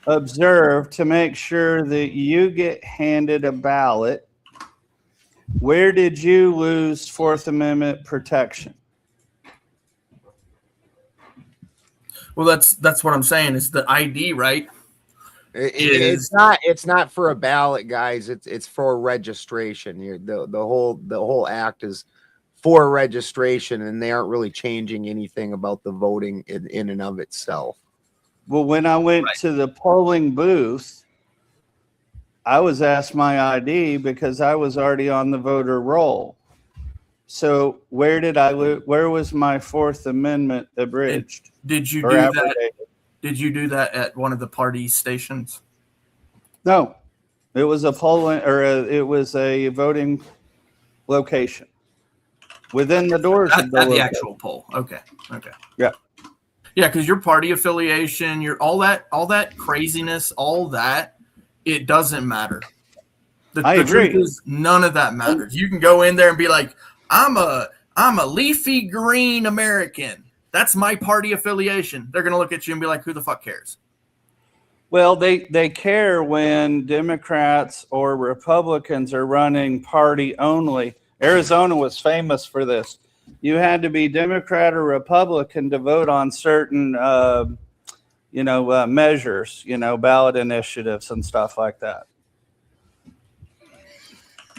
observed to make sure that you get handed a ballot, where did you lose Fourth Amendment protection? Well, that's what I'm saying. It's the ID, right? It's not for a ballot, guys. It's for registration. The whole act is for registration, and they aren't really changing anything about the voting in and of itself. Well, when I went to the polling booth, I was asked my ID because I was already on the voter roll. So where was my Fourth Amendment abridged? Did you do that? Did you do that at one of the party stations? No, it was a polling it was a voting location within the doors of the actual poll. Okay. Yeah, because your party affiliation, your all that craziness, all that, it doesn't matter. I agree. Truth is, none of that matters. You can go in there and be like, I'm a I'm a leafy green American. That's my party affiliation. They're going to look at you and be like, who the fuck cares? Well, they care when Democrats or Republicans are running party only. Arizona was famous for this. You had to be Democrat or Republican to vote on certain, measures, ballot initiatives and stuff like that.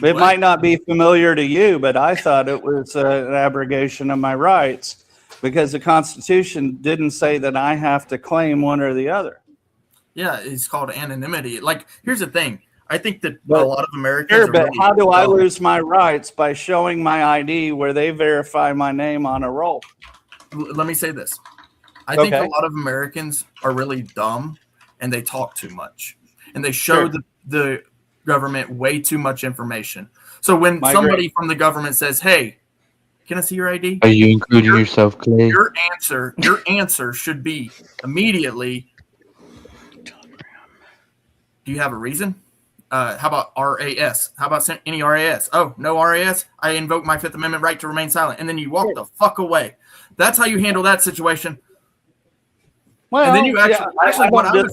It might not be familiar to you, but I thought it was an abrogation of my rights because the Constitution didn't say that I have to claim one or the other. Yeah, it's called anonymity. Like, here's the thing. I think that a lot of Americans. Sure, but how do I lose my rights by showing my ID where they verify my name on a roll? Let me say this. I think a lot of Americans are really dumb and they talk too much. And they show the government way too much information. So when somebody from the government says, hey, can I see your ID? Are you including yourself, Clay? Your answer should be immediately, do you have a reason? How about RAS? How about any RAS? Oh, no RAS? I invoke my Fifth Amendment right to remain silent. And then you walk the fuck away. That's how you handle that situation. Well, and then you actually what I would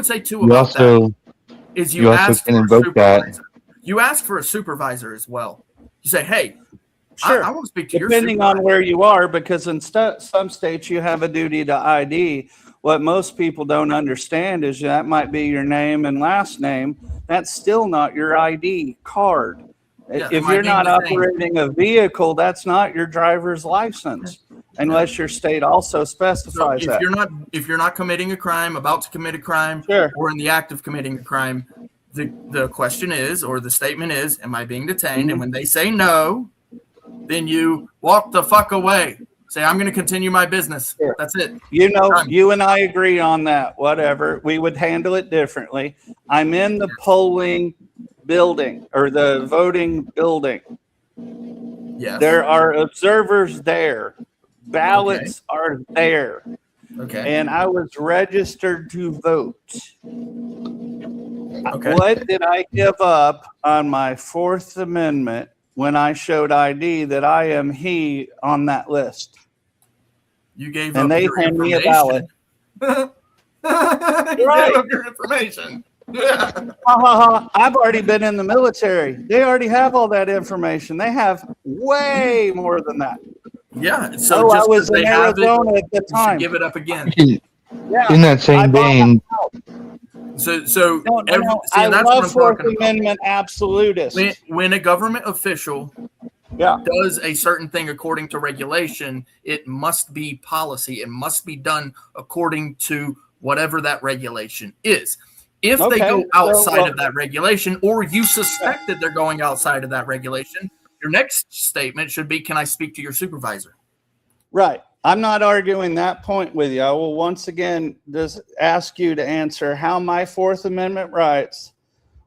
say too about that is you ask for a supervisor. You ask for a supervisor as well. You say, hey, sure. I want to speak to depending on where you are, because in some states you have a duty to ID. What most people don't understand is that might be your name and last name. That's still not your ID card. Yeah, if you're not operating a vehicle, that's not your driver's license, unless your state also specifies that. If you're not committing a crime, about to commit a crime, or in the act of committing a crime, the question is, or the statement is, am I being detained? And when they say no, then you walk the fuck away. Say, I'm going to continue my business. Sure. That's it. You and I agree on that. Whatever. We would handle it differently. I'm in the polling building or the voting building. Yes. There are observers there. Ballots are there. Okay. And I was registered to vote. Okay. What did I give up on my Fourth Amendment when I showed ID that I am he on that list? You gave and up they your hand me a information. ballot. You gave up your information. I've already been in the military. They already have all that information. They have way more than that. Yeah. So I was in Arizona at the time. Give it up again. Yeah. In that same vein. I love Fourth Amendment absolutists. When a government official does a certain thing according to regulation, it must be policy. It must be done according to whatever that regulation is. If they go outside of that regulation, or you suspect that they're going outside of that regulation, your next statement should be, can I speak to your supervisor? Right. I'm not arguing that point with you. I will once again just ask you to answer how my Fourth Amendment rights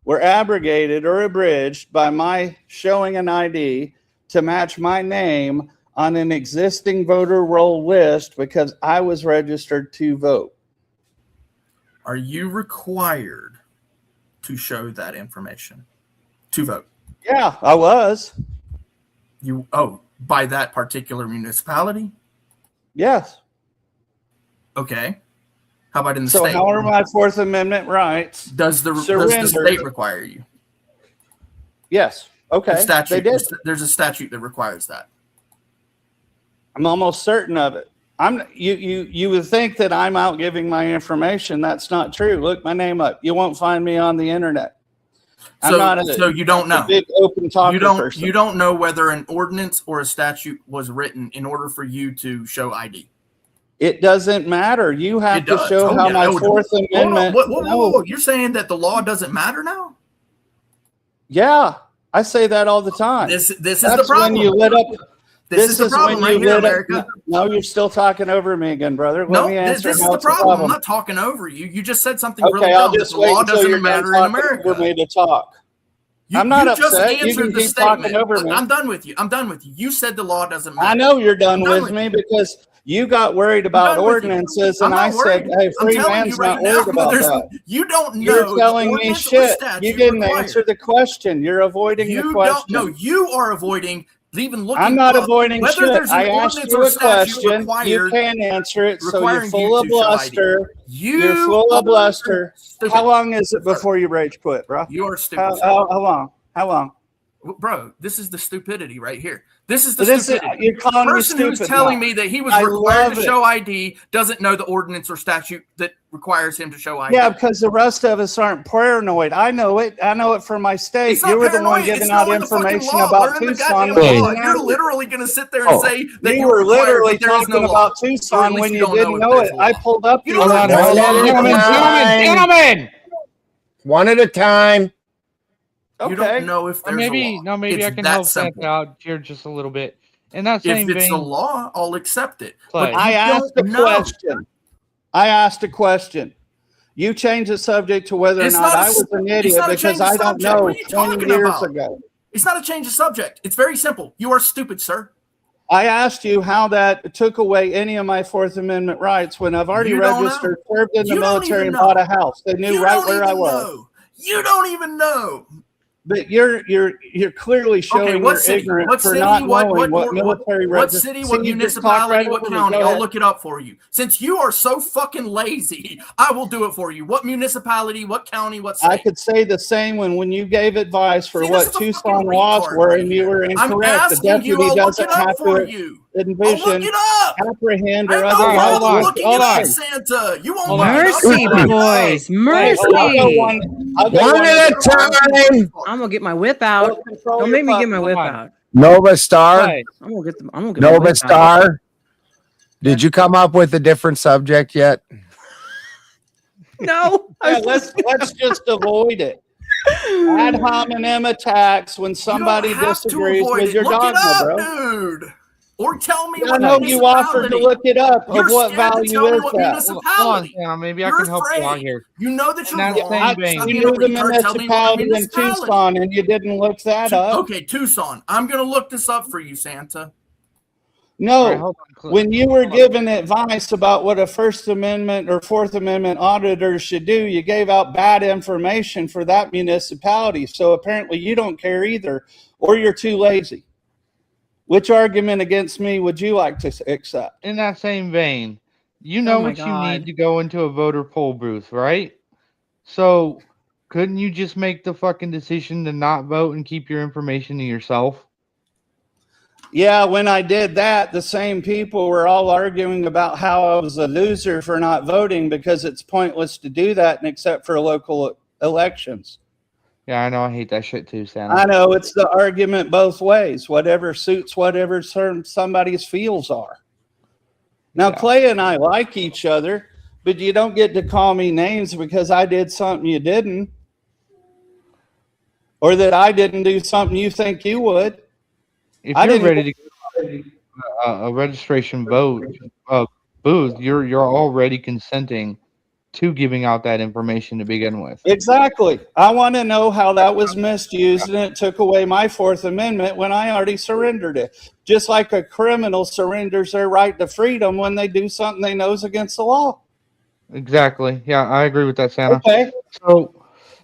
were abrogated or abridged by my showing an ID to match my name on an existing voter roll list because I was registered to vote. Are you required to show that information to vote? Yeah, I was. By that particular municipality? Yes. Okay. How about in the state? So how are my Fourth Amendment rights? Does the state require you? Yes. Okay. There's a statute that requires that. I'm almost certain of it. You would think that I'm out giving my information. That's not true. Look my name up. You won't find me on the internet. So you don't know. Big open talker person. You don't know whether an ordinance or a statute was written in order for you to show ID. It doesn't matter. You have to show how my Fourth Amendment. Whoa. You're saying that the law doesn't matter now? Yeah, I say that all the time. This is the problem. When you lit up. This is the problem right here, America. No, you're still talking over me again, brother. This is the problem. I'm not talking over you. You just said something really dumb. I'll just the law doesn't matter in America. For me to talk. I'm not upset. You can keep talking over me. I'm done with you. You said the law doesn't matter. I know you're done with me because you got worried about ordinances, and I said, "Hey, free man's not worried about that." You don't know. You're telling me shit. You didn't answer the question. You're avoiding the question. No, you are avoiding even looking. I'm not up avoiding whether shit. there's an I asked ordinance you or a statute question. You required- can't answer it, so you're requiring full you of to show ID. bluster. You're You full of are bluster. stupid. How long is it before you rage quit, bro? You are stupid. How long? How long? Bro, this is the stupidity right here. This is the This is- stupidity. you're calling the me person who's stupid telling now. me that he was I required love to it. show ID doesn't know the ordinance or statute that requires him to show ID. Yeah, because the rest of us aren't paranoid. I know it. I know it from my state. It's not You were the one paranoid, giving it's out knowing the fucking information law, about learning the Tucson. goddamn law. when You're you literally going to sit there and say that you were required, literally but there is no talking law. about Or at Tucson least when you don't didn't if know there's it. a law. I pulled up You your don't know law. if there's a law. Gentlemen. One at a time. You don't know if there's maybe a law. no, maybe It's I can that help simple. Santa out here just a little bit. In that If same it's vein, a law, I'll accept it. Clay. But I you asked a don't know. question. I asked a question. You changed the subject to whether or It's not not a- I was an it's idiot not a because change of I don't subject. know What are you 20 talking years about? ago. It's not a change of subject. It's very simple. You are stupid, sir. I asked you how that took away any of my Fourth Amendment rights when I've already You don't registered, know. served in the You don't military, even and bought know. a house. They knew You right don't where I even was. know. You don't even know. But you're clearly showing what you're city? ignorant What for city? not What knowing what military what regis- city? See, What you just talked municipality? right What over me. county? Go I'll ahead. look it up for you. Since you are so fucking lazy, I will do it for you. What municipality? What county? What state? I could say the same when you gave advice for See, what this is a Tucson fucking laws retard were, right and you were I'm incorrect. The asking you. deputy I'll look doesn't it up have for to you. I'll envision, look it up. apprehend, I or have no otherwise. problem on, looking hold it up, on. Santa. You won't Hold look on. it up. Mercy, I'll look it up. boys. I'll Mercy. go one One at a time. I'm gonna get my whip out. Control Don't your make me get my puppy. whip Hold on. out. Nova Star. Clay, I'm gonna get my Nova whip out. Star. Did you come up with a different subject yet? No. Yeah, let's just avoid it. Ad hominem attacks when somebody you don't have disagrees to avoid with it. your Look dogma, it up, bro. dude. Or tell me I what know you offered to municipality. look it up. You're Of what scared to value tell me is what that? hold on, municipality. Santa. Maybe I You're can help you out afraid. here. You know that In you're that wrong. same vein. Stop You being a knew the retard. Tell me what municipality in municipality. Tucson, and you didn't look that up. Okay, Tucson. I'm gonna look this up for you, Santa. No, All right, hold on, Clay. when you were given advice about what a First Amendment or Fourth Amendment auditor should do, you gave out bad information for that municipality. So apparently you don't care either, or you're too lazy. Which argument against me would you like to accept? In that same vein, you know my what you God. need to go into a voter poll booth, right? So couldn't you just make the fucking decision to not vote and keep your information to yourself? Yeah, when I did that, the same people were all arguing about how I was a loser for not voting because it's pointless to do that and except for local elections. Yeah, I know. I hate that shit too, Santa. I know it's the argument both ways, whatever suits whatever somebody's feels are. Now, Yeah. Clay and I like each other, but you don't get to call me names because I did something you didn't, or that I didn't do something you think you would. If I you're didn't- ready to go a registration vote booth, you're already consenting to giving out that information to begin with. Exactly. I want to know how that was misused and it took away my Fourth Amendment when I already surrendered it. Just like a criminal surrenders their right to freedom when they do something they know is against the law. Exactly. Yeah, I agree with that, Santa. Okay.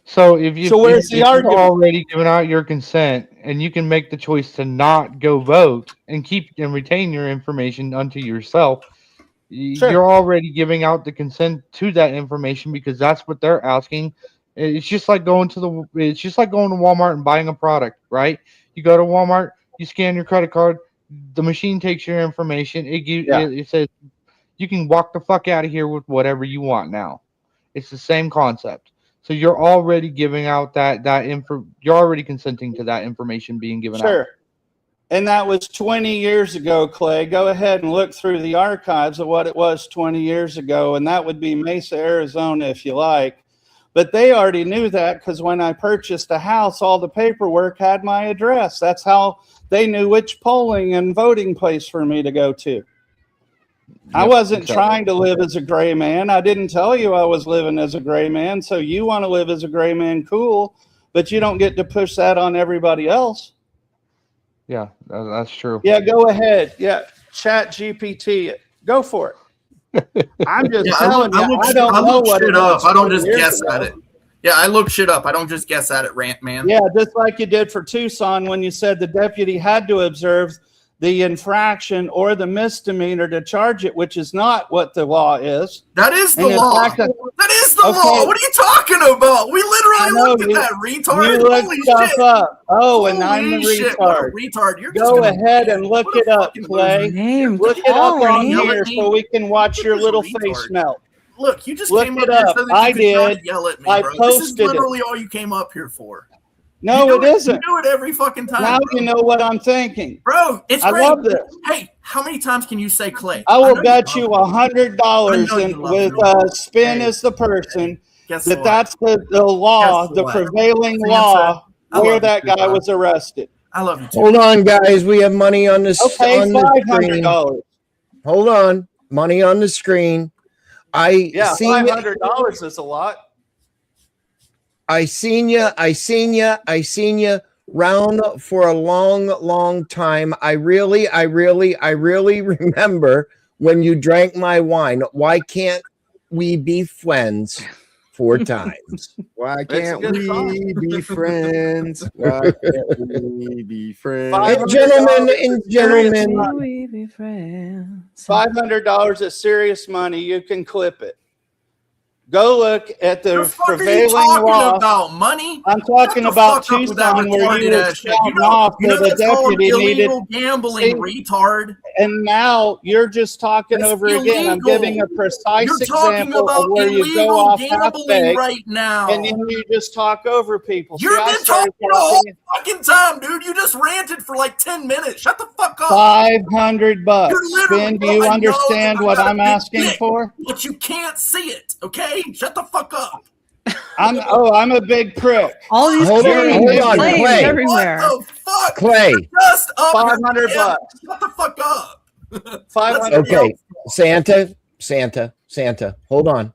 So if you So where's the you've argument? already given out your consent and you can make the choice to not go vote and keep and retain your information unto yourself, Sure. you're already giving out the consent to that information because that's what they're asking. It's just like going to Walmart and buying a product, right? You go to Walmart, you scan your credit card, the machine takes your information, it says you can walk the fuck out of here with whatever you want now. It's the same concept. So you're already giving out that info. You're already consenting to that information being given out. Sure. And that was 20 years ago, Clay. Go ahead and look through the archives of what it was 20 years ago, and that would be Mesa, Arizona, if you like. But they already knew that because when I purchased a house, all the paperwork had my address. That's how they knew which polling and voting place for me to go to. I wasn't trying to live as a gray man. I didn't tell you I was living as a gray man. So you want to live as a gray man, cool, but you don't get to push that on everybody else. Yeah, that's true. Yeah, go ahead. Yeah, Chat GPT, go for it. I'm just telling you, I don't know what it was. I don't just 20 years guess ago. at it. Yeah, I look shit up. I don't just guess at it, rant man. Yeah, just like you did for Tucson when you said the deputy had to observe the infraction or the misdemeanor to charge it, which is not what the law is. That is the law. That is the law. What are you talking about? We literally looked at that, retard. You look Holy stuff shit. up. Oh, and I'm the Holy shit, what a retard. retard. You're just Go gonna ahead and look it up, Clay. Look it up on here so we can watch your little face melt. Look, you just Look came it up here up. so that I you could try to did. yell at me, I bro. This is posted it. literally all you came up here for. No, You do it isn't. You do it every fucking time. Now bro. you know what I'm thinking. Bro, it's I great. love this. Hey, how many times can you say Clay? I will know bet you love me. $100 I know you love with me. Spin as the person Guess that what? that's the law, Guess the what? prevailing Santa, law I where love that you, guy bro. was arrested. I love you too. Hold on, guys. We have money on the Okay, on the screen. $500. Hold on, money on the screen. Yeah, $500 is a lot. I seen you round for a long time. I really remember when you drank my wine. Why can't we be friends 4 times? Why can't we be friends? Why can't we be friends? And gentlemen, $500 is serious money. You can clip it. Go look at the prevailing law. About money? I'm talking about Tucson where you were shouting off that the deputy needed gambling, retard. And now you're just talking over again. I'm giving a precise example of where you go off half-baked right now. and then you just talk over people. You've been talking the whole fucking time, dude. You just ranted for like 10 minutes. Shut the fuck up. $500. Spin, do you understand what I'm asking for? But you can't see it, okay? Shut the fuck up. I'm a big prick. All these hold on, Clay. everywhere. What the fuck? Clay. Just up $500. Shut the fuck up. Okay, Santa. Hold on.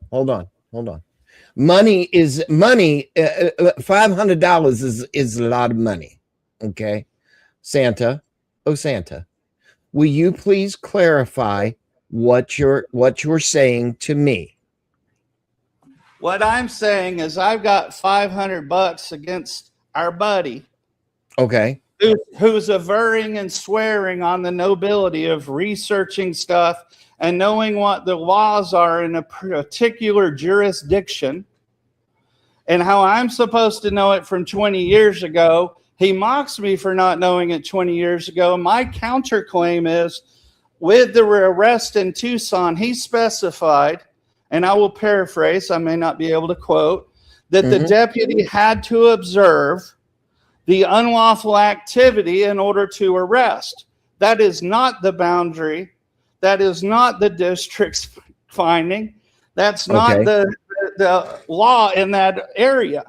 Money. $500 is a lot of money. Okay, Santa. Oh, Santa, will you please clarify what you're saying to me? What I'm saying is I've got $500 against our buddy. Okay. Who's averring and swearing on the nobility of researching stuff and knowing what the laws are in a particular jurisdiction and how I'm supposed to know it from 20 years ago. He mocks me for not knowing it 20 years ago. My counterclaim is with the arrest in Tucson, he specified, and I will paraphrase, I may not be able to quote, that the deputy had to observe the unlawful activity in order to arrest. That is not the boundary. That is not the district's finding. That's not the law in that area.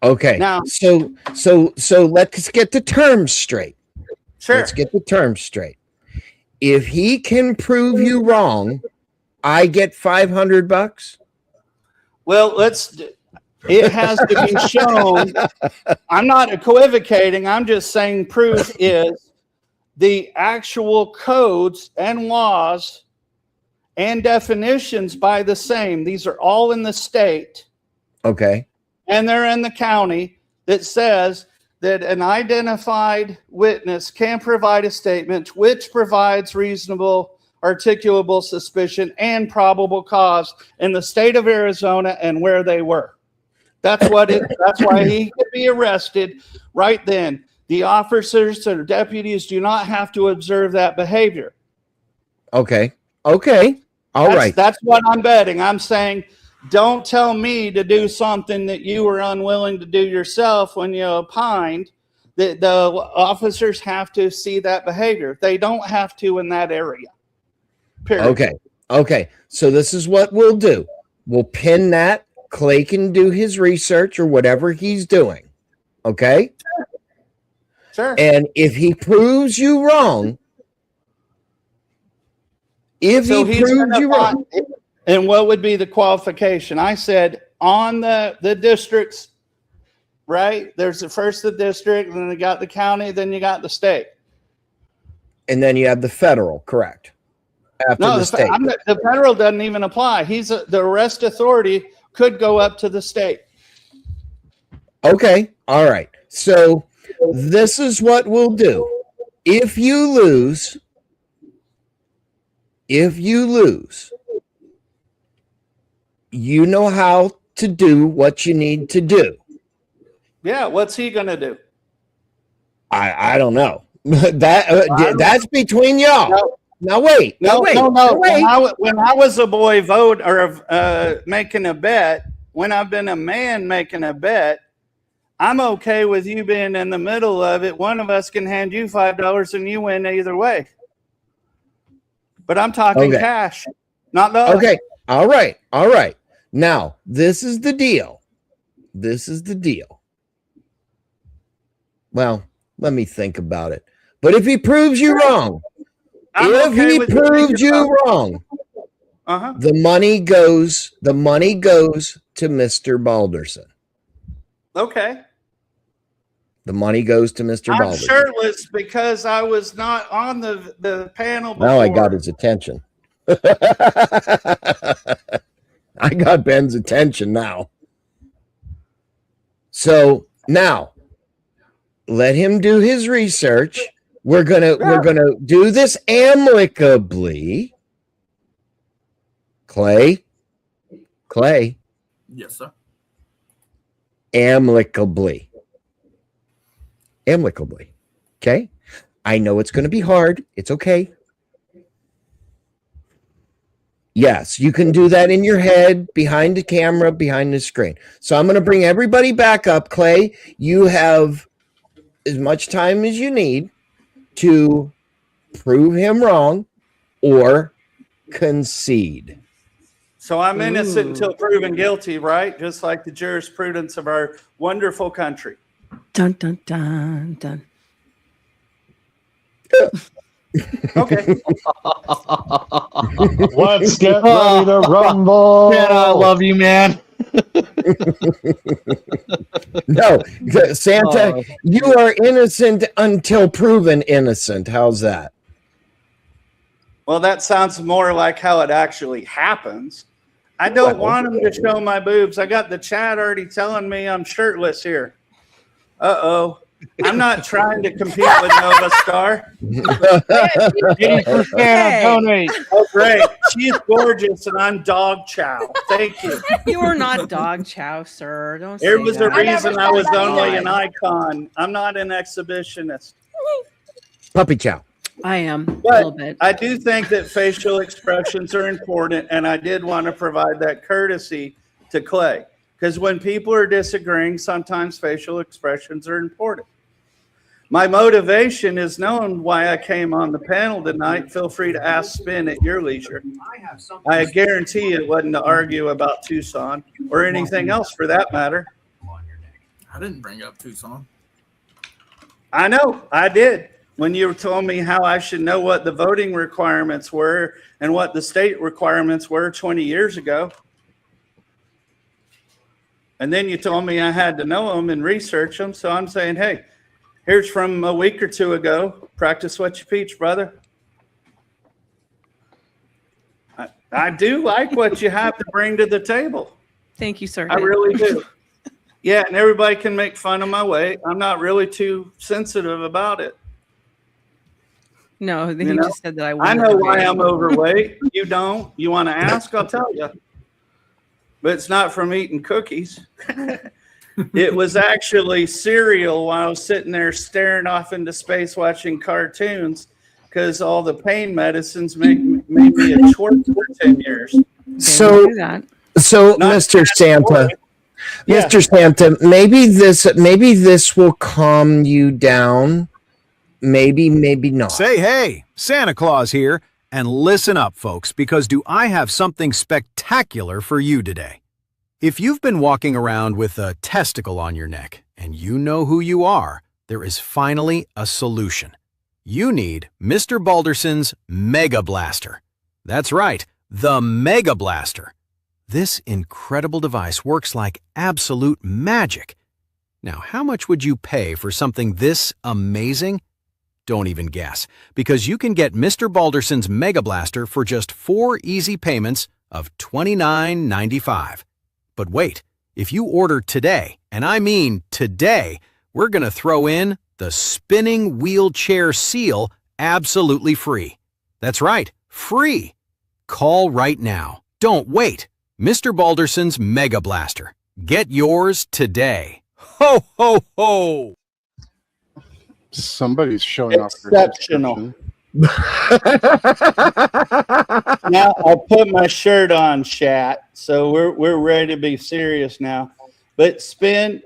Okay. Now, so let's get the terms straight. Sure. Let's get the terms straight. If he can prove you wrong, I get $500. Well, it has to be shown. I'm not equivocating. I'm just saying proof is the actual codes and laws and definitions by the same. These are all in the state. Okay. And they're in the county that says that an identified witness can provide a statement which provides reasonable articulable suspicion and probable cause in the state of Arizona and where they were. That's why he could be arrested right then. The officers or deputies do not have to observe that behavior. Okay. All right. That's what I'm betting. I'm saying, don't tell me to do something that you were unwilling to do yourself when you opined. The officers have to see that behavior. They don't have to in that area. Period. Okay. So this is what we'll do. We'll pin that. Clay can do his research or whatever he's doing. Okay? Sure. And if he proves you wrong, and what would be the qualification? I said on the districts, right? There's the district, and then you got the county, then you got the state. And then you have the federal, correct? After the state. The federal doesn't even apply. The arrest authority could go up to the state. Okay. All right. So this is what we'll do. If you lose, you know how to do what you need to do. Yeah, what's he gonna do? I don't know. That's between y'all. Now wait. No. Wait. When I was a boy making a bet, when I've been a man making a bet, I'm okay with you being in the middle of it. One of us can hand you $5 and you win either way. But I'm talking cash, not the other. Okay. All right. Now, this is the deal. Well, let me think about it. But if he proves you wrong, the money goes to Mr. Balderson. Okay. The money goes to Mr. I'm Balderson. shirtless because I was not on the panel before. Now I got his attention. I got Ben's attention now. So now let him do his research. We're gonna do this amicably. Clay. Yes, sir. Amicably. Okay? I know it's going to be hard. It's okay. Yes, you can do that in your head, behind the camera, behind the screen. So I'm going to bring everybody back up. Clay, you have as much time as you need to prove him wrong or concede. So I'm innocent until proven guilty, right? Just like the jurisprudence of our wonderful country. Dun, dun, dun, dun. Okay. Let's get ready to rumble. Man, I love you, man. No, Santa, you are innocent until proven innocent. How's that? Well, that sounds more like how it actually happens. I don't want him to show my boobs. I got the chat already telling me I'm shirtless here. Uh-oh. I'm not trying to compete with Nova Star. 80% donate. Oh, great. She's gorgeous, and I'm dog chow. Thank you. You are not dog chow, sir. Don't say There was a that. reason I was only an icon. I'm not an exhibitionist. Puppy chow. I am a But little bit. I do think that facial expressions are important, and I did want to provide that courtesy to Clay. Because when people are disagreeing, sometimes facial expressions are important. My motivation is known why I came on the panel tonight. Feel free to ask Spin at your leisure. I guarantee it wasn't to argue about Tucson or anything else for that matter. I didn't bring up Tucson. I know, I did. When you told me how I should know what the voting requirements were and what the state requirements were 20 years ago. And then you told me I had to know them and research them. So I'm saying, hey, here's from a week or two ago. Practice what you preach, brother. I do like what you have to bring to the table. Thank you, sir. I really do. Yeah, and everybody can make fun of my weight. I'm not really too sensitive about it. No, then you just said that I I know why I'm overweight. You don't. You want to ask? I'll tell you. But it's not from eating cookies. It was actually cereal while I was sitting there staring off into space watching cartoons because all the pain medicines made me a twerp for 10 years. So Mr. Santa, Mr. Santa, maybe this will calm you down. Maybe not. Say hey, Santa Claus here. And listen up, folks, because do I have something spectacular for you today. If you've been walking around with a testicle on your neck and you know who you are, there is finally a solution. You need Mr. Balderson's Mega Blaster. That's right, the Mega Blaster. This incredible device works like absolute magic. Now, how much would you pay for something this amazing? Don't even guess, because you can get Mr. Balderson's Mega Blaster for just 4 easy payments of $29.95. But wait, if you order today, And I mean today, we're going to throw in the spinning wheelchair seal absolutely free. That's right, free. Call right now. Don't wait. Mr. Balderson's Mega Blaster. Get yours today. Ho, ho, ho! Somebody's showing off their Exceptional. subscription. Now I'll put my shirt on, chat. So we're ready to be serious now. But Spin,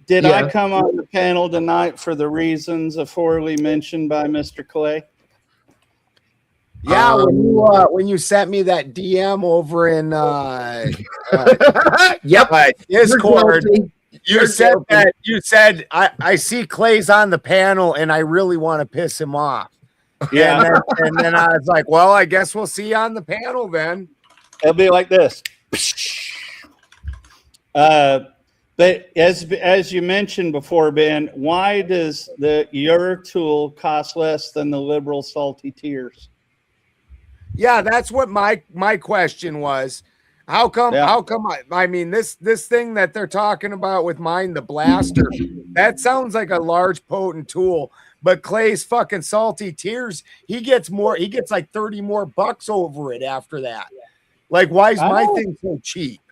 did I come on the panel tonight for the reasons aforely mentioned by Mr. Clay? Yeah, when you sent me that DM over in Discord, you said that I see Clay's on the panel and I really want to piss him off. Yeah, and then I was like, well, I guess we'll see you on the panel then. It'll be like this. But as you mentioned before, Ben, why does your tool cost less than the liberal salty tears? Yeah, that's what my question was. How come I mean this thing that they're talking about with mine, the blaster, that sounds like a large potent tool, but Clay's fucking salty tears, he gets like 30 more bucks over it after that. Like, why is my thing so cheap?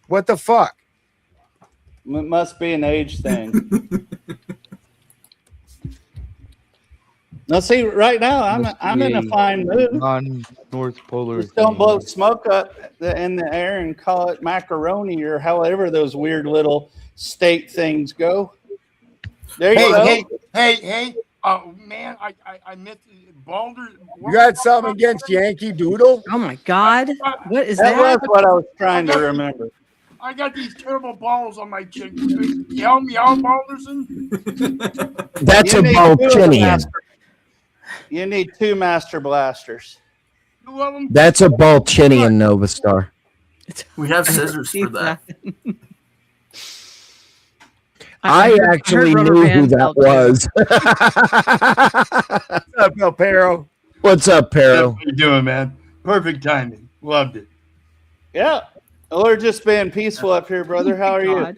What the fuck? It must be an age thing. Now, see, right now I'm in a fine mood. On North Polar. Just don't blow smoke up in the air and call it macaroni or however those weird little state things go. There you go. Hey! Oh man, I meant Balder. You got something against Yankee Doodle? Oh my God! What is that? that? That's what I was trying to remember. I got these terrible balls on my chin. You help me out, Balderson? That's a Balchinian. You need 2 master blasters. That's a Balchinian Nova Star. We have scissors for that. I actually knew who that was. What's up, El Perro? What's up, Perro? What you doing, man? Perfect timing. Loved it. Yeah. We're just being peaceful up here, brother. How are you?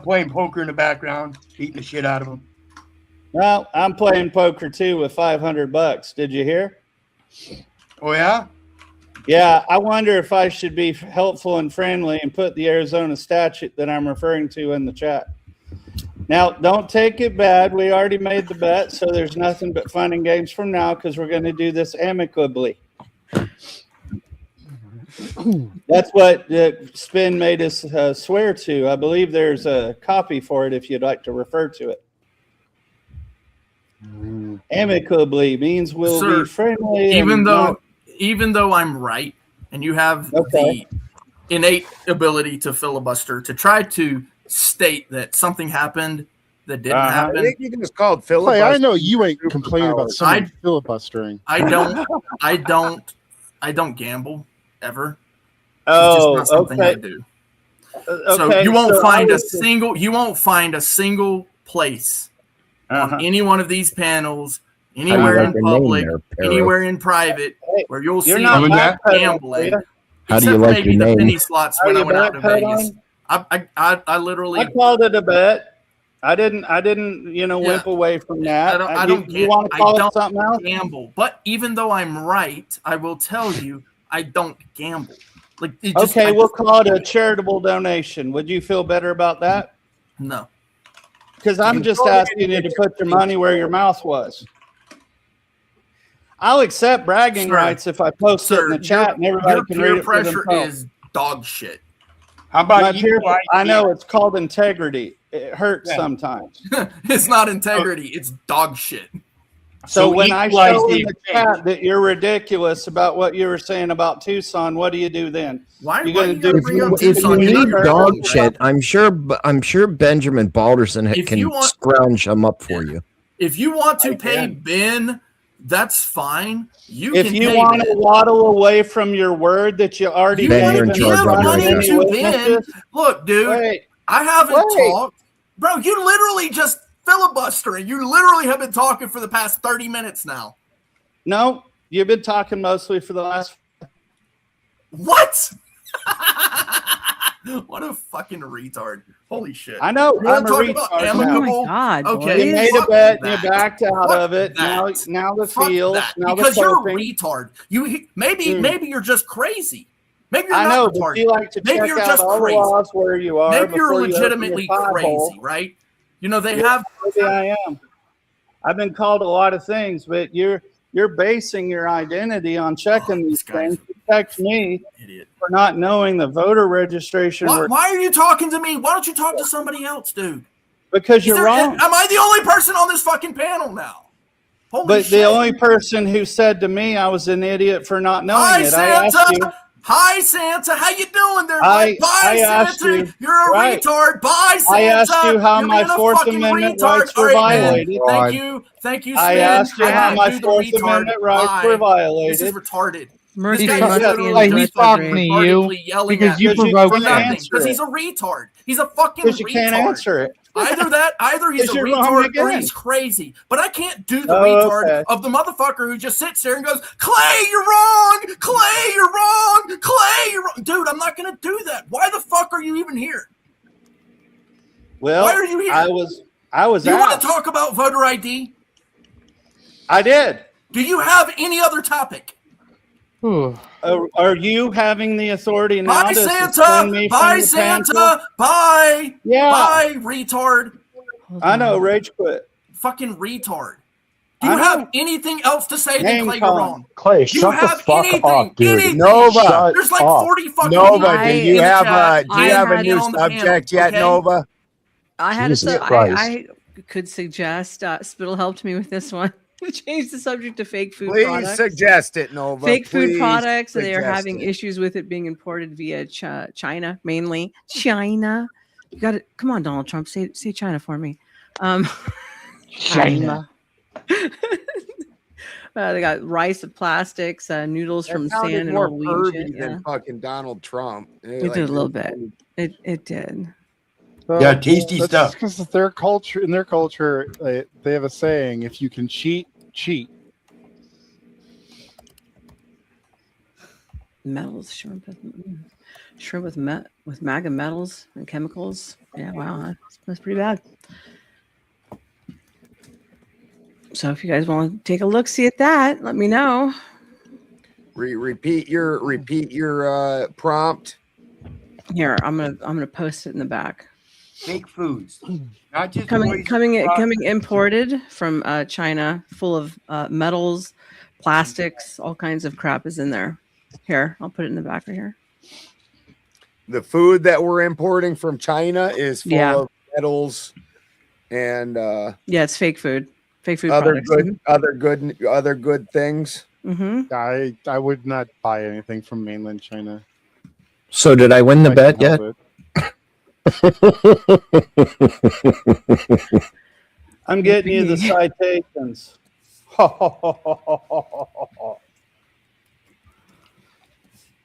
Playing poker in the background, beating the shit out of them. Well, I'm playing poker too with $500. Did you hear? Oh yeah? Yeah, I wonder if I should be helpful and friendly and put the Arizona statute that I'm referring to in the chat. Now, don't take it bad. We already made the bet, so there's nothing but fun and games from now because we're going to do this amicably. That's what Spin made us swear to. I believe there's a copy for it if you'd like to refer to it. Amicably means we'll be friendly. Even though I'm right and you have the innate ability to filibuster, to try to state that something happened that didn't happen. I think you can just call it filibuster. Clay, I know you ain't complaining about someone filibustering. I don't gamble ever. Oh, it's just not something I do. So you won't find a single place on any one of these panels, anywhere in public, anywhere in private, where you'll see gambling. How do you like your maybe the name? penny slots when I went out to Vegas. I literally called it a bet. I didn't wimp away from that. I don't gamble. But even though I'm right, I will tell you I don't gamble. We'll call it a charitable donation. Would you feel better about that? No. Because I'm just asking you to put your money where your mouth was. I'll accept bragging rights if I post it in the chat and everybody can read it for themselves. Peer pressure is dog shit. How about you? I know it's called integrity. It hurts sometimes. It's not integrity. It's dog shit. So when I show in the chat that you're ridiculous about what you were saying about Tucson, what do you do then? Why If you need dog shit, I'm sure Benjamin Balderson can scrounge him up for you. If you want to pay Ben, that's fine. If you want to waddle away from your word that you already Ben, look, dude, I haven't talked, bro. You literally just filibustering. You literally have been talking for the past 30 minutes now. No, you've been talking mostly for the last. What? What a fucking retard. Holy shit. I know. You I'm want a to talk retard. about now. amicable? Oh my God, Okay. You made a fuck bet and you that. backed out Fuck of it. that. Now the Fuck feels. that. Now Because the you're a coping. retard. Maybe you're just crazy. Maybe you're I not know, retarded. but you like to Maybe check you're out just all crazy. the laws where you are. Maybe you're before you open your legitimately pie crazy, hole. right? You know, they Yeah, have. maybe I am. I've been called a lot of things, but you're basing your identity on checking these things. Protect me for not knowing the voter registration. Why are you talking to me? Why don't you talk to somebody else, dude? Because you're wrong. Am I the only person on this fucking panel now? Holy But shit. the only person who said to me I was an idiot for not knowing Hi, it, Santa. I asked you. Hi, Santa. How you doing there, I bud? Bye, asked Santa. you- You're a right. retard. Bye, Santa. I asked you how You're my being a Fourth fucking Amendment retard. rights All were right, man. violated. Thank you. Thank you, I Sven. asked you I how can't my do the Fourth retard. Amendment rights Bye. were violated. This is retarded. Murphy This guy is must be literally in Like, the he's just talking to you retardedly yelling because at you me provoked for him. nothing. Because he's a retard. He's a fucking Because you retard. can't answer it. Either he's a 'Cause you're wrong retard or again. he's crazy. But I can't do the Oh, retard okay. of the motherfucker who just sits there and goes, Clay, you're wrong. Clay, you're wrong. Clay, you're wrong. Dude, I'm not going to do that. Why the fuck are you even here? Well, Why are you here? I was You want asked. to talk about voter ID? I did. Do you have any other topic? Are you having the authority now Bye, to suspend Santa. me Bye, from the panel? Santa. Bye. Yeah. Bye, retard. I know, rage quit. Fucking retard. Do I you know. have anything else to say than Name Clay, you're calling. wrong? Clay, Do you shut the have fuck anything? up, dude. Anything? Nova. There's like up. 40 fucking Nova, people do in you the have chat. a new on the subject panel, yet, okay? Nova? I had Jesus a Christ. I could suggest Spittle helped me with this one. Change the subject to fake food Please products. suggest it, Nova. Fake food Please products, and they are suggest having it. issues with it being imported via China, mainly China. You got it. Come on, Donald Trump, say China for me. China. They got rice of plastics, noodles That from sounded sand and more Norwegian. pervy than fucking Donald Trump. It did a little bit. It did. Well, tasty that's stuff. Because their culture, in their culture, they have a saying: if you can cheat, cheat. Metals, shrimp with MAGA metals and chemicals. Yeah, wow, that's pretty bad. So if you guys want to take a look, see at that, let me know. Repeat your prompt. Here, I'm gonna post it in the back. Fake foods, not just Coming imported from China, full of metals, plastics, all kinds of crap is in there. Here, I'll put it in the back right here. The food that we're importing from China is full Yeah. of metals and Yeah, it's fake food. Fake food other products. other good things. Mm-hmm. I would not buy anything from mainland China. So did I win the I bet can yet? help it. I'm getting you the citations.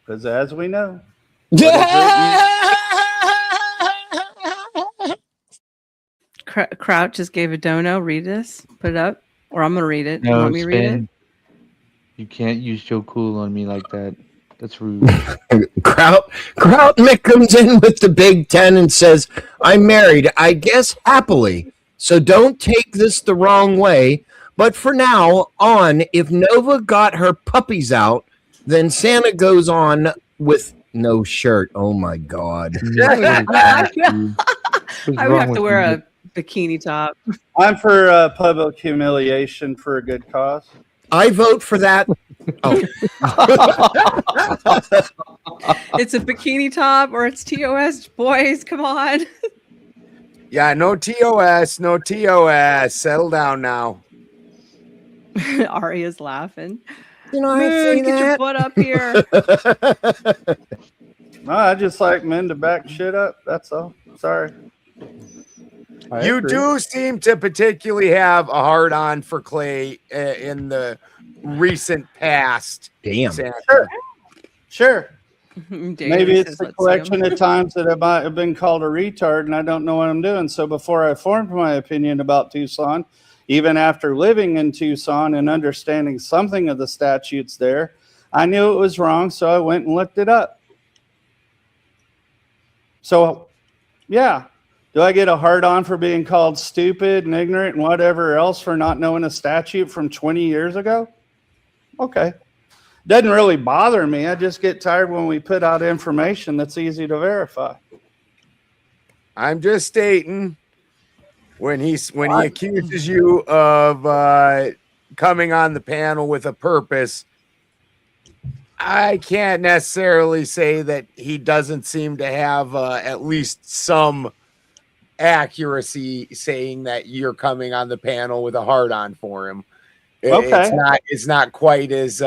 Because as we know, Crouch just gave a dono. Read this. Put it up. Or I'm going to read it. You No, want me to read it? Spin. You can't use Joe Cool on me like that. That's rude. Kraut Mick comes in with the Big Ten and says, I'm married, I guess happily. So don't take this the wrong way. But for now on, if Nova got her puppies out, then Santa goes on with no shirt. Oh my God. I would have to wear a bikini top. I'm for public humiliation for a good cause. I vote for that. Oh. It's a bikini top or it's TOS, boys. Come on. Yeah, no TOS, no TOS. Settle down now. Aria's laughing. You know, Man, get your butt up here. No, I just like men to back shit up. That's all. Sorry. You do seem to particularly have a hard on for Clay in the recent past. Damn. Santa. Sure. Maybe Maybe it's a collection of times that I might have been called a retard and I don't know what I'm doing. So before I formed my opinion about Tucson, even after living in Tucson and understanding something of the statutes there, I knew it was wrong, so I went and looked it up. So, yeah. Do I get a hard on for being called stupid and ignorant and whatever else for not knowing a statute from 20 years ago? Okay. Doesn't really bother me. I just get tired when we put out information that's easy to verify. I'm just stating when he accuses you of coming on the panel with a purpose, I can't necessarily say that he doesn't seem to have at least some accuracy saying that you're coming on the panel with a hard on for him. Okay. It's not quite as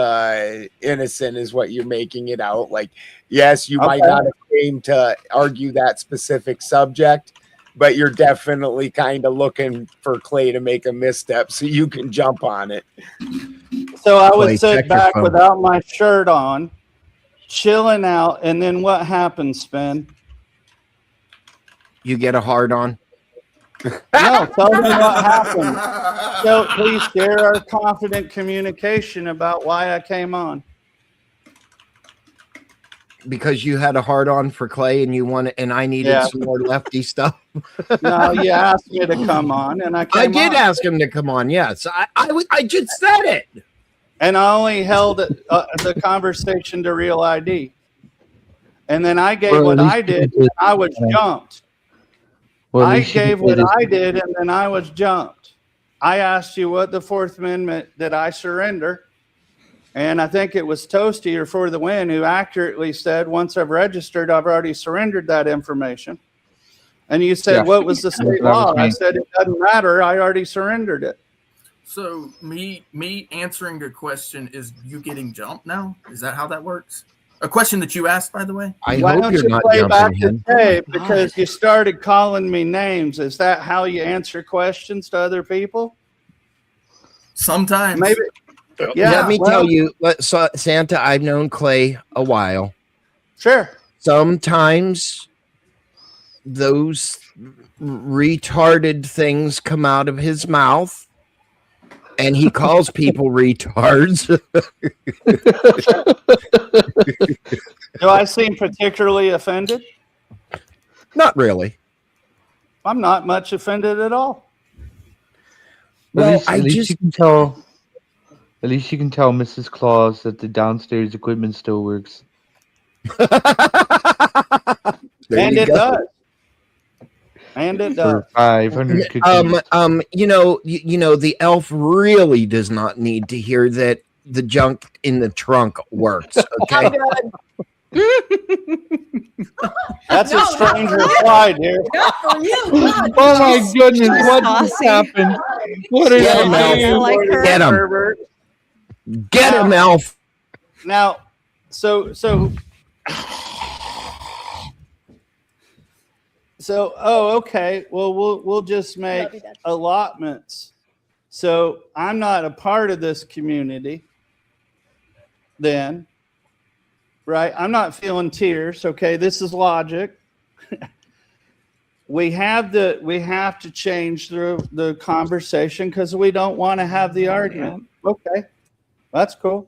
innocent as what you're making it out. Like, yes, you might not have came to argue that specific subject, but you're definitely kind of looking for Clay to make a misstep so you can jump on it. So I would sit back without my shirt on, chilling out, and then what happens, Spin? You get a hard on. No, tell me what happened. So please share our confident communication about why I came on. Because you had a hard on for Clay and you wanted, and I needed some more lefty stuff. No, you asked me to come on, and I did ask him to come on. Yes, I just said it. And I only held the conversation to Real ID. And then I gave what I did, and I was jumped. I gave what I did, and then I was jumped. I asked you what the Fourth Amendment did I surrender, and I think it was Toasty or For the Win who accurately said, once I've registered, I've already surrendered that information. And you said, what was the state law? I said, it doesn't matter. I already surrendered it. So me answering a question is you getting jumped now? Is that how that works? A question that you asked, by the way. Why don't you play back the tape? Because you started calling me names. Is that how you answer questions to other people? Sometimes. Maybe. Yeah. Let me tell you, Santa, I've known Clay a while. Sure. Sometimes those retarded things come out of his mouth. And he calls people retards. Do I seem particularly offended? Not really. I'm not much offended at all. Well, at least you can tell Mrs. Claus that the downstairs equipment still works. And it does. And it does. 500 you know, the elf really does not need to hear that the junk in the trunk works. Okay. That's a strange reply, dear. Oh my goodness, what just happened? What is Get him, Elf. Get him, Elf. Now, so, okay. Well, we'll just make allotments. So I'm not a part of this community then, right? I'm not feeling tears. Okay, this is logic. We have to change the conversation because we don't want to have the argument. Okay, that's cool.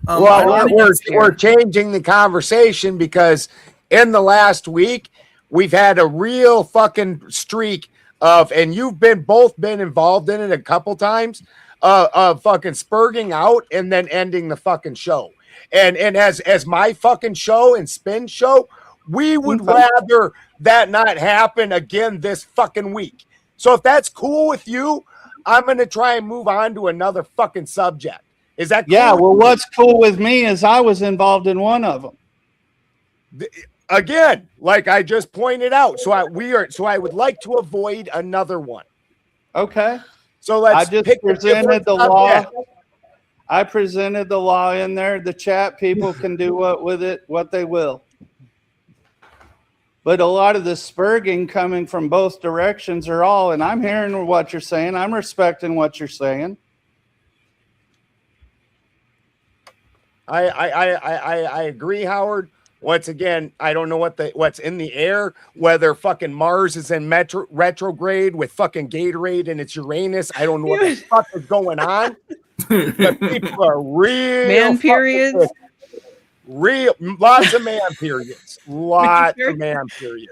Well, we're changing the conversation because in the last week we've had a real fucking streak of, and you've both been involved in it a couple times, of fucking spurging out and then ending the fucking show. And as my fucking show and Spin show, we would rather that not happen again this fucking week. So if that's cool with you, I'm going to try and move on to another fucking subject. Is that cool? Yeah, well, what's cool with me is I was involved in one of them. Again, like I just pointed out. So I would like to avoid another one. Okay. So let's pick presented the law. I presented the law in there. The chat people can do what they will. But a lot of the spurging coming from both directions are all, and I'm hearing what you're saying. I'm respecting what you're saying. I agree, Howard. Once again, I don't know what's in the air, whether fucking Mars is in retrograde with fucking Gatorade and it's Uranus. I don't know what the fuck is going on. But people are real man periods. Lots of man periods. Lots of man periods.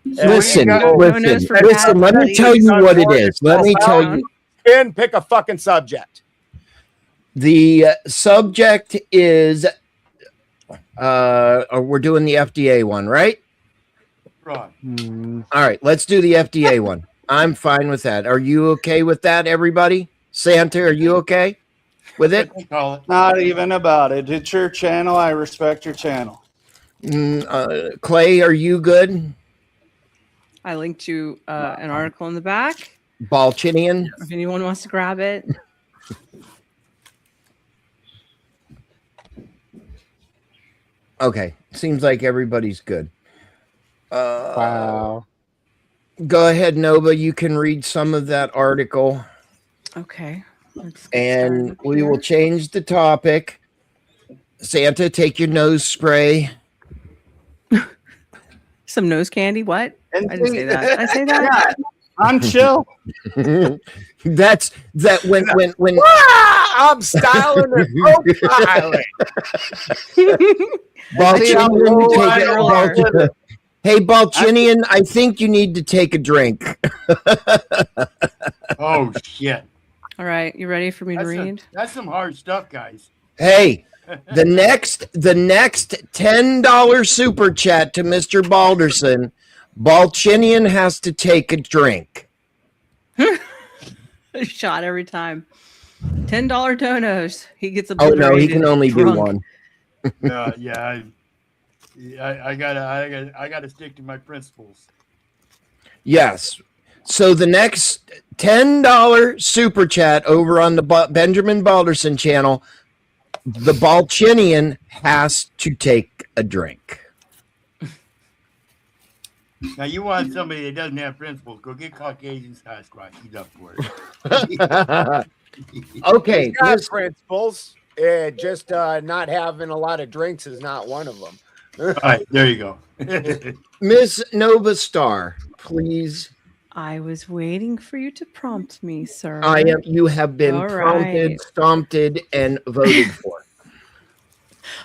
Listen. Let me tell you what it is. Let me tell you. And pick a fucking subject. The subject is we're doing the FDA one, right? Right. All right, let's do the FDA one. I'm fine with that. Are you okay with that, everybody? Santa, are you okay with it? Not even about it. It's your channel. I respect your channel. Clay, are you good? I linked to an article in the back. Balchinian? If anyone wants to grab it. Okay, seems like everybody's good. Wow. Go ahead, Nova. You can read some of that article. Okay. And we will change the topic. Santa, take your nose spray. Some nose candy? What? I didn't say that. Did I say that? I'm chill. That's that when I'm styling and profiling. Balchinian, hey, Balchinian, I think you need to take a drink. Oh shit! All right, you ready for me to read? That's some hard stuff, guys. Hey, the next $10 super chat to Mr. Balderson, Balchinian has to take a drink. Shot every time. $10 donos. He gets a. Oh no, he can only do one. Yeah, I gotta stick to my principles. Yes. So the next $10 super chat over on the Benjamin Balderson channel, the Balchinian has to take a drink. Now you want somebody that doesn't have principles? Go get Caucasian Sasquatch. He's up for it. Okay, He's got principles. Just not having a lot of drinks is not one of them. All right, there you go. Miss Nova Star, please. I was waiting for you to prompt me, sir. You have been prompted, stomped, and voted for.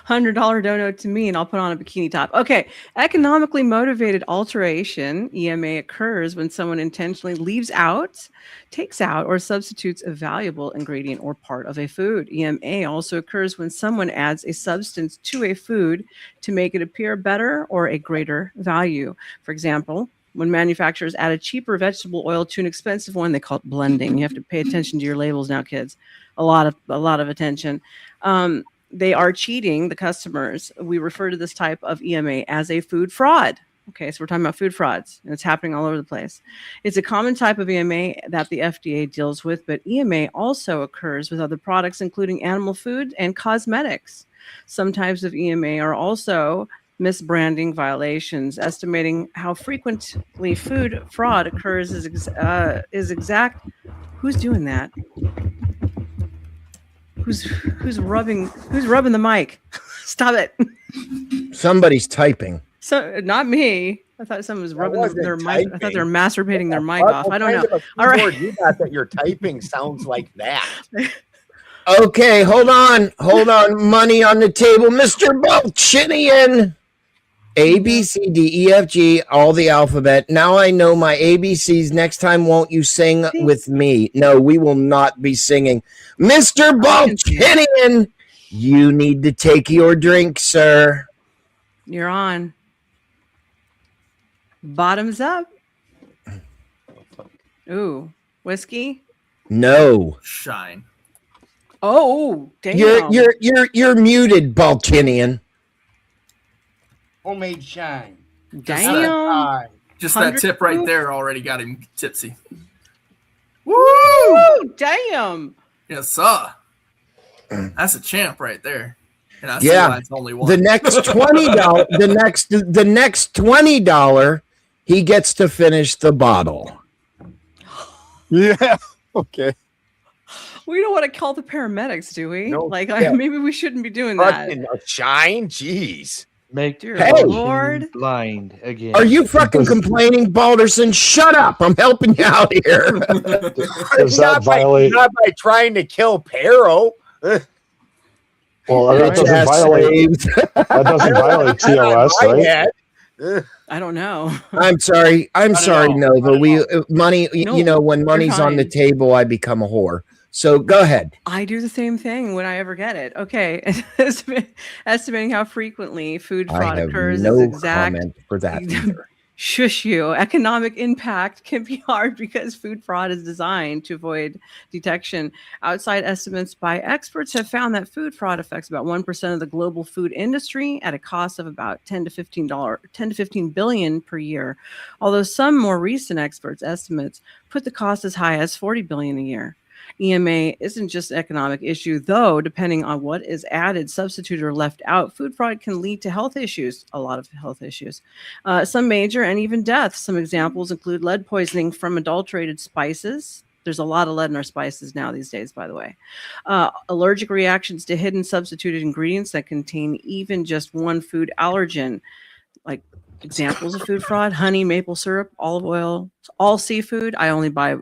$100 dono to me, and I'll put on a bikini top. Okay. Economically motivated alteration, EMA, occurs when someone intentionally leaves out, takes out, or substitutes a valuable ingredient or part of a food. EMA also occurs when someone adds a substance to a food to make it appear better or a greater value. For example, when manufacturers add a cheaper vegetable oil to an expensive one, they call it blending. You have to pay attention to your labels now, kids. A lot of attention. They are cheating the customers. We refer to this type of EMA as a food fraud. Okay, so we're talking about food frauds, and it's happening all over the place. It's a common type of EMA that the FDA deals with, but EMA also occurs with other products, including animal food and cosmetics. Some types of EMA are also misbranding violations. Estimating how frequently food fraud occurs is exact. Who's doing that? Who's rubbing the mic? Stop it. Somebody's typing. So not me. I thought someone was rubbing their mic. I thought they were masturbating their mic off. I don't know. All right. You got that your typing sounds like that. Okay, hold on. Money on the table, Mr. Balchinian. A, B, C, D, E, F, G, all the alphabet. Now I know my ABCs. Next time, won't you sing with me? No, we will not be singing. Mr. Balchinian, you need to take your drink, sir. You're on. Bottoms up. Ooh, whiskey? No. Shine. Oh, damn. You're muted, Balchinian. Homemade shine. Damn. Just that tip right there already got him tipsy. Woo! Damn. Yes, sir. That's a champ right there. And I see Yeah. why it's only one. The next $20, the next $20, he gets to finish the bottle. Yeah. Okay. We don't want to call the paramedics, do we? No, maybe we shouldn't be doing that. Fucking shine, jeez. Make Dear Hey. Lord. blind again. Are you fucking complaining, Balderson? Shut up. I'm helping you out here. Does that violate? Not by trying to kill Pero. Well, that Bitch doesn't ass violate. slaves. That doesn't violate TOS, right? I don't know. I'm sorry. I'm sorry, Nova. We money. No, you know, when you're money's on the fine. table, I become a whore. So go ahead. I do the same thing when I ever get it. Okay. Estimating how frequently food I fraud have occurs is no exact. comment for that either. Shush you. Economic impact can be hard because food fraud is designed to avoid detection. Outside estimates by experts have found that food fraud affects about 1% of the global food industry at a cost of about $10 to $15 billion per year. Although some more recent experts' estimates put the cost as high as $40 billion a year. EMA isn't just an economic issue, though. Depending on what is added, substituted, or left out, food fraud can lead to health issues, a lot of health issues, some major and even death. Some examples include lead poisoning from adulterated spices. There's a lot of lead in our spices now these days, by the way. Allergic reactions to hidden substituted ingredients that contain even just one food allergen, like examples of food fraud: honey, maple syrup, olive oil, all seafood. I only buy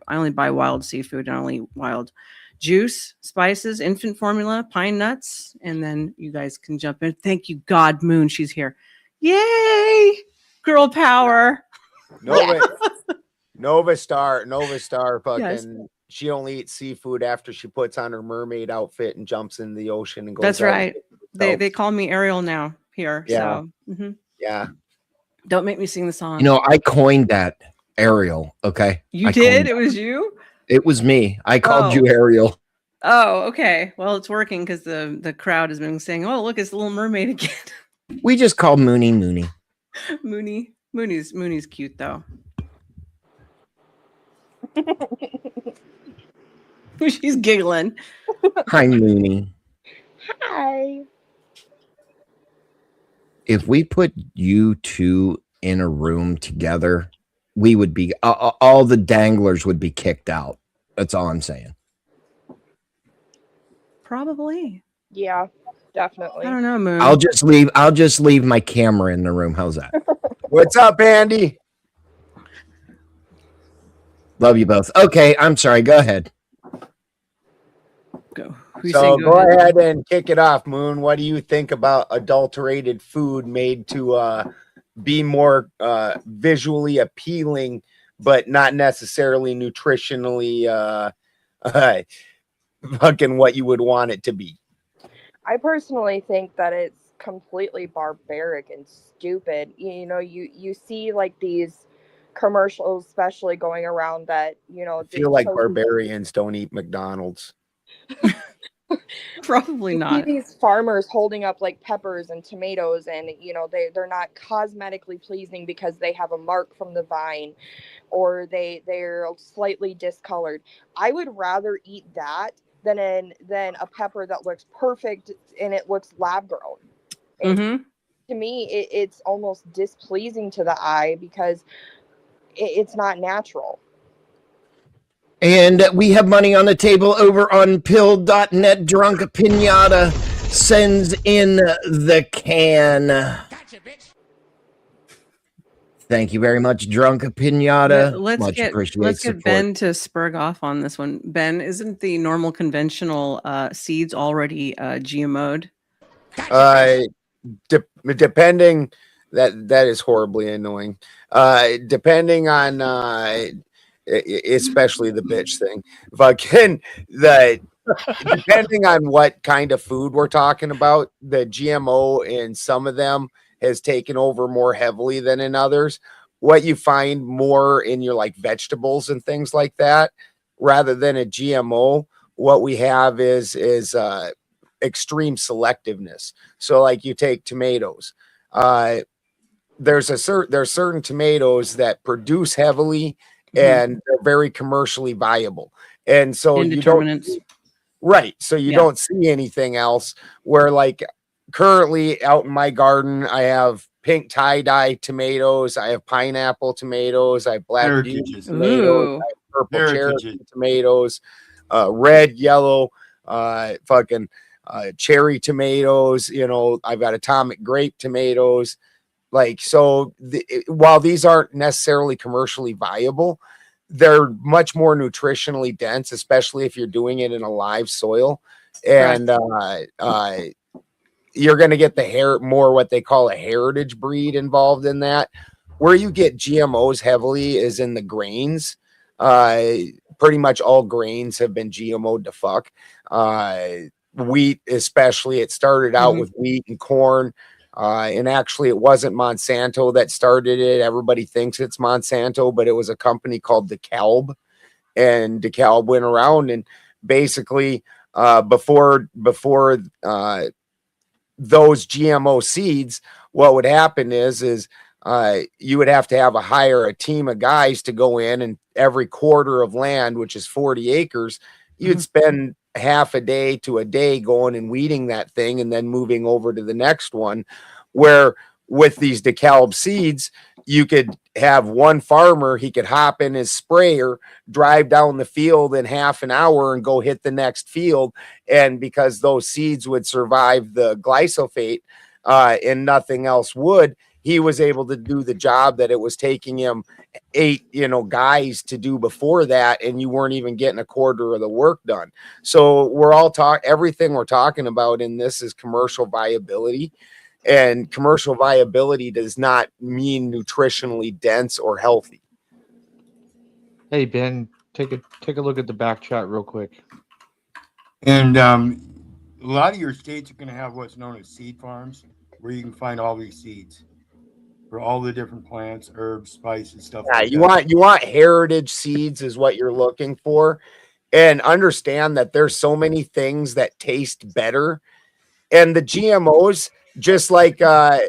wild seafood and only wild juice, spices, infant formula, pine nuts, and then you guys can jump in. Thank you, God. Moon, she's here. Yay! Girl power. Nova Star fucking Yes. she only eats seafood after she puts on her mermaid outfit and jumps in the ocean and goes. That's out. right. They call me Ariel now here. Yeah. So Yeah. don't make me sing the song. You know, I coined that Ariel. Okay. You I did? coined It that. was you? It was me. I called Oh. you Ariel. Oh, okay. Well, it's working because the crowd has been saying, "Oh, look, it's the Little Mermaid again." We just call Mooney Mooney. Mooney's cute though. She's giggling. Hi, Mooney. Hi. If we put you two in a room together, we would be all the danglers would be kicked out. That's all I'm saying. Probably. Yeah, definitely. I don't know, Moon. I'll just leave my camera in the room. How's that? What's up, Andy? Love you both. Okay, I'm sorry. Go ahead. Go. So go ahead and kick it off, Moon. What do you think about adulterated food made to be more visually appealing, but not necessarily nutritionally fucking what you would want it to be? I personally think that it's completely barbaric and stupid. You know, you see like these commercials, especially going around that, you know, I feel like barbarians don't eat McDonald's. Probably you not. see these farmers holding up like peppers and tomatoes, and you know they're not cosmetically pleasing because they have a mark from the vine, or they're slightly discolored. I would rather eat that than a pepper that looks perfect and it looks lab grown. Mm-hmm. To me, it's almost displeasing to the eye because it's not natural. And we have money on the table over on pill.net. Drunk Pinata sends in the can. Gotcha, bitch. Thank you very much, Drunk Pinata. Let's get support. Ben to spurg off on this one. Ben, isn't the normal conventional seeds already GMO'd? Depending, that is horribly annoying. Depending on especially the bitch thing, fucking depending on what kind of food we're talking about, the GMO in some of them has taken over more heavily than in others. What you find more in your like vegetables and things like that, rather than a GMO, what we have is extreme selectiveness. So like you take tomatoes, there's certain tomatoes that produce heavily and they're very commercially viable, and so you don't you don't see anything else. Where like currently out in my garden, I have pink tie-dye tomatoes, I have pineapple tomatoes, I have black beauty tomatoes, I have purple cherry tomatoes, red, yellow, fucking cherry tomatoes. You know, I've got atomic grape tomatoes. Like, so while these aren't necessarily commercially viable, they're much more nutritionally dense, especially if you're doing it in a live soil. And you're going to get the more what they call a heritage breed involved in that. Where you get GMOs heavily is in the grains. Pretty much all grains have been GMO'd to fuck. Wheat, especially, it started out with wheat and corn. And actually, it wasn't Monsanto that started it. Everybody thinks it's Monsanto, but it was a company called DeKalb. And DeKalb went around and basically before those GMO seeds, what would happen is you would have to hire a team of guys to go in, and every quarter of land, which is 40 acres, you'd spend half a day to a day going and weeding that thing and then moving over to the next one. Where with these DeKalb seeds, you could have one farmer, he could hop in his sprayer, drive down the field in half an hour and go hit the next field. And because those seeds would survive the glyphosate and nothing else would, he was able to do the job that it was taking him 8, guys to do before that. And you weren't even getting a quarter of the work done. So everything we're talking about in this is commercial viability. And commercial viability does not mean nutritionally dense or healthy. Hey Ben, take a look at the back chat real quick. And a lot of your states are going to have what's known as seed farms, where you can find all these seeds for all the different plants, herbs, spices, stuff. Yeah, like you want heritage seeds is what you're looking for, and understand that there's so many things that taste better, and the GMOs. Just like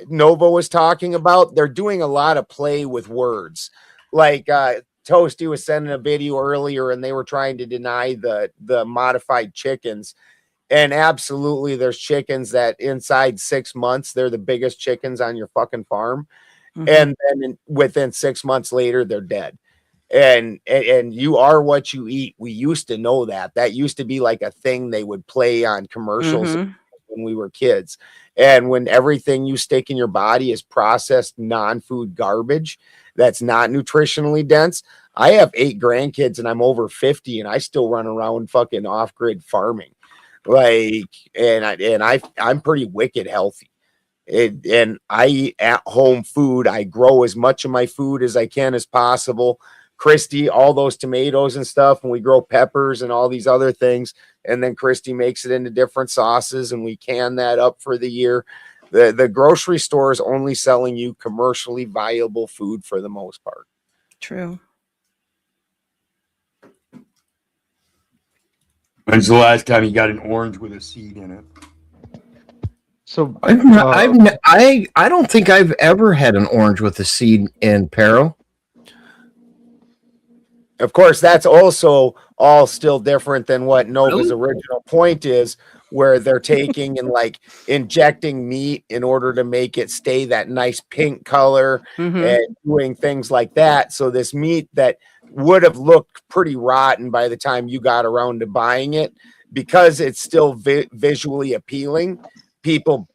Nova was talking about, they're doing a lot of play with words. Like Toasty was sending a video earlier, and they were trying to deny the modified chickens. And absolutely, there's chickens that inside 6 months, they're the biggest chickens on your fucking farm. And then within 6 months later, they're dead. And you are what you eat. We used to know that. That used to be like a thing they would play on commercials when we were kids. And when everything you stick in your body is processed non-food garbage that's not nutritionally dense. I have 8 grandkids and I'm over 50 and I still run around fucking off-grid farming. I'm pretty wicked healthy. And I eat at home food. I grow as much of my food as I can as possible. Christy, all those tomatoes and stuff, and we grow peppers and all these other things. And then Christy makes it into different sauces and we can that up for the year. The grocery store is only selling you commercially viable food for the most part. True. When's the last time you got an orange with a seed in it? So I don't think I've ever had an orange with a seed in Pero. Of course, that's also all still different than what Nova's original point is, where they're taking and like injecting meat in order to make it stay that nice pink color and doing things like that. So this meat that would have looked pretty rotten by the time you got around to buying it, because it's still visually appealing, people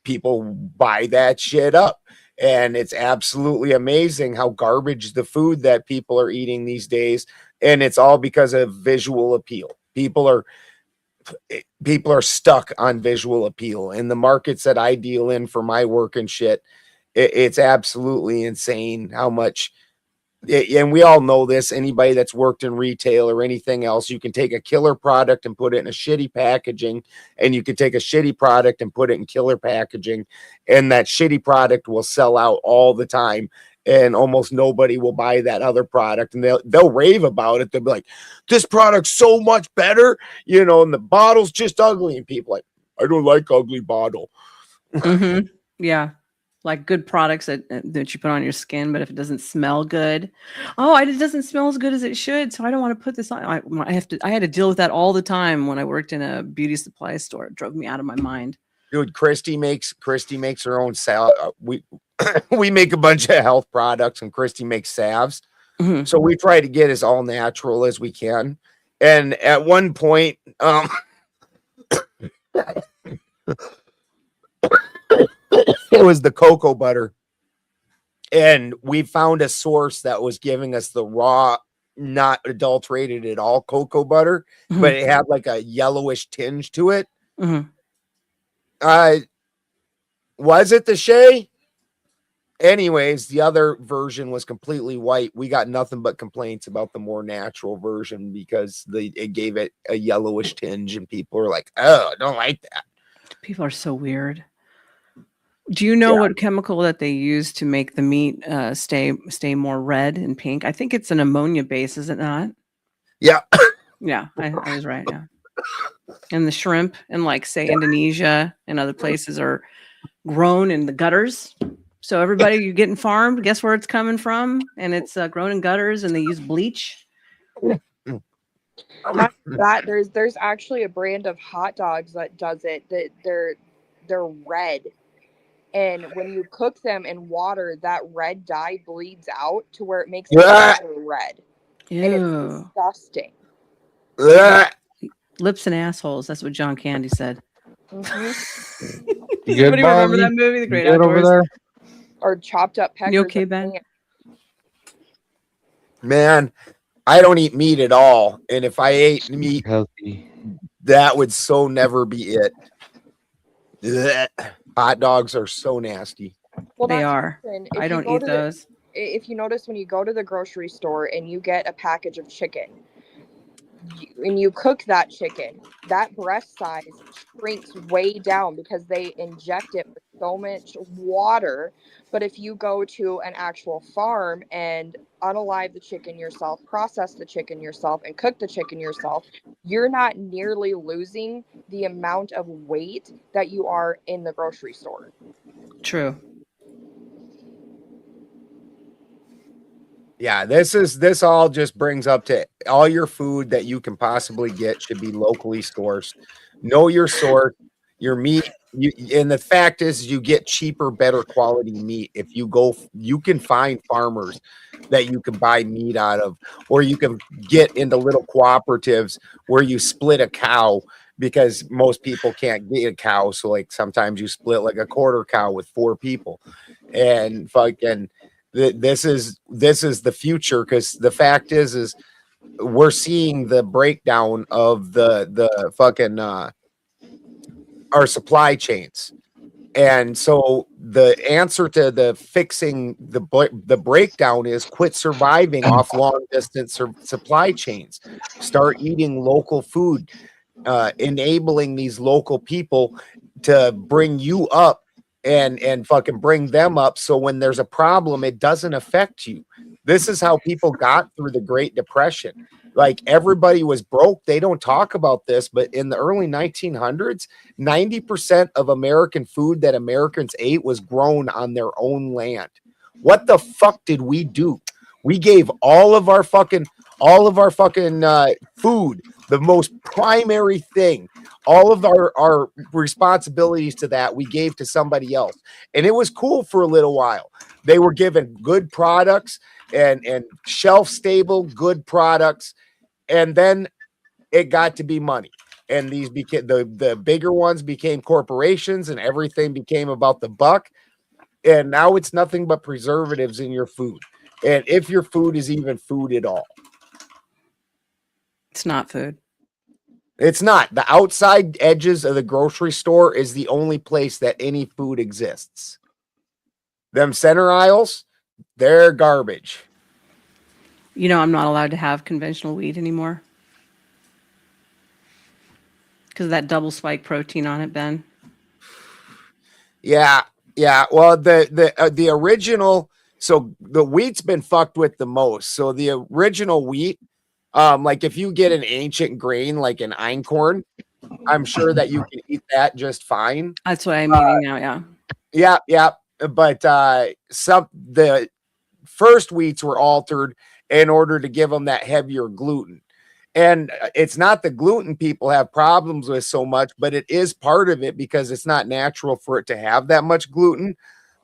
buy that shit up. And it's absolutely amazing how garbage the food that people are eating these days. And it's all because of visual appeal. People are stuck on visual appeal. In the markets that I deal in for my work and shit, it's absolutely insane how much. And we all know this. Anybody that's worked in retail or anything else, you can take a killer product and put it in a shitty packaging, and you can take a shitty product and put it in killer packaging, and that shitty product will sell out all the time, and almost nobody will buy that other product, and they'll rave about it. They'll be like, "This product's so much better," and the bottle's just ugly, and people like, "I don't like ugly bottle." Yeah. Like good products that you put on your skin, but if it doesn't smell good, it doesn't smell as good as it should, so I don't want to put this on. I had to deal with that all the time when I worked in a beauty supply store. It drove me out of my mind. Dude, Christy makes her own salve. We make a bunch of health products, and Christy makes salves. So we try to get as all natural as we can. And at one point, it was the cocoa butter, and we found a source that was giving us the raw, not adulterated at all cocoa butter, but it had like a yellowish tinge to it. Was it the Shea? Anyways, the other version was completely white. We got nothing but complaints about the more natural version because it gave it a yellowish tinge, and people are like, "Oh, I don't like that." People are so weird. Do you know what chemical that they use to make the meat stay more red and pink? I think it's an ammonia base, is it not? Yeah. Yeah, I was right. Yeah. And the shrimp in, like, say, Indonesia and other places are grown in the gutters. So everybody, you're getting farmed. Guess where it's coming from? And it's grown in gutters, and they use bleach. Not that there's actually a brand of hot dogs that does it. That they're red, and when you cook them in water, that red dye bleeds out to where it makes the water red. Ew. And it's disgusting. Lips and assholes. That's what John Candy said. Mm-hmm. Anybody remember that movie, The Great Outdoors? Or chopped up peppers. You okay, Ben? Man, I don't eat meat at all, and if I ate meat, that would so never be it. Ugh. Hot dogs are so nasty. Well, They that's are. something. I don't eat those. If you notice, when you go to the grocery store and you get a package of chicken, and you cook that chicken, that breast size shrinks way down because they inject it with so much water. But if you go to an actual farm and unalive the chicken yourself, process the chicken yourself, and cook the chicken yourself, you're not nearly losing the amount of weight that you are in the grocery store. True. Yeah, this all just brings up to all your food that you can possibly get should be locally sourced. Know your source, your meat. And the fact is, you get cheaper, better quality meat if you go. You can find farmers that you can buy meat out of, or you can get into little cooperatives where you split a cow because most people can't get a cow. So like sometimes you split like a quarter cow with 4 people, and fucking. This is the future, because the fact is we're seeing the breakdown of the fucking our supply chains, and so the answer to the fixing the breakdown is quit surviving off long distance supply chains, start eating local food, enabling these local people to bring you up and fucking bring them up, so when there's a problem, it doesn't affect you. This is how people got through the Great Depression. Like, everybody was broke. They don't talk about this, but in the early 1900s, 90% of American food that Americans ate was grown on their own land. What the fuck did we do? We gave all of our fucking food, the most primary thing, all of our responsibilities to that, we gave to somebody else. And it was cool for a little while. They were given good products and shelf stable good products. And then it got to be money. And these became the bigger ones became corporations, and everything became about the buck. And now it's nothing but preservatives in your food. And if your food is even food at all. It's not food. It's not. The outside edges of the grocery store is the only place that any food exists. Them center aisles, they're garbage. You know, I'm not allowed to have conventional wheat anymore because of that double spike protein on it, Ben. Yeah. Well, the original, so the wheat's been fucked with the most. So the original wheat, like if you get an ancient grain like an einkorn, I'm sure that you can eat that just fine. That's what I'm eating now. Yeah. But the first wheats were altered in order to give them that heavier gluten. And it's not the gluten people have problems with so much, but it is part of it because it's not natural for it to have that much gluten.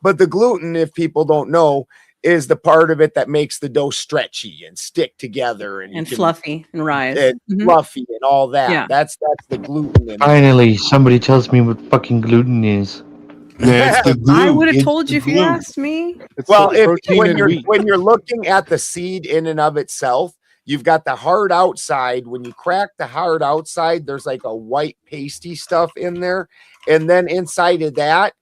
But the gluten, if people don't know, is the part of it that makes the dough stretchy and stick together and fluffy and rise. And fluffy and all that. Yeah. That's the gluten. Finally, somebody tells me what fucking gluten is. Yeah, it's the glue. I would have It's told the you if you glue. asked me. Well, when you're looking at the seed in and of itself, you've got the hard outside. When you crack the hard outside, there's like a white pasty stuff in there. And then inside of that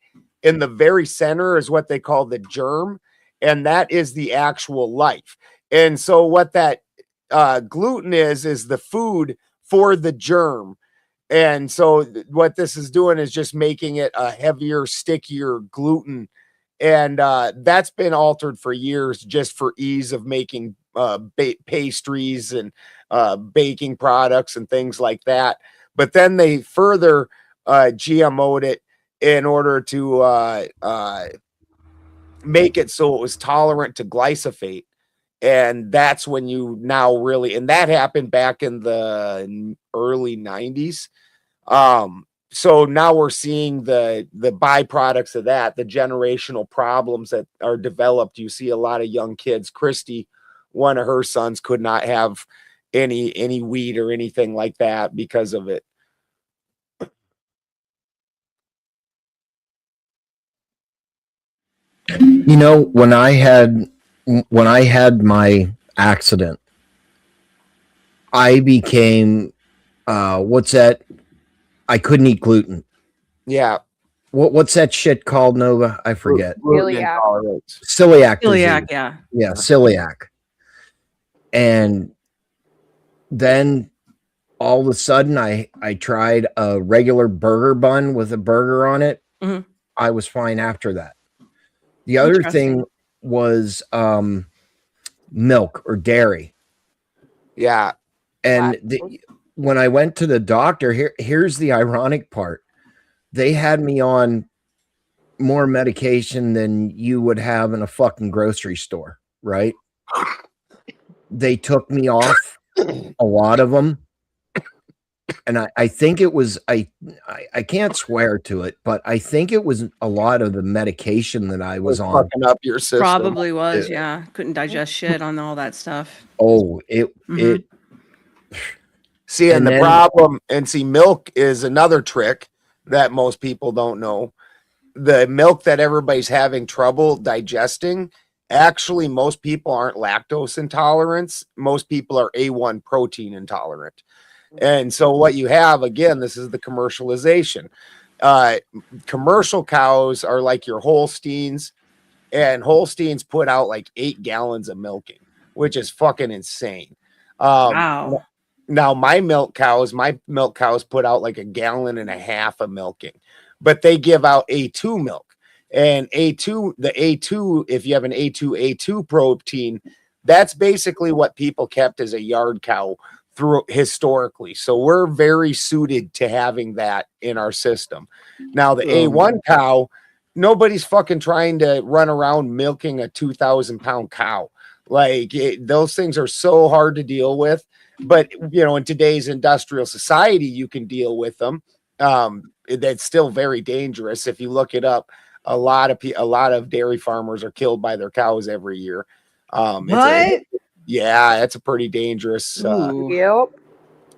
in the very center is what they call the germ, and that is the actual life. And so what that gluten is the food for the germ. And so what this is doing is just making it a heavier, stickier gluten. And that's been altered for years just for ease of making pastries and baking products and things like that. But then they further GMO'd it in order to make it so it was tolerant to glyphosate. And that's when you now really, and that happened back in the early 90s. So now we're seeing the byproducts of that, the generational problems that are developed. You see a lot of young kids. Christy, one of her sons, could not have any wheat or anything like that because of it. You know, when I had my accident, I became what's that? I couldn't eat gluten. Yeah. What's that shit called, Nova? I forget. Celiac. Celiac disease. Celiac, yeah. Yeah, celiac. And then all of a sudden I tried a regular burger bun with a burger on it. Mhm. I was fine after that. The other thing was milk or dairy. Yeah. And when I went to the doctor, here's the ironic part. They had me on more medication than you would have in a fucking grocery store, right? They took me off a lot of them. And I think it was, I can't swear to it, but I think it was a lot of the medication that I was on. Fucking up your system. Probably was, yeah. Couldn't digest shit on all that stuff. Oh, it See, and the problem, and see, milk is another trick that most people don't know. The milk that everybody's having trouble digesting, actually, most people aren't lactose intolerant. Most people are A1 protein intolerant. And so what you have, again, this is the commercialization. Commercial cows are like your Holsteins, and Holsteins put out like 8 gallons of milking, which is fucking insane. Wow. Now my milk cows put out like 1.5 gallons of milking, but they give out A2 milk. And A2, if you have an A2 protein, that's basically what people kept as a yard cow through historically. So we're very suited to having that in our system. Now the A1 cow, nobody's fucking trying to run around milking a 2,000 pound cow. Like those things are so hard to deal with. But you know, in today's industrial society, you can deal with them. That's still very dangerous. If you look it up, a lot of dairy farmers are killed by their cows every year. What? It's a pretty dangerous. Yep.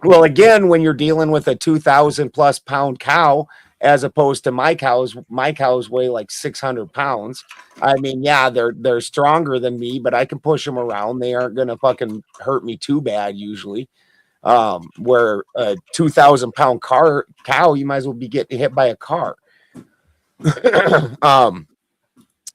Well, again, when you're dealing with a 2,000 plus pound cow, as opposed to my cows weigh like 600 pounds. I mean, yeah, they're stronger than me, but I can push them around. They aren't going to fucking hurt me too bad usually. Where a 2,000 pound cow, you might as well be getting hit by a car.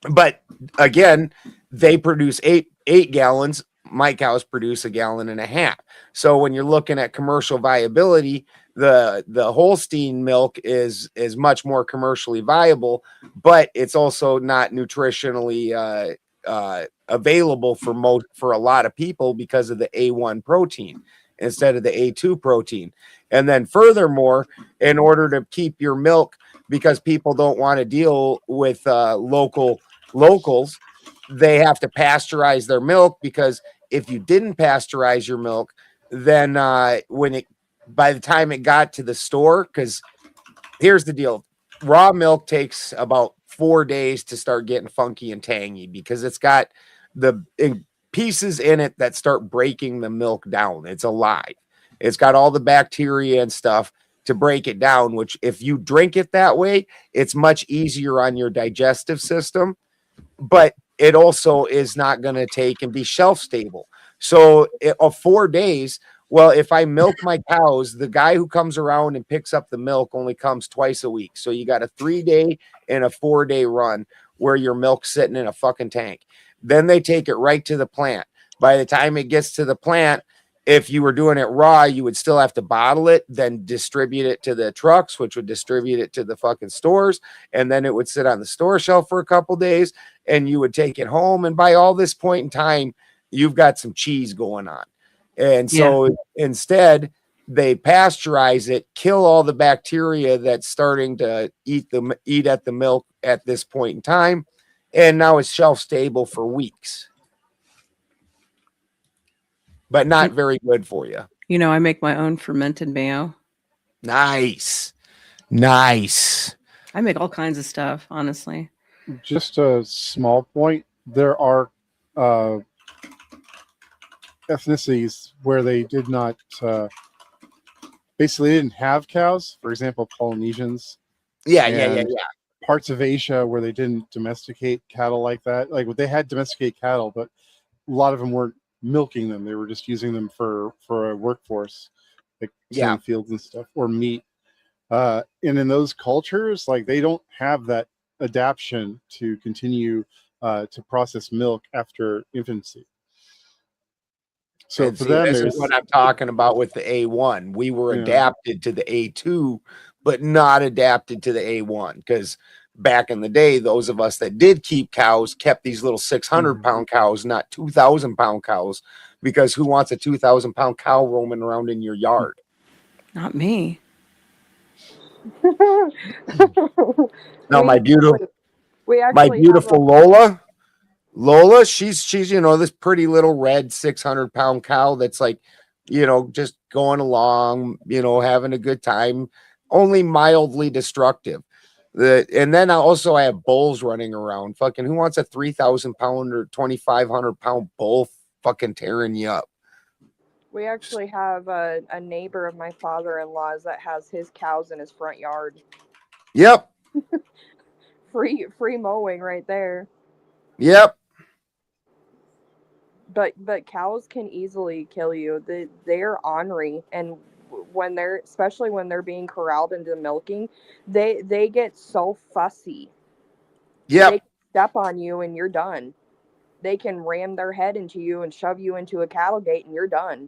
But again, they produce eight gallons. My cows produce 1.5 gallons. So when you're looking at commercial viability, the Holstein milk is much more commercially viable, but it's also not nutritionally available for a lot of people because of the A1 protein instead of the A2 protein. And then furthermore, in order to keep your milk, because people don't want to deal with locals, they have to pasteurize their milk, because if you didn't pasteurize your milk, then by the time it got to the store, because here's the deal, raw milk takes about 4 days to start getting funky and tangy, because it's got the pieces in it that start breaking the milk down. It's alive. It's got all the bacteria and stuff to break it down, which if you drink it that way, it's much easier on your digestive system, but it also is not going to take and be shelf stable. So 4 days Well, if I milk my cows, the guy who comes around and picks up the milk only comes twice a week. So you got a 3-day and a 4-day run where your milk's sitting in a fucking tank. Then they take it right to the plant. By the time it gets to the plant, if you were doing it raw, you would still have to bottle it, then distribute it to the trucks, which would distribute it to the fucking stores. And then it would sit on the store shelf for a couple days and you would take it home. And by all this point in time, you've got some cheese going on. And so instead, they pasteurize it, kill all the bacteria that's starting to eat at the milk at this point in time. And now it's shelf stable for weeks. But not very good for you. You know, I make my own fermented mayo. Nice. I make all kinds of stuff, honestly. Just a small point. There are ethnicities where they did not basically didn't have cows. For example, Polynesians. Yeah. Parts of Asia where they didn't domesticate cattle like that. Like they had domesticated cattle, but a lot of them weren't milking them. They were just using them for a workforce, like tilling fields and stuff, or meat. And in those cultures, like they don't have that adaptation to continue to process milk after infancy. So and for see, them, this is what I'm talking about with the A1. We were adapted to the A2, but not adapted to the A1 because back in the day, those of us that did keep cows kept these little 600-pound cows, not 2,000-pound cows, because who wants a 2,000-pound cow roaming around in your yard? Not me. No, my beautiful have Lola, she's you know, this pretty little red 600-pound cow that's like, you know, just going along, you know, having a good time, only mildly destructive. And then I have bulls running around. Fucking who wants a 3,000-pound or 2,500-pound bull fucking tearing you up? We actually have a neighbor of my father-in-law's that has his cows in his front yard. Yep. Free mowing right there. Yep. But cows can easily kill you. They're ornery, and especially when they're being corralled into milking, they get so fussy. Yep. They step on you and you're done. They can ram their head into you and shove you into a cattle gate and you're done.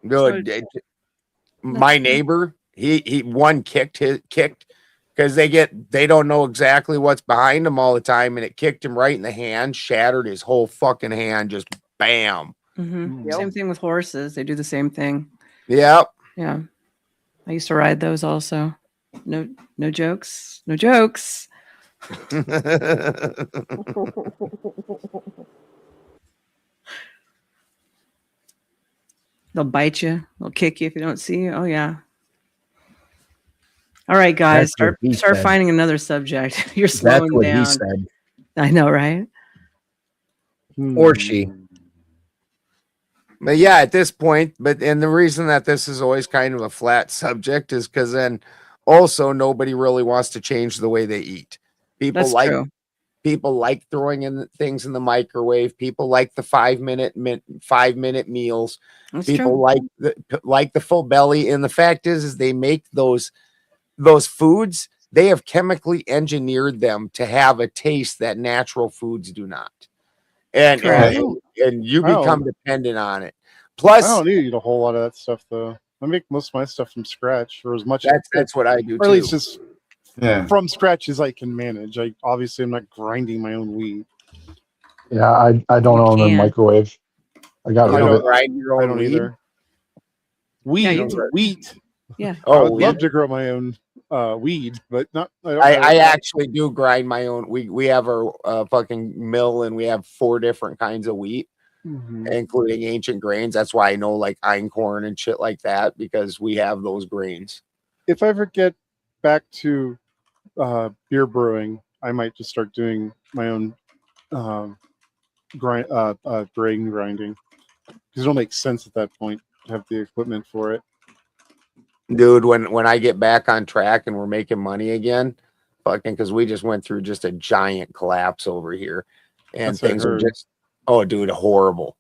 Good. My neighbor, he kicked because they don't know exactly what's behind him all the time, and it kicked him right in the hand, shattered his whole fucking hand, just bam. Mm-hmm. Yep. Same thing with horses. They do the same thing. Yep. Yeah. I used to ride those also. No jokes. No jokes. They'll bite you. They'll kick you if you don't see you. Oh yeah. All right, guys, start finding another subject. You're slowing down. That's what he said. I know, right? Or she. But yeah, at this point, and the reason that this is always kind of a flat subject is because then also nobody really wants to change the way they eat. People like throwing in things in the microwave. People like the 5-minute meals. That's People true. like the full belly. And the fact is they make those foods, they have chemically engineered them to have a taste that natural foods do not. And you become dependent on it. Plus, I don't need a whole lot of that stuff though. I make most of my stuff from scratch, or as much. That's what I do or at least too. just from scratch as I can manage. I'm not grinding my own wheat. Yeah, I don't own a microwave. I got rid of it. Grind your own I don't weed? either. Wheat. Yeah. I would love to grow my own weed, but not. I actually do grind my own. We have our fucking mill, and we have 4 different kinds of wheat, including ancient grains. That's why I know like einkorn and shit like that, because we have those grains. If I ever get back to beer brewing, I might just start doing my own grain grinding, because it'll make sense at that point to have the equipment for it. Dude, when I get back on track and we're making money again, fucking, because we just went through just a giant collapse over here, and things are just, oh dude, horrible.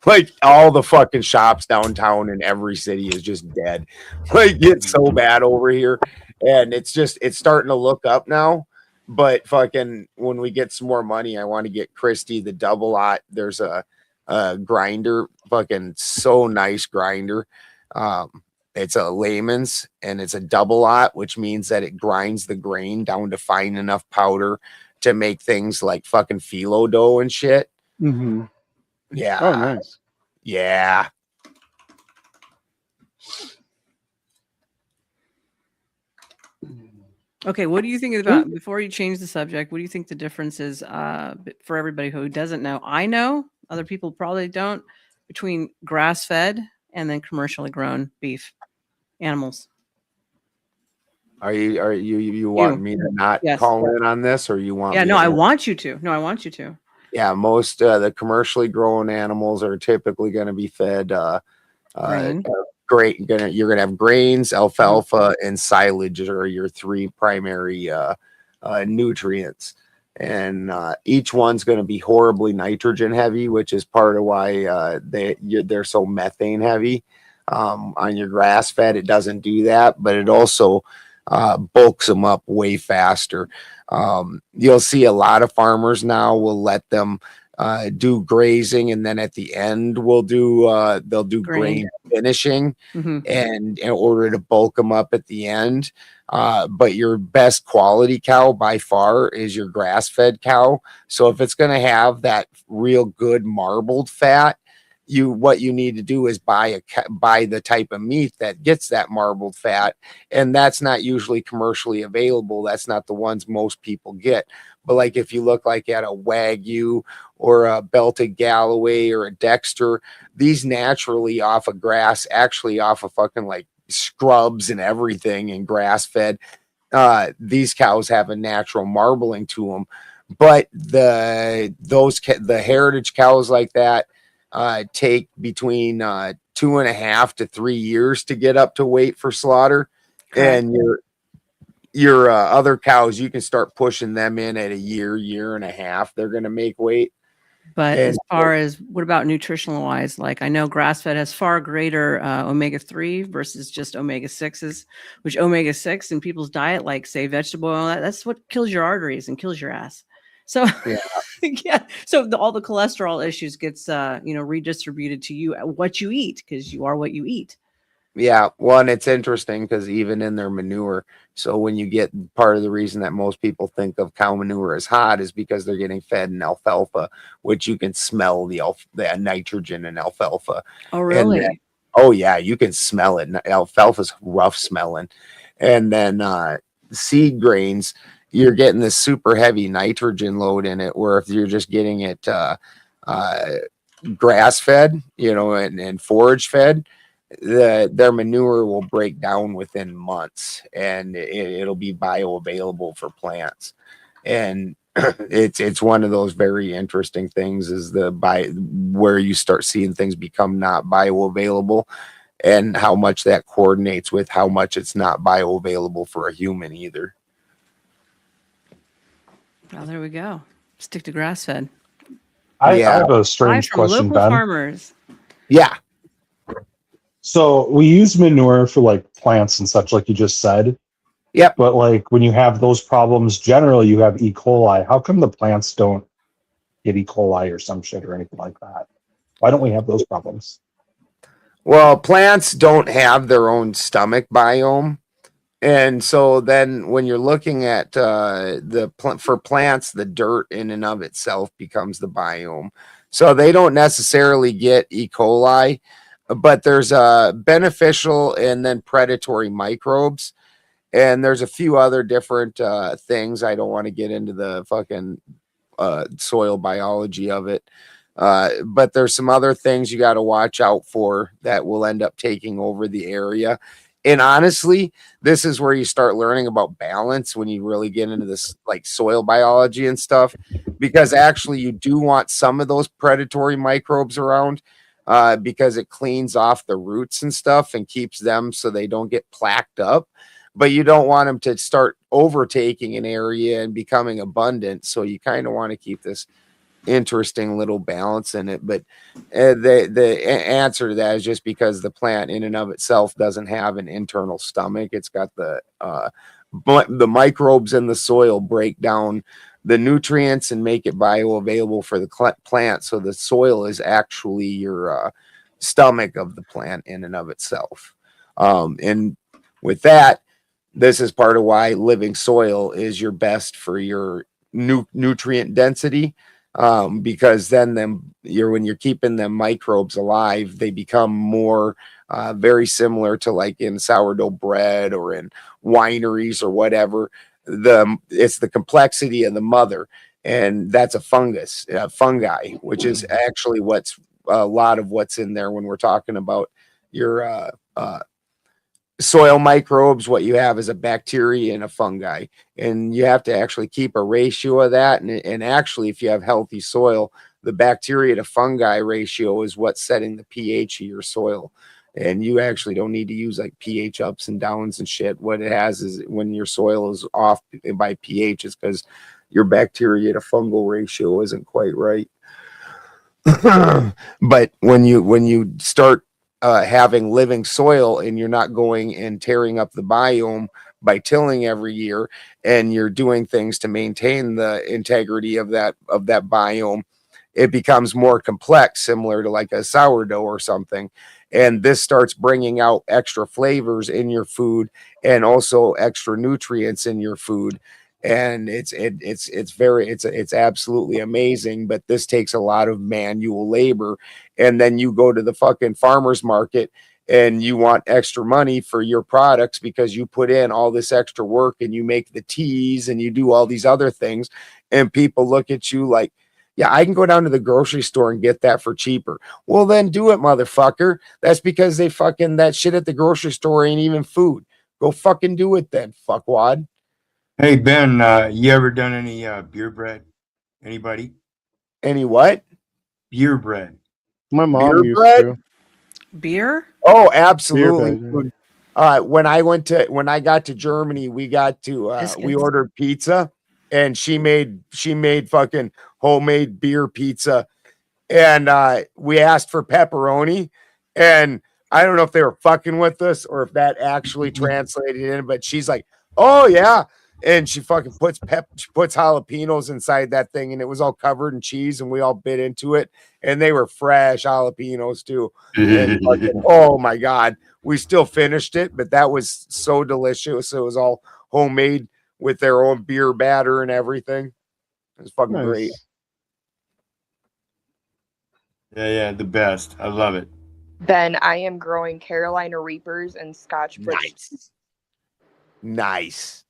Like all the fucking shops downtown in every city is just dead. Like it's so bad over here. And it's starting to look up now. But fucking when we get some more money, I want to get Christy the double lot. There's a grinder, fucking so nice grinder. It's a layman's and it's a double lot, which means that it grinds the grain down to fine enough powder to make things like fucking phyllo dough and shit. Mm-hmm. Yeah. Oh, nice. Yeah. Okay, what do you think about, before you change the subject, what do you think the difference is for everybody who doesn't know? I know, other people probably don't, between grass-fed and then commercially grown beef animals. Are you want me to not Yes. call in on this, or you want Yeah, me no, to I want you to. No, I want you to. Yeah, most the commercially grown animals are typically going to be fed Grain. you're gonna have grains, alfalfa, and silage are your three primary nutrients, and each one's going to be horribly nitrogen heavy, which is part of why they're so methane heavy. On your grass fed, it doesn't do that, but it also bulks them up way faster. You'll see a lot of farmers now will let them do grazing, and then at the end they'll do grain finishing, and in order to bulk them up at the end. But your best quality cow by far is your grass-fed cow. So if it's going to have that real good marbled fat, what you need to do is buy the type of meat that gets that marbled fat, and that's not usually commercially available. That's not the ones most people get. But like if you look like at a Wagyu or a Belted Galloway or a Dexter, these naturally off of grass, actually off of fucking like scrubs and everything, and grass fed, these cows have a natural marbling to them. But the heritage cows like that take between 2.5 to 3 years to get up to weight for slaughter. Correct. And your other cows, you can start pushing them in at a year and a half. They're going to make weight. But as far as what about nutritional wise, like I know grass-fed has far greater omega-3 versus just omega-6s, which omega-6 in people's diet, like say vegetable oil, that's what kills your arteries and kills your ass. So yeah, so all the cholesterol issues gets redistributed to you what you eat, because you are what you eat. Yeah, one, it's interesting because even in their manure, so when you get part of the reason that most people think of cow manure as hot is because they're getting fed in alfalfa, which you can smell the nitrogen in alfalfa. Oh, really? Then, oh yeah, you can smell it. Alfalfa's rough smelling, and then seed grains, you're getting this super heavy nitrogen load in it. Where if you're just getting it grass fed, and forage fed, their manure will break down within months, and it'll be bioavailable for plants. And it's one of those very interesting things is where you start seeing things become not bioavailable, and how much that coordinates with how much it's not bioavailable for a human either. Well, there we go. Stick to grass fed. I have a strange question, local Ben. Farmers. Yeah. So we use manure for like plants and such, like you just said. Yep. But like when you have those problems, generally you have E. coli. How come the plants don't get E. coli or some shit or anything like that? Why don't we have those problems? Well, plants don't have their own stomach biome. And so then when you're looking at for plants, the dirt in and of itself becomes the biome. So they don't necessarily get E. coli, but there's beneficial and then predatory microbes. And there's a few other different things. I don't want to get into the fucking soil biology of it. But there's some other things you got to watch out for that will end up taking over the area. And honestly, this is where you start learning about balance when you really get into this like soil biology and stuff, because actually you do want some of those predatory microbes around because it cleans off the roots and stuff and keeps them so they don't get plaqued up. But you don't want them to start overtaking an area and becoming abundant. So you kind of want to keep this interesting little balance in it. But the answer to that is just because the plant in and of itself doesn't have an internal stomach. It's got the microbes in the soil break down the nutrients and make it bioavailable for the plant. So the soil is actually your stomach of the plant in and of itself. And with that, this is part of why living soil is your best for your nutrient density, because then when you're keeping them microbes alive, they become more very similar to like in sourdough bread or in wineries or whatever. It's the complexity of the mother, and that's a fungi, which is actually what's a lot of what's in there when we're talking about your soil microbes. What you have is a bacteria and a fungi, and you have to actually keep a ratio of that. And actually, if you have healthy soil, the bacteria to fungi ratio is what's setting the pH of your soil. And you actually don't need to use like pH ups and downs and shit. What it has is when your soil is off by pH is because your bacteria to fungal ratio isn't quite right. But when you start having living soil and you're not going and tearing up the biome by tilling every year, and you're doing things to maintain the integrity of that biome, it becomes more complex, similar to like a sourdough or something. And this starts bringing out extra flavors in your food and also extra nutrients in your food. And it's absolutely amazing, but this takes a lot of manual labor. And then you go to the fucking farmer's market and you want extra money for your products because you put in all this extra work and you make the teas and you do all these other things. And people look at you like, yeah, I can go down to the grocery store and get that for cheaper. Well, then do it, motherfucker. That's because that shit at the grocery store ain't even food. Go fucking do it then, fuckwad. Hey, Ben, you ever done any beer bread? Anybody? Any what? Beer bread. My mom Beer used bread? to. Beer? Oh, absolutely. Beer When I got to Germany, we ordered pizza, and she made fucking homemade beer pizza, and we asked for pepperoni, and I don't know if they were fucking with us or if that actually translated in, but she's like, oh yeah. And she fucking puts jalapenos inside that thing, and it was all covered in cheese, and we all bit into it, and they were fresh jalapenos too. And fucking, oh my god, we still finished it, but that was so delicious. It was all homemade with their own beer batter and everything. It was fucking great. Yeah, the best. I love it. Ben, I am growing Carolina Reapers and Scotch Brits. Nice.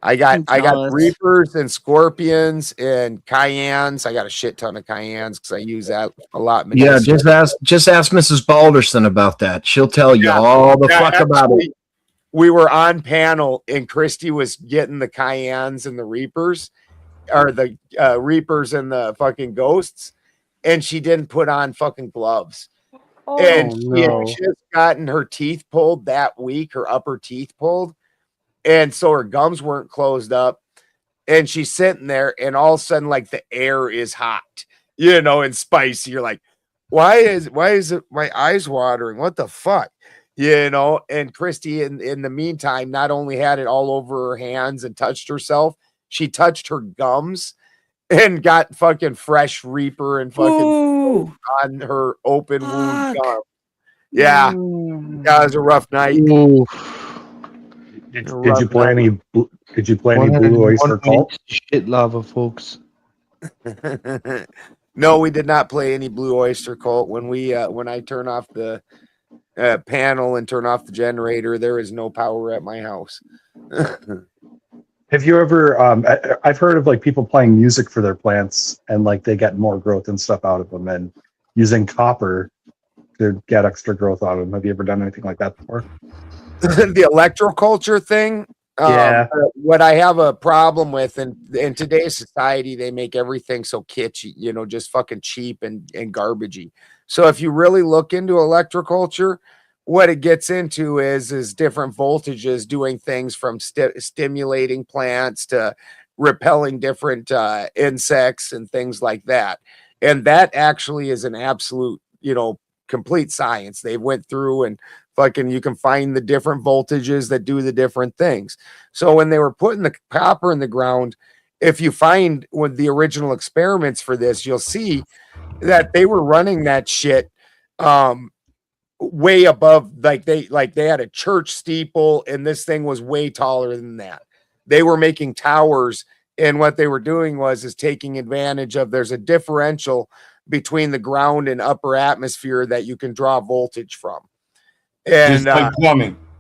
I got Reapers and Scorpions and Cayennes. I got a shit ton of Cayennes because I use that a lot. Yeah, just ask Mrs. Balderson about that. She'll tell you all the fuck about it. We were on panel and Christy was getting the Cayennes and the Reapers, or the Reapers and the fucking Ghosts, and she didn't put on fucking gloves. And she had just gotten her teeth pulled that week, her upper teeth pulled. And so her gums weren't closed up, and she's sitting there, and all of a sudden, like, the air is hot, and spicy. You're like, why is it my eyes watering? What the fuck? And Christy in the meantime not only had it all over her hands and touched herself, she touched her gums and got fucking fresh Reaper and fucking on her open wound gum. Yeah. That was a rough night. Did you play any Blue Oyster Cult? Shit lava, folks. No, we did not play any Blue Oyster Cult. When I turn off the panel and turn off the generator, there is no power at my house. Have you ever? I've heard of like people playing music for their plants, and like they get more growth and stuff out of them, and using copper to get extra growth out of them. Have you ever done anything like that before? The electroculture thing. What I have a problem with, in today's society, they make everything so kitschy, just fucking cheap and garbagey. So if you really look into electroculture, what it gets into is different voltages doing things from stimulating plants to repelling different insects and things like that. And that actually is an absolute, complete science. They went through and fucking, you can find the different voltages that do the different things. So when they were putting the copper in the ground, if you find with the original experiments for this, you'll see that they were running that shit way above, like they had a church steeple, and this thing was way taller than that. They were making towers, and what they were doing is taking advantage of, there's a differential between the ground and upper atmosphere that you can draw voltage from. And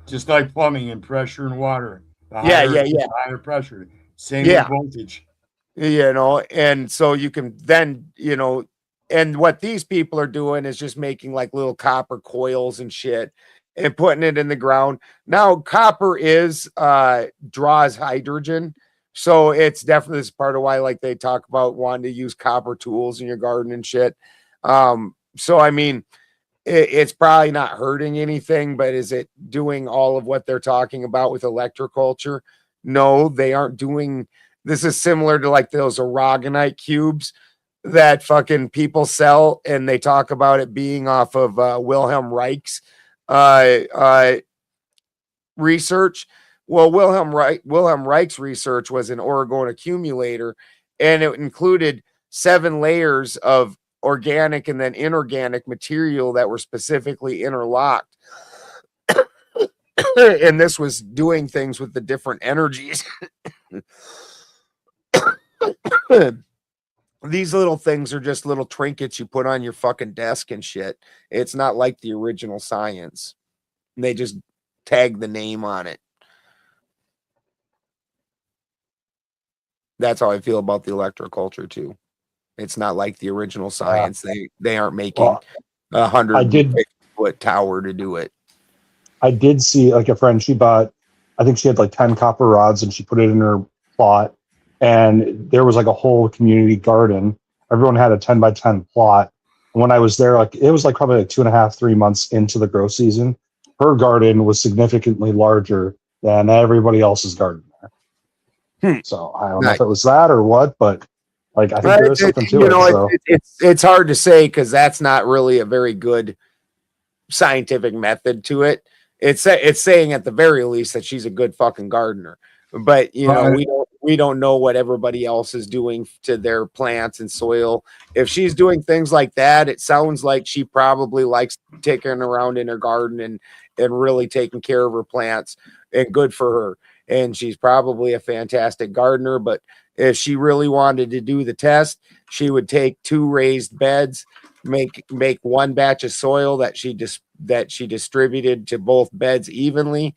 just like plumbing and pressure and water. The higher pressure, same with voltage. And so you can then, and what these people are doing is just making like little copper coils and shit and putting it in the ground. Now, copper draws hydrogen. So it's definitely, this part of why, like, they talk about wanting to use copper tools in your garden and shit. So, I mean, it's probably not hurting anything, but is it doing all of what they're talking about with electroculture? No, they aren't doing. This is similar to like those aragonite cubes that fucking people sell, and they talk about it being off of Wilhelm Reich's research. Well, Wilhelm Reich's research was an orgone accumulator, and it included 7 layers of organic and then inorganic material that were specifically interlocked. And this was doing things with the different energies. These little things are just little trinkets you put on your fucking desk and shit. It's not like the original science. They just tag the name on it. That's how I feel about the electroculture too. It's not like the original science. They aren't making 100-foot tower to do it. I did see like a friend, she bought, I think she had like 10 copper rods and she put it in her plot, and there was like a whole community garden. Everyone had a 10 by 10 plot. And when I was there, like it was like probably like 2.5, 3 months into the grow season. Her garden was significantly larger than everybody else's garden there. So I don't know if it was that or what, but like I think there is something to it. So. It's hard to say because that's not really a very good scientific method to it. It's saying at the very least that she's a good fucking gardener, but we don't know what everybody else is doing to their plants and soil. If she's doing things like that, it sounds like she probably likes taking around in her garden and really taking care of her plants, and good for her. And she's probably a fantastic gardener, but if she really wanted to do the test, she would take 2 raised beds, make 1 batch of soil that she distributed to both beds evenly,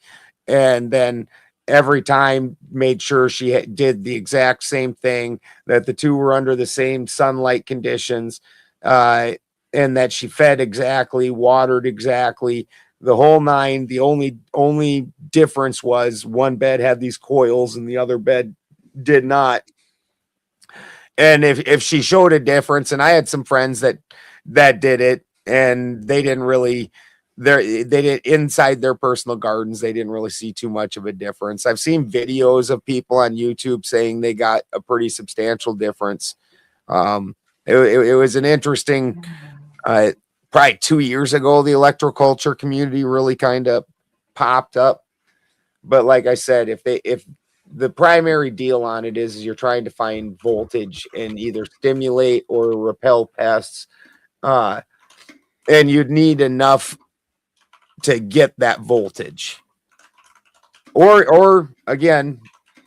and then every time made sure she did the exact same thing, that the 2 were under the same sunlight conditions, and that she fed exactly, watered exactly, the whole 9. The only difference was 1 bed had these coils and the other bed did not. And if she showed a difference, and I had some friends that did it, and they didn't really, they did inside their personal gardens, they didn't really see too much of a difference. I've seen videos of people on YouTube saying they got a pretty substantial difference. It was an interesting, probably 2 years ago, the electroculture community really kind of popped up. But like I said, if the primary deal on it is you're trying to find voltage and either stimulate or repel pests, and you'd need enough to get that voltage. Or again,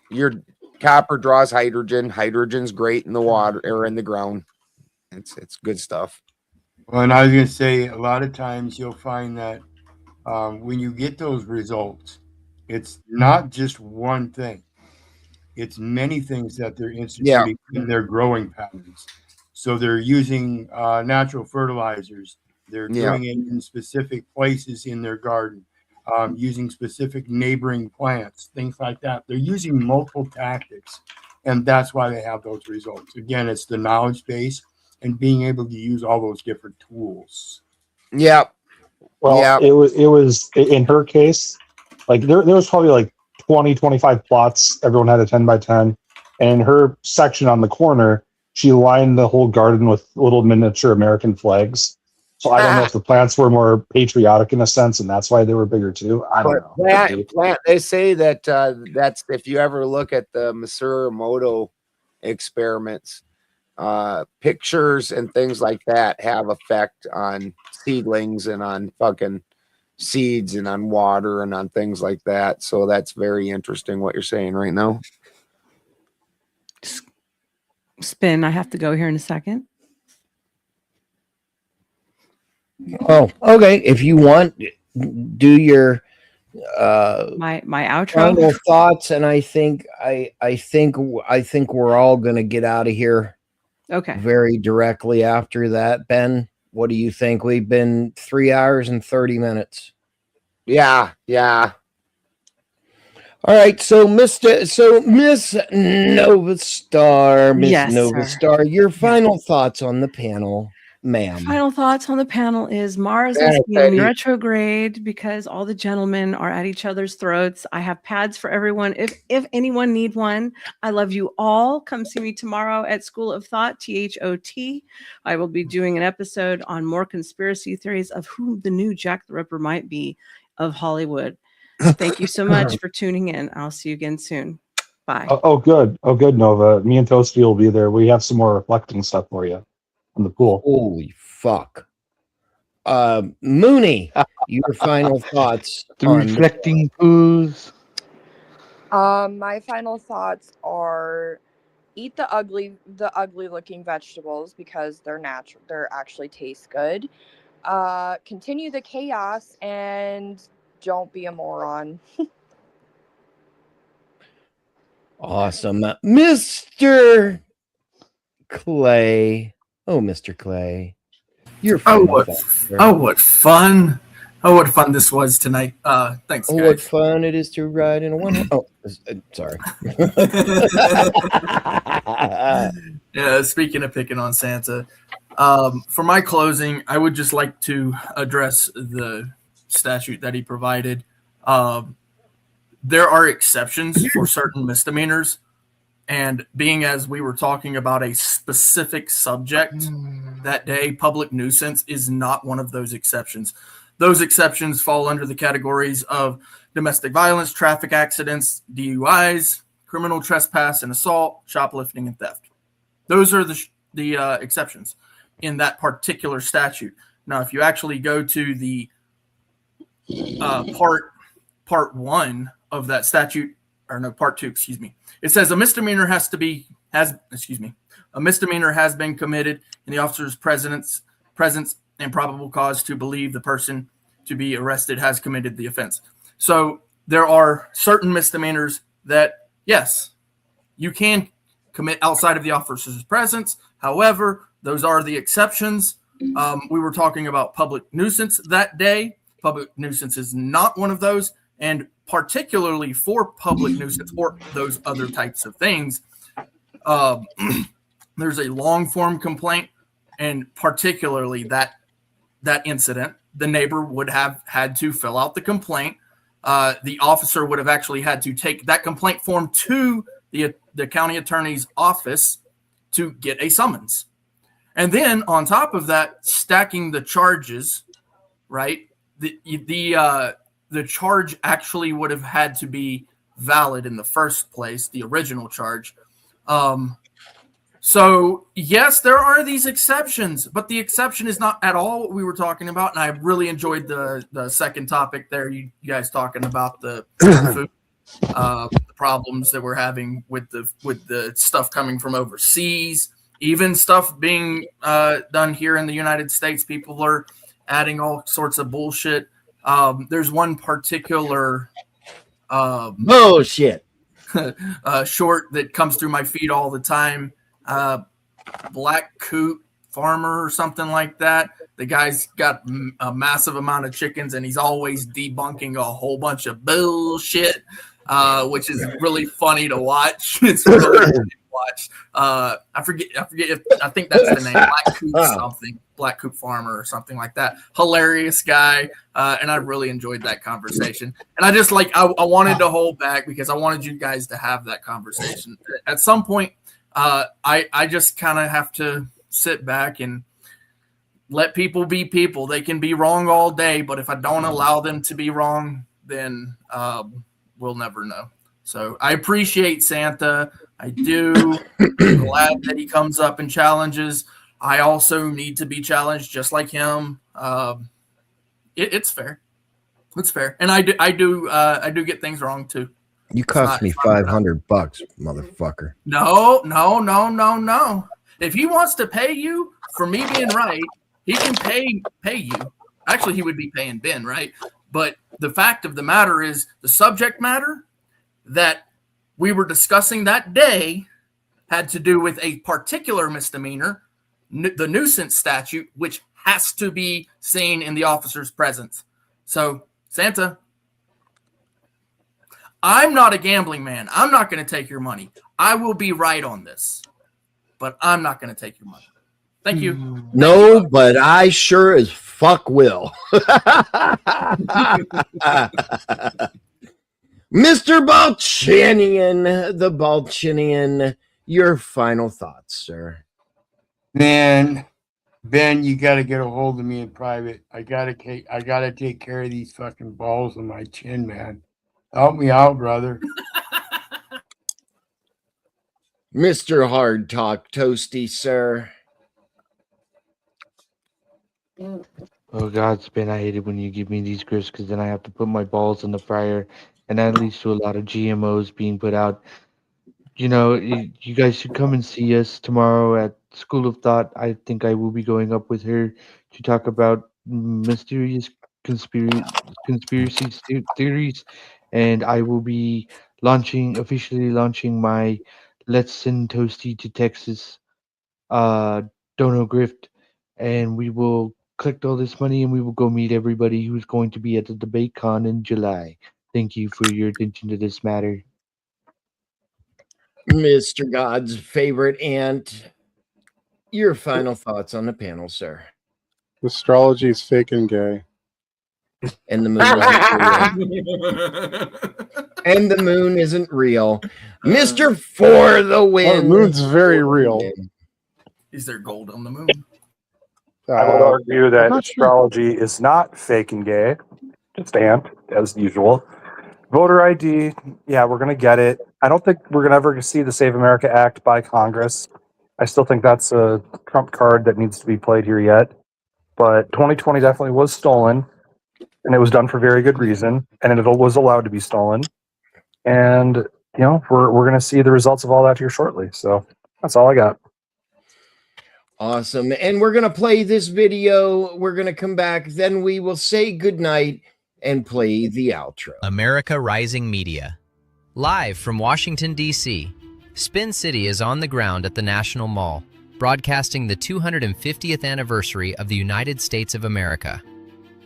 your copper draws hydrogen. Hydrogen's great in the water or in the ground. It's good stuff. Well, and I was going to say, a lot of times you'll find that when you get those results, it's not just one thing. It's many things that they're instituting in their growing patterns. So they're using natural fertilizers. They're doing it in specific places in their garden, using specific neighboring plants, things like that. They're using multiple tactics, and that's why they have those results. Again, it's the knowledge base and being able to use all those different tools. Yeah. Well, it was in her case, like there was probably like 20, 25 plots. Everyone had a 10 by 10. And in her section on the corner, she lined the whole garden with little miniature American flags. So I don't know if the plants were more patriotic in a sense, and that's why they were bigger too. I don't know. Plant, they say that that's if you ever look at the Matsumoto experiments, pictures and things like that have effect on seedlings and on fucking seeds and on water and on things like that. So that's very interesting what you're saying right now. Spin, I have to go here in a second. Oh, okay. If you want, do your my outro. Final thoughts, and I think we're all gonna get out of here. Okay. Very directly after that, Ben. What do you think? We've been 3 hours and 30 minutes. Yeah. All right, so Miss Nova Star, Yes, Nova sir. Star, your final thoughts on the panel, ma'am. Final thoughts on the panel is Mars is in retrograde because all the gentlemen are at each other's throats. I have pads for everyone. If anyone need one, I love you all. Come see me tomorrow at School of Thought, THOT. I will be doing an episode on more conspiracy theories of who the new Jack the Ripper might be of Hollywood. Thank you so much for tuning in. I'll see you again soon. Bye. Oh, good, Nova. Me and Toasty will be there. We have some more reflecting stuff for you in the pool. Holy fuck. Mooney, your final thoughts. The reflecting pools. My final thoughts are eat the ugly looking vegetables because they're natural. They're actually taste good. Continue the chaos and don't be a moron. Awesome. Mr. Clay. Oh, Mr. Clay. You're what fun. Oh, what fun this was tonight. Thanks, guys. What fun it is to ride in a one. Oh, sorry. Yeah, speaking of picking on Santa, for my closing, I would just like to address the statute that he provided. There are exceptions for certain misdemeanors, and being as we were talking about a specific subject that day, public nuisance is not one of those exceptions. Those exceptions fall under the categories of domestic violence, traffic accidents, DUIs, criminal trespass and assault, shoplifting, and theft. Those are the exceptions in that particular statute. Now, if you actually go to the part one of that statute, or no, part two, excuse me, it says a misdemeanor has been committed in the officer's presence and probable cause to believe the person to be arrested has committed the offense. So there are certain misdemeanors that, yes, you can commit outside of the officer's presence. However, those are the exceptions. We were talking about public nuisance that day. Public nuisance is not one of those. And particularly for public nuisance or those other types of things, there's a long form complaint, and particularly that incident, the neighbor would have had to fill out the complaint. The officer would have actually had to take that complaint form to the county attorney's office to get a summons. And then on top of that, stacking the charges, right? The charge actually would have had to be valid in the first place, the original charge. So yes, there are these exceptions, but the exception is not at all what we were talking about. And I really enjoyed the second topic there. You guys talking about the food, problems that we're having with the stuff coming from overseas, even stuff being done here in the United States. People are adding all sorts of bullshit. There's one particular bullshit short that comes through my feed all the time. Black Coot Farmer or something like that. The guy's got a massive amount of chickens, and he's always debunking a whole bunch of bullshit, which is really funny to watch. It's really funny to watched. I forget. I think that's the name. Black Coop something. Black Coop Farmer or something like that. Hilarious guy, and I really enjoyed that conversation. And I just I wanted to hold back because I wanted you guys to have that conversation. At some point, I just kind of have to sit back and let people be people. They can be wrong all day, but if I don't allow them to be wrong, then we'll never know. So I appreciate Santa. I do. I'm glad that he comes up and challenges. I also need to be challenged just like him. It's fair. It's fair. And I do get things wrong too. You cost me $500, motherfucker. No. If he wants to pay you for me being right, he can pay you. Actually, he would be paying Ben, right? But the fact of the matter is the subject matter that we were discussing that day had to do with a particular misdemeanor, the nuisance statute, which has to be seen in the officer's presence. So, Santa, I'm not a gambling man. I'm not going to take your money. I will be right on this, but I'm not going to take your money. Thank you. No, but I sure as fuck will. Mr. Balchinian, the Balchinian, your final thoughts, sir. Man, Ben, you got to get a hold of me in private. I gotta take care of these fucking balls on my chin, man. Help me out, brother. Mr. Hard Talk Toasty, sir. Oh God, Spin, I hate it when you give me these grips because then I have to put my balls in the fryer, and that leads to a lot of GMOs being put out. You know, you guys should come and see us tomorrow at School of Thought. I think I will be going up with her to talk about mysterious conspiracy theories, and I will be officially launching my Let's Send Toasty to Texas dono grift, and we will collect all this money and we will go meet everybody who's going to be at the debate con in July. Thank you for your attention to this matter. Mr. God's favorite aunt, your final thoughts on the panel, sir. Astrology is fake and gay. And the moon isn't real. And the moon isn't real. Mr. For the Win. The moon's very real. Is there gold on the moon? I would argue that astrology is not fake and gay. Just ant, as usual. Voter ID, yeah, we're going to get it. I don't think we're going to ever see the Save America Act by Congress. I still think that's a trump card that needs to be played here yet. But 2020 definitely was stolen, and it was done for very good reason, and it was allowed to be stolen. And, you know, we're going to see the results of all that here shortly. So that's all I got. Awesome. And we're going to play this video. We're going to come back. Then we will say goodnight and play the outro. America Rising Media. Live from Washington, D.C., Spin City is on the ground at the National Mall, broadcasting the 250th anniversary of the United States of America.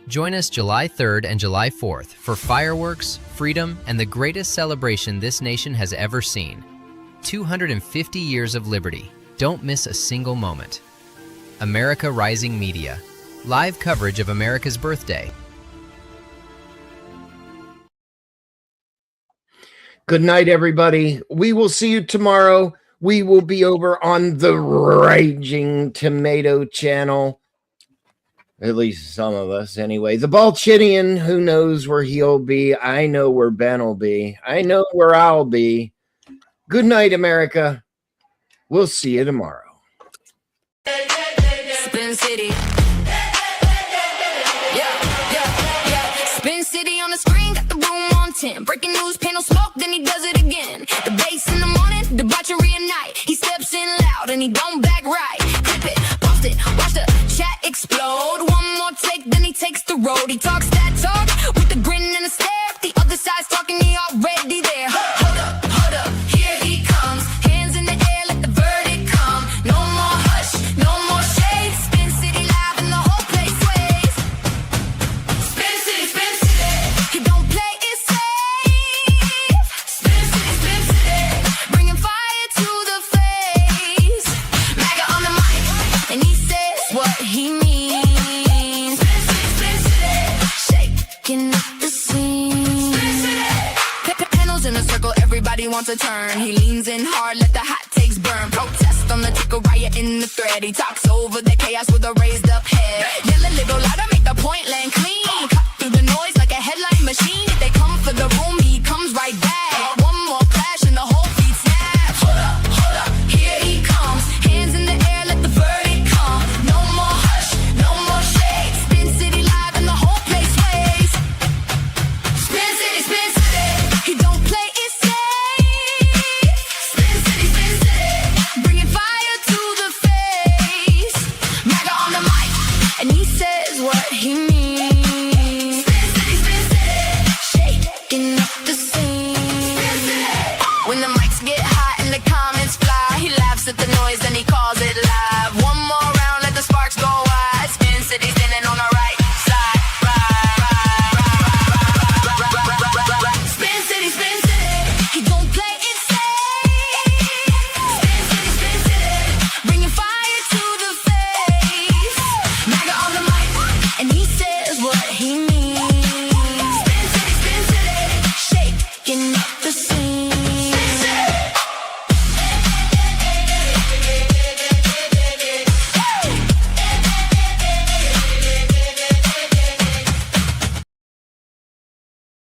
Join us July 3rd and July 4th for fireworks, freedom, and the greatest celebration this nation has ever seen. 250 years of liberty. Don't miss a single moment. America Rising Media. Live coverage of America's birthday. Good night, everybody. We will see you tomorrow. We will be over on the Raging Tomato channel. At least some of us, anyway. The Balchinian, who knows where he'll be? I know where Ben will be. I know where I'll be. Good night, America. We'll see you tomorrow. Spin City. Spin City on the screen, got the room on 10. Breaking news, panel smoke, then he does it again. The bass in the morning, debauchery at night. He steps in loud and he don't back right. Clip it, post it, watch the chat explode. One more take, then he takes the road. He talks that talk with the grin and a stare. The other side's talking, he already there. Hold up, here he comes. Hands in the air, let the verdict come. No more hush, no more shade. Spin City live and the whole place sways. Spin City, Spin City. He don't play it safe. Spin City, Spin City. Bringing fire to the face. wants a turn. He leans in hard, let the hot takes burn. Protest on the ticker, riot in the thread. He talks over the chaos with a raised up head. Yell a little louder, make the point land clean. Cut through the noise like a headline machine. If they come for the room, he comes right back. One more flash and the whole beat snaps. Hold up, here he comes. Hands in the air, let the verdict come. No more hush, no more shade. Spin City live and the whole place sways. Spin City, Spin City. He don't play it safe. Spin City, Spin City. Bringing fire to the face. Maga on the mic, and he says what he means. Spin City, Spin City. Shaking up the scene. Spin City. When the mics get hot and the comments fly, he laughs at the noise and he